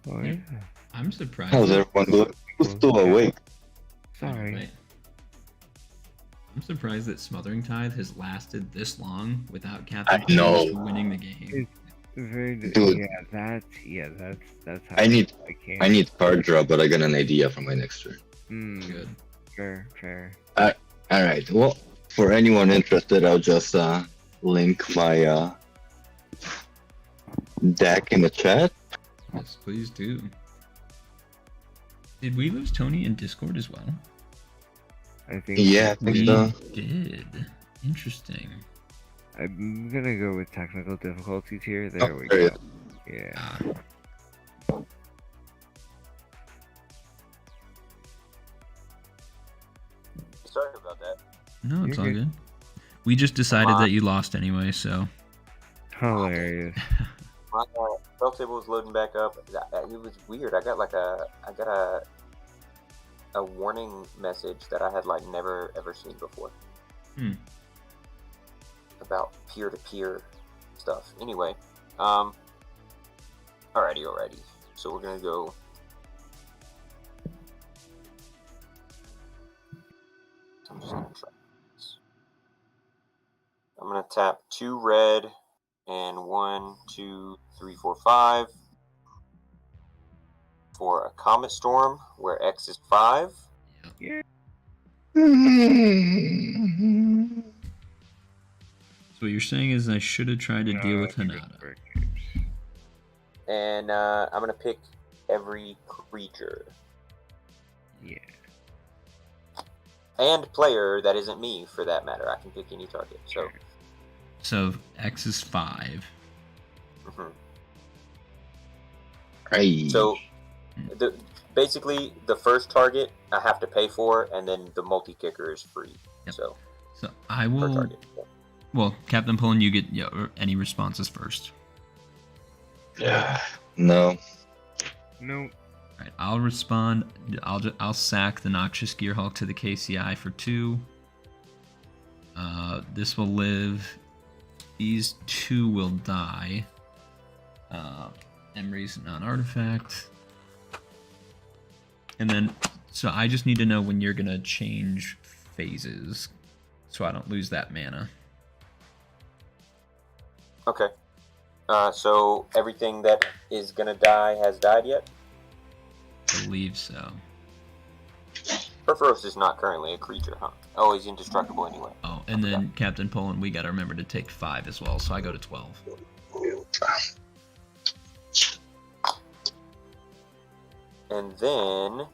Oh yeah. I'm surprised. how's everyone doing? Who's still awake? Sorry. Right. I'm surprised that Smothering Tithe has lasted this long without Captain I know. Crunch winning the game. Very Dude. that's how I need can't. card draw, but I got an idea for my next turn. Good. Fair. All right. Well, for anyone interested, I'll just link my deck in the chat. Yes, please do. Did we lose Tony in Discord as well? I think Yeah, I think We so. did. Interesting. I'm gonna go with technical difficulties here. There we there go. Yeah. Ah, Sorry about that. no, it's You're all good. good. We just decided on. that you lost anyway, so. Hilarious. My spell table was loading back up. It was weird. I got a warning message that I had like never ever seen before. Hmm. About peer-to-peer stuff. Anyway, alrighty. So we're gonna go. I'm just gonna try this. I'm gonna tap 2 red and 1, 2, 3, 4, 5 for a comet storm where X is 5. Yeah. So what you're saying is I should have tried to deal with Hinata. And I'm gonna pick every creature Yeah. and player that isn't me, for that matter. I can pick any target. So, So X is 5. mhm. Right. So basically the first target I have to pay for, and then the multi-kicker is free. Yep. So So I per will. target. Well, Captain Pullen, you get any responses first. Yeah. No. No. All right, I'll respond. I'll sack the Noxious Gearhulk to the KCI for 2. This will live. These 2 will die. Emery's non-artifact. And then, so I just need to know when you're gonna change phases, so I don't lose that mana. Okay. So everything that is gonna die has died yet? I believe so. Perforos is not currently a creature, huh? Oh, he's indestructible anyway. Oh, and then Captain Poland, we gotta remember to take 5 as well, so I go to 12. And then,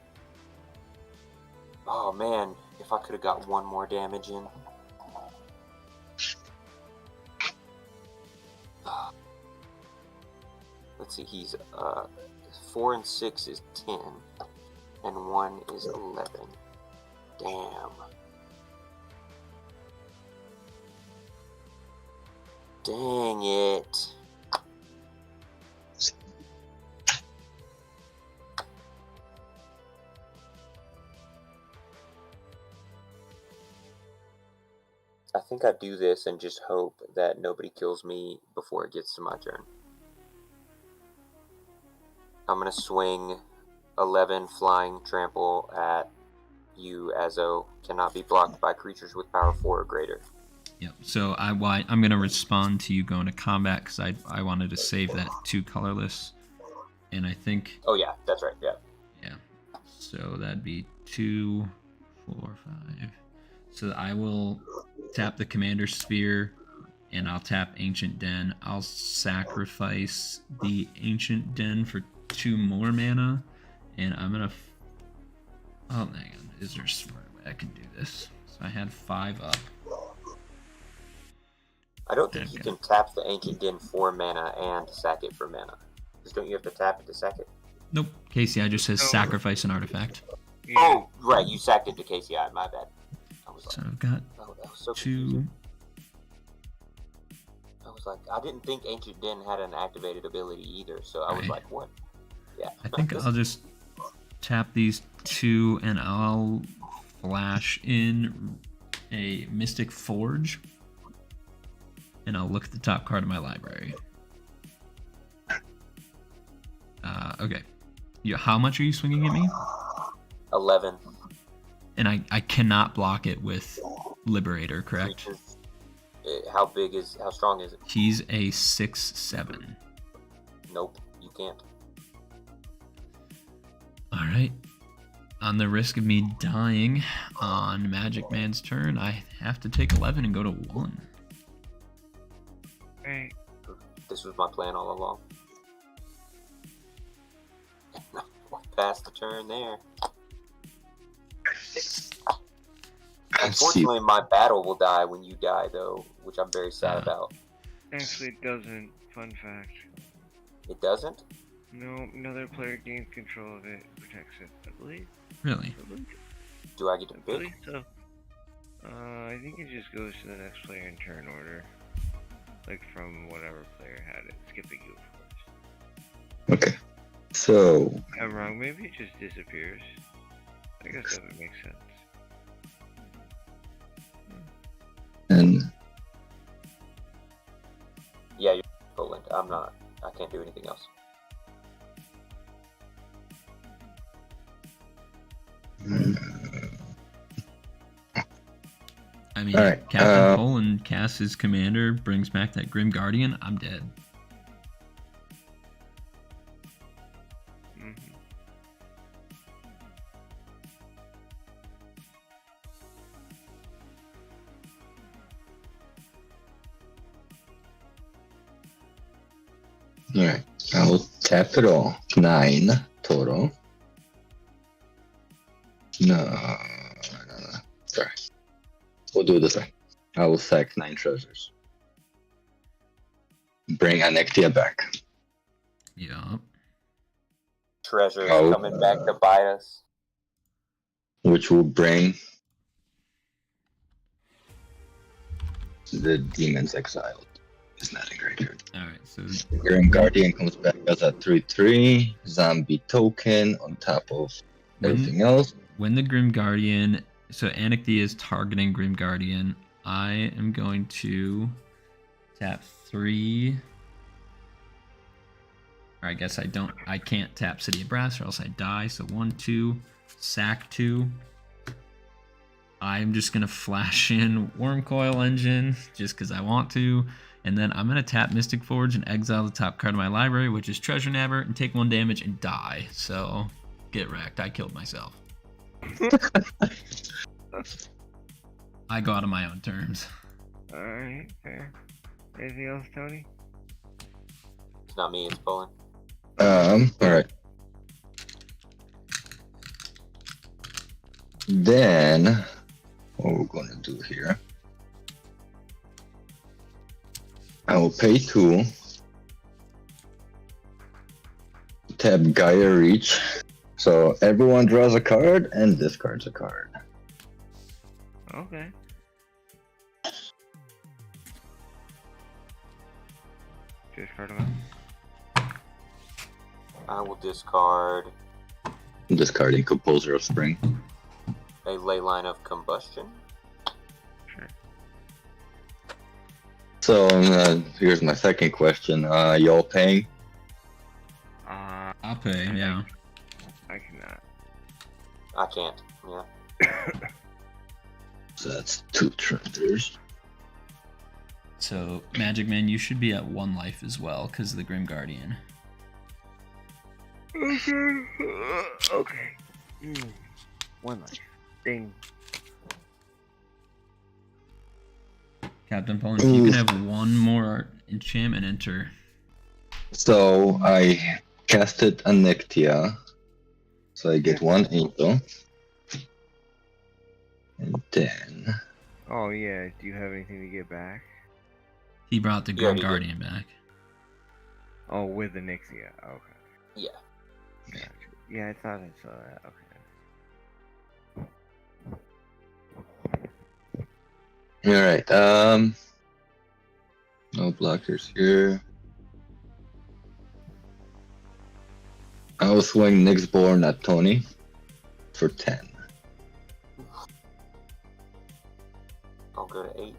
oh man, if I could have got 1 more damage in. Let's see, he's 4 and 6 is 10, and 1 is 11. Damn. Dang it. I think I do this and just hope that nobody kills me before it gets to my turn. I'm going to swing 11 flying trample at you, Azo. Cannot be blocked by creatures with power 4 or greater. Yep. So I'm gonna respond to you going to combat because I wanted to save that 2 colorless, and I think. Oh yeah, that's right. Yeah. Yeah. So that'd be 2, 4, 5. So I will tap the Commander Sphere, and I'll tap Ancient Den. I'll sacrifice the Ancient Den for 2 more mana, and I'm gonna. Oh, hang on. Is there a smart way I can do this? So I had 5 up. I don't think you Okay. can tap the Ancient Den for mana and sack it for mana. Just don't you have to tap it to sack it? Nope. KCI just says No. sacrifice an artifact. Yeah. Oh, right, you sacked it to KCI. My bad. I was So like, I've got oh, that was so 2. confusing. I was like, I didn't think Ancient Den had an activated ability either, so I was Right. like, what? Yeah. I think I'll just tap these 2 and I'll flash in a Mystic Forge. And I'll look at the top card of my library. Okay. How much are you swinging at me? 11. And I cannot block it with Liberator, correct? Creatures. How strong is it? He's a 6/7. Nope, you can't. Alright. On the risk of me dying on Magic Man's turn, I have to take 11 and go to 1. This was my plan all along. Pass the turn there. Unfortunately, my battle will die when you die, though, which I'm very sad about. Actually, it doesn't. Fun fact. It doesn't? No, another player gains control of it, protects it, I believe. Really? Do I get to I pick? believe so. I think it just goes to the next player in turn order. Like from whatever player had it, skipping you, of course. Okay. So, I'm wrong, maybe it just disappears. I guess that would make sense. and Yeah, you're Poland. I'm not. I can't do anything else. I mean, Alright, Captain Poland casts his commander, brings back that Grim Guardian. I'm dead. alright, I'll tap it all. 9 total. No. Sorry. We'll do it this way. I will sack 9 treasures. Bring Anikthea back. Yup. Treasures Oh, coming back to bite us. Which will bring the demons exiled. It's not a great card. Alright, so Grim Guardian comes back as a 3/3 zombie token on top of everything else. when the Grim Guardian, so Anikthea is targeting Grim Guardian, I am going to tap 3. Or I guess I can't tap City of Brass or else I die. So 1, 2, sack 2. I'm just gonna flash in Worm Coil Engine just because I want to. And then I'm gonna tap Mystic Forge and exile the top card of my library, which is Treasure Nabber, and take 1 damage and die. So get wrecked. I killed myself. I go out on my own terms. Alright, fair. Anything else, Tony? It's not me, it's Poland. Alright. Then, what we're gonna do here, I will pay 2, tap Gaia Reach, so everyone draws a card and discards a card. Okay. Discard them. I will discard Discarding Composer of Spring. a Ley Line of Combustion. Sure. So, here's my second question. Y'all paying? I'll pay, yeah. I cannot. I can't. Yeah. So that's 2 treasures. So Magic Man, you should be at 1 life as well because of the Grim Guardian. Okay. 1 life. Ding. Captain Poland, if you can have 1 more enchantment enter. So I casted Anikthea, so I get 1 angel, and then Oh yeah, do you have anything to get back? He brought the Yeah, Grim he did. Guardian back. Oh, with the Nixia. Okay. Yeah. Gotcha. Yeah, I thought I saw that. Okay. all right. No blockers here. I will swing Nyxborn at Tony for 10. I'll go to 8.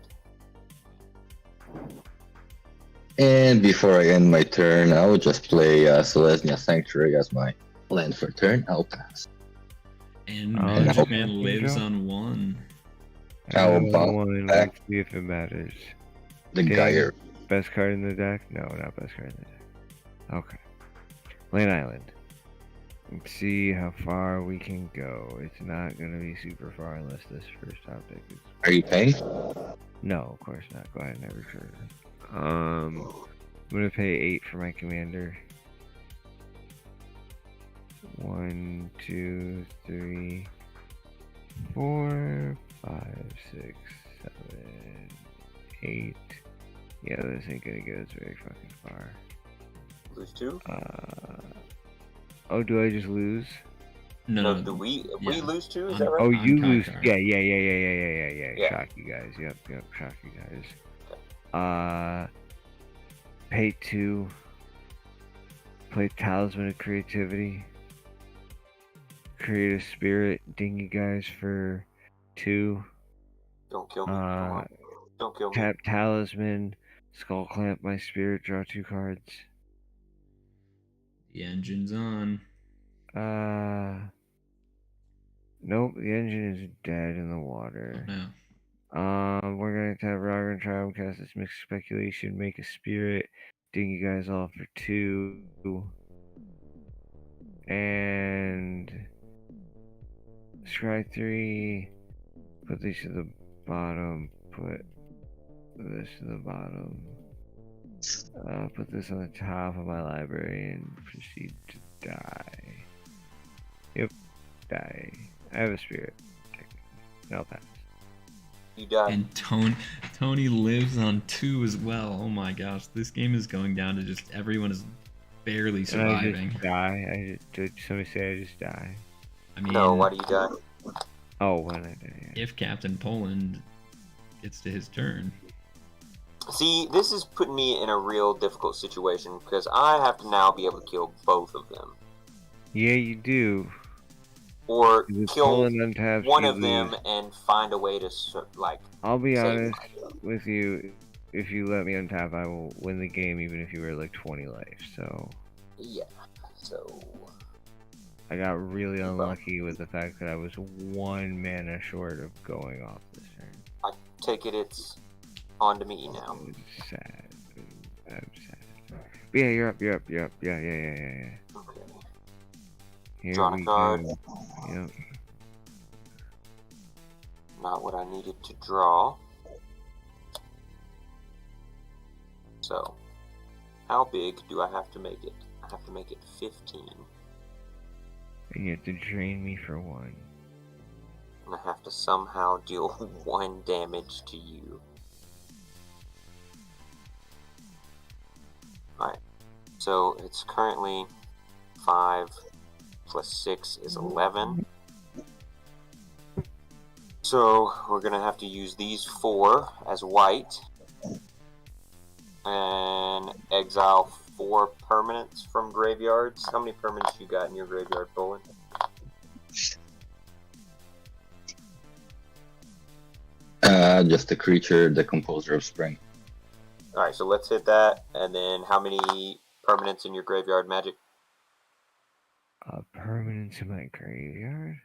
And before I end my turn, I will just play Selesnya Sanctuary as my land for turn. I'll pass. And Oh, Magic yeah. Man lives on 1. I will Another bounce one, back. let's see if it matters. The Okay. Gaia. Best card in the deck? No, not best card in the deck. Okay. Lane Island. Let's see how far we can go. It's not gonna be super far unless this first object is. Are you paying? No, of course not. Go ahead and return. I'm gonna pay 8 for my commander. 1, 2, 3, 4, 5, 6, 7, 8. Yeah, this ain't gonna get us very fucking far. Lose 2? Oh, do I just lose? No, do we yeah. lose 2? Is On- that right? Oh, on you lose. Kykar. Yeah. Shock you guys. Yep. Shock you guys. Pay 2. Play Talisman of Creativity. Create a spirit. Ding you guys for 2. Don't kill me. Come on. Don't kill me. Tap Talisman. Skull Clamp my spirit. Draw 2 cards. The engine's on. Nope. The engine is dead in the water. No. We're gonna tap Roger and try and cast this mixed speculation. Make a spirit. Ding you guys all for 2. And scry 3. Put these to the bottom. Put this to the bottom. Put this on the top of my library and proceed to die. Yep, die. I have a spirit. No pass. You die. And Tony lives on 2 as well. Oh my gosh, this game is going down to just everyone is barely And I surviving. just die. Did somebody say I just die? I mean, No, why do you die? Oh, when I die. Yeah. if Captain Poland gets to his turn. See, this is putting me in a real difficult situation because I have to now be able to kill both of them. Yeah, you do. Or With kill Poland untapped, one you of them lose. and find a way to, like, I'll be save honest myself. with you. If you let me untap, I will win the game, even if you were like 20 life. So Yeah, so... I got really unlucky with the fact that I was 1 mana short of going off this turn. I take it it's on to me now. It's sad. I'm sad. But yeah, you're up. Yeah. Okay. Here Draw a we card. go. Yep. Not what I needed to draw. So, how big do I have to make it? I have to make it 15. And you have to drain me for 1. And I have to somehow deal 1 damage to you. Alright, so it's currently 5 plus 6 is 11. So we're going to have to use these 4 as white. And exile 4 permanents from graveyards. How many permanents you got in your graveyard, Poland? Just a creature, the Composer of Spring. Alright, so let's hit that. And then how many permanents in your graveyard, Magic? Permanents in my graveyard?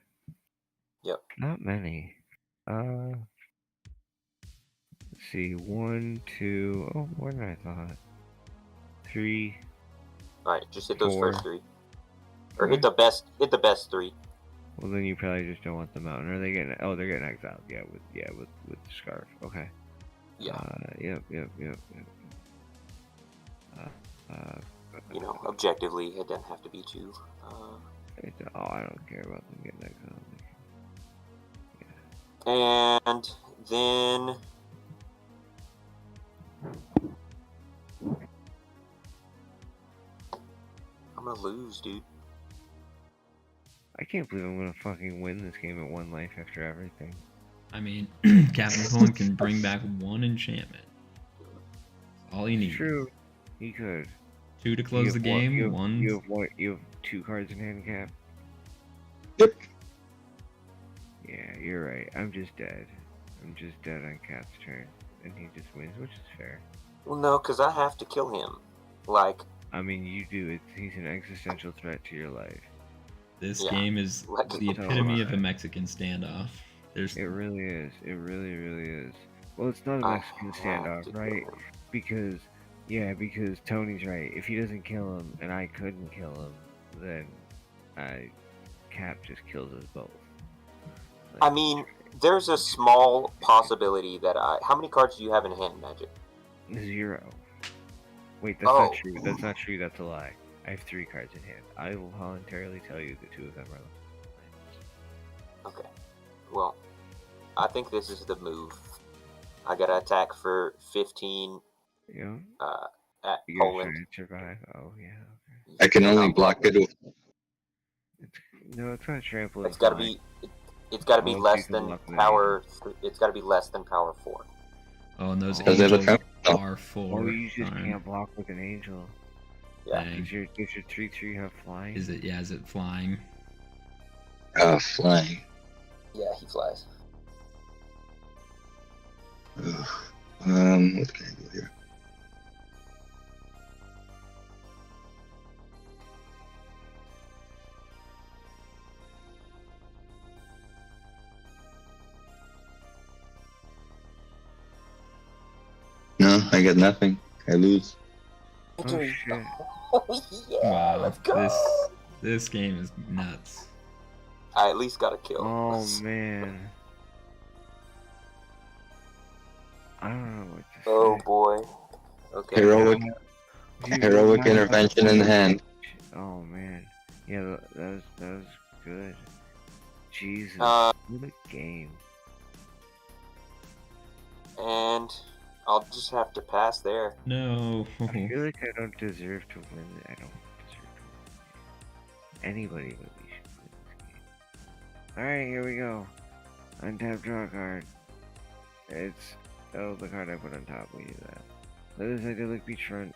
Yep. Not many. Let's see. 1, 2. Oh, more than I thought. 3. Alright, just hit those 4. first 3. Or Okay. hit the best 3. Well, then you probably just don't want them out. Are they getting? Oh, they're getting exiled. Yeah, with the scarf. Okay. Yeah. Yep. You know, objectively, it doesn't have to be too. I don't care about them getting exiled. And then I'm gonna lose, dude. I can't believe I'm gonna fucking win this game at 1 life after everything. I mean, Captain Poland can bring back 1 enchantment. All you need. True. He could. 2 to close the game. You have 2 cards in handicap. Yep. Yeah, you're right. I'm just dead. I'm just dead on Cap's turn, and he just wins, which is fair. Well, no, because I have to kill him. Like, I mean, you do. He's an existential threat to your life. This Yeah. game is Like- the epitome of a Mexican standoff. There's It really is. It really, really is. Well, it's not a I Mexican have to standoff, kill right? him. Because Tony's right. If he doesn't kill him and I couldn't kill him, then Cap just kills us both. I mean, there's a small possibility that how many cards do you have in hand, Magic? 0. Wait, that's Oh. not true. That's not true. That's a lie. I have 3 cards in hand. I will voluntarily tell you that 2 of them are. Okay. Well, I think this is the move. I gotta attack for 15 Yeah. at You're gonna Poland. try to survive. Oh yeah. Okay. I can Yeah, only I'll block it with. No, it's not trample. It's gotta be. It's gotta be Oh, less you can than block with an power. It's gotta be less than power 4. Oh, and those Does it have a angels trample? are for. Oh, you just darn. can't block with an angel. Yeah. Dang. Does your 3/3 have flying? Is it? Yeah, is it flying? Flying. Yeah, he flies. Ugh. What can I do here? No, I got nothing. I lose. Oh shit! Yeah, Wow, let's go. this game is nuts. I at least got a kill. Oh man. I don't know what to say. Oh boy. Okay. Heroic intervention in hand. Oh man. Yeah, that was good. Jesus. Uh, What a game. and I'll just have to pass there. No. I feel like I don't deserve to win. I don't deserve to win. Anybody but me should win this game. Alright, here we go. Untap draw card. It's the card I put on top. We do that. Let us idyllic beachfront.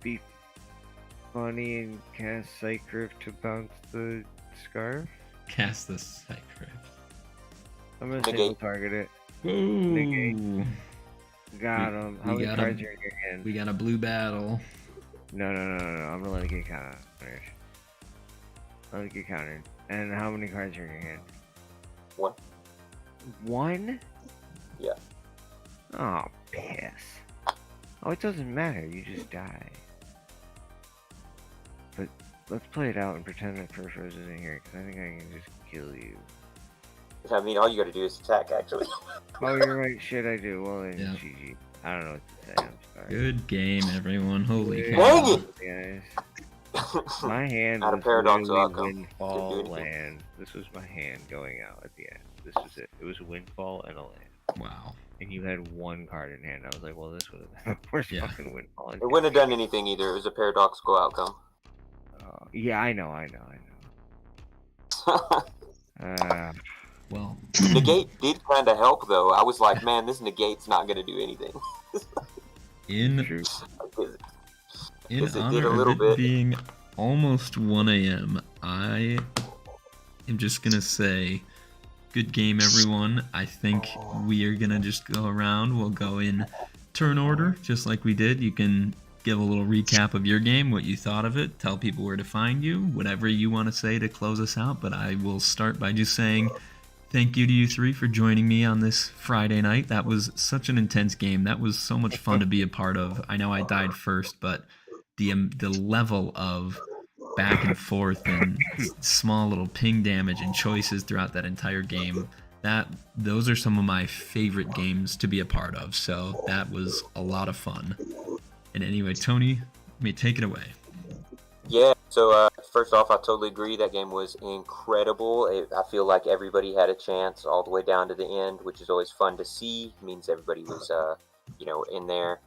Be funny and cast Psycrift to bounce the scarf. Cast the Psycrift. I'm gonna Negate. single target it. Whoa. Got him. How we many got cards him. are in your hand? We got a blue battle. No. I'm gonna let it get countered. Let it get countered. And how many cards are in your hand? 1. 1? Yeah. Oh, piss. Oh, it doesn't matter. You just die. But let's play it out and pretend that Furfur's isn't here, because I think I can just kill you. I mean, all you gotta do is attack, actually. Oh, you're right. Shit, I do. Well, then, Yeah. GG. I don't know what to say. I'm sorry. Good game, everyone. Holy Good cow. Dang it! Guys. My hand Not a was paradox literally outcome. windfall Didn't do anything. land. This was my hand going out at the end. This was it. It was a windfall and a land. Wow. And you had 1 card in hand. I was like, well, this would have been the worst Yeah. fucking windfall. It wouldn't have done anything either. It was a paradoxical outcome. Yeah, I know. Well, Negate did kind of help, though. I was like, man, this negate's not gonna do anything. in True. in Because it did honor a of little it bit. being almost 1 a.m., I am just gonna say, good game, everyone. I think we are gonna just go around. We'll go in turn order, just like we did. You can give a little recap of your game, what you thought of it, tell people where to find you, whatever you want to say to close us out. But I will start by just saying thank you to you 3 for joining me on this Friday night. That was such an intense game. That was so much fun to be a part of. I know I died first, but the level of back and forth and small little ping damage and choices throughout that entire game, those are some of my favorite games to be a part of. So that was a lot of fun. And anyway, Tony, you may take it away. Yeah, so first off, I totally agree. That game was incredible. I feel like everybody had a chance all the way down to the end, which is always fun to see. It means everybody was, in there.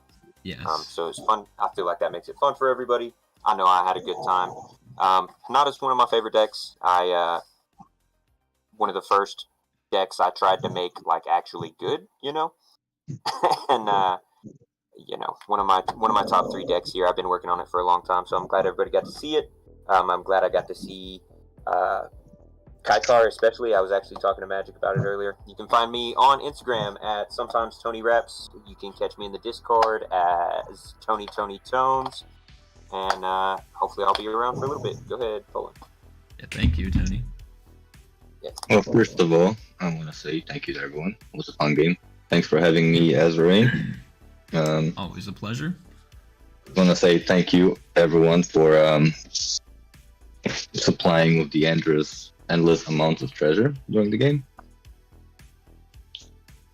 Yes. So it's fun. I feel like that makes it fun for everybody. I know I had a good time. Hinata's one of my favorite decks. One of the first decks I tried to make like actually good, and one of my top 3 decks here. I've been working on it for a long time, so I'm glad everybody got to see it. I'm glad I got to see Kykar, especially. I was actually talking to Magic about it earlier. You can find me on Instagram at sometimes Tony Reps. You can catch me in the Discord as Tony Tones, and hopefully I'll be around for a little bit. Go ahead, Poland. Yeah, thank you, Tony. Well, first of all, I want to say thank you to everyone. It was a fun game. Thanks for having me, Azrain. Always a pleasure. I want to say thank you, everyone, for supplying with the endless amounts of treasure during the game.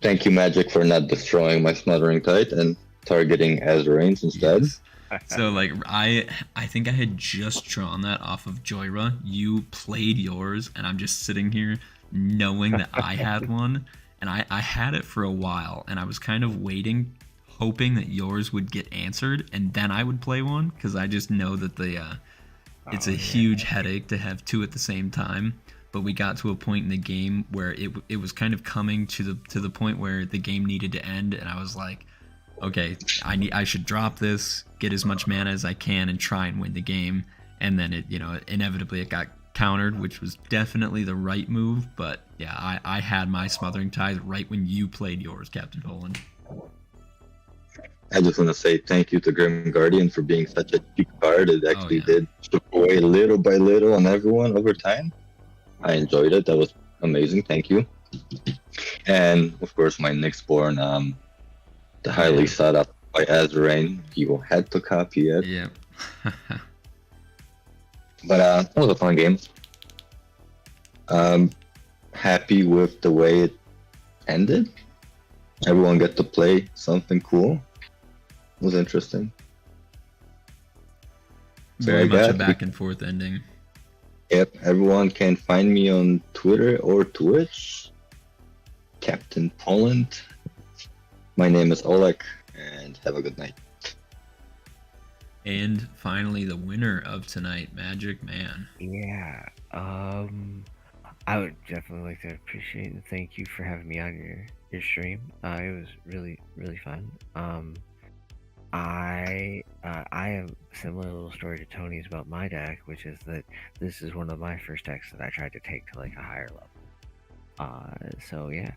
Thank you, Magic, for not destroying my Smothering Tide and targeting Azranes instead. Yes. So like I think I had just drawn that off of Joyra. You played yours, and I'm just sitting here knowing that I had one, and I had it for a while, and I was kind of waiting, hoping that yours would get answered, and then I would play one, because I just know that it's a huge headache to have two at the same time. But we got to a point in the game where it was kind of coming to the point where the game needed to end, and I was like, okay, I should drop this, get as much mana as I can, and try and win the game. And then inevitably it got countered, which was definitely the right move. But yeah, I had my Smothering Tithe right when you played yours, Captain Poland. I just want to say thank you to Grim Guardian for being such a cheap card. It actually did chip away little by little on everyone over time. I enjoyed it. That was amazing. Thank you. And of course, my Nyxborn, the highly sought after by Azrain. People had to copy it. Yeah. But that was a fun game. Happy with the way it ended. Everyone got to play something cool. It was interesting. Very much a back and forth ending. Yep, everyone can find me on Twitter or Twitch. Captain Poland. My name is Oleg, and have a good night. And finally, the winner of tonight, Magic Man. Yeah, I would definitely like to appreciate and thank you for having me on your stream. It was really, really fun. I have a similar little story to Tony's about my deck, which is that this is one of my first decks that I tried to take to like a higher level. So yeah,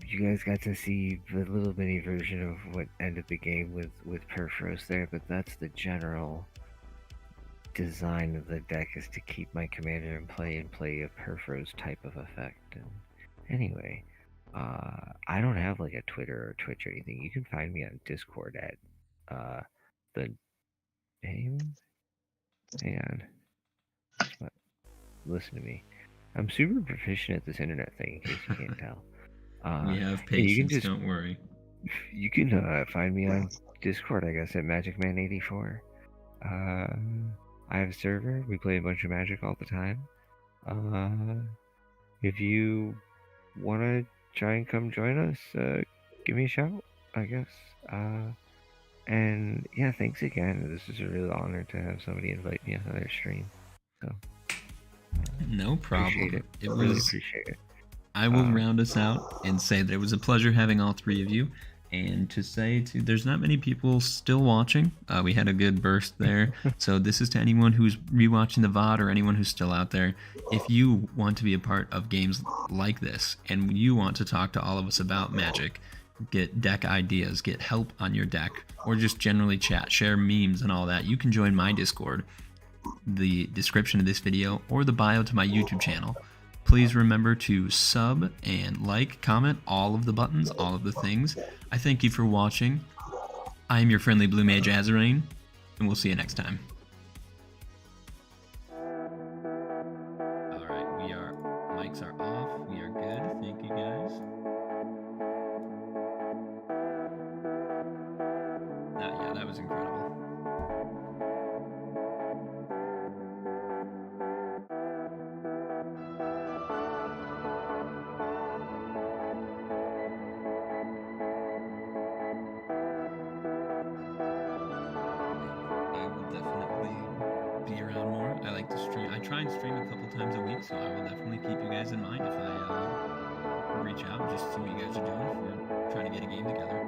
you guys got to see the little mini version of what ended the game with Perforos there, but that's the general design of the deck, is to keep my commander in play and play a Perforos type of effect. And anyway, I don't have like a Twitter or Twitch or anything. You can find me on Discord at the name. Hang on. Listen to me. I'm super proficient at this internet thing, in case you can't tell. We have patience, don't worry. You can find me on Discord, I guess, at MagicMan84. I have a server. We play a bunch of Magic all the time. If you want to try and come join us, give me a shout, I guess. And yeah, thanks again. This is a real honor to have somebody invite me on their stream. So no problem. Appreciate it. Really appreciate it. I will round us out and say that it was a pleasure having all three of you. And to say, there's not many people still watching. We had a good burst there. So this is to anyone who's rewatching the VOD or anyone who's still out there. If you want to be a part of games like this and you want to talk to all of us about Magic, get deck ideas, get help on your deck, or just generally chat, share memes and all that, you can join my Discord, the description of this video, or the bio to my YouTube channel. Please remember to sub and like, comment, all of the buttons, all of the things. I thank you for watching. I am your friendly Blue Mage Azrain, and we'll see you next time. Alright, mics are off, we are good, thank you guys. Yeah, that was incredible. I try and stream a couple times a week, so I will definitely keep you guys in mind if I reach out and just see what you guys are doing if we're trying to get a game together.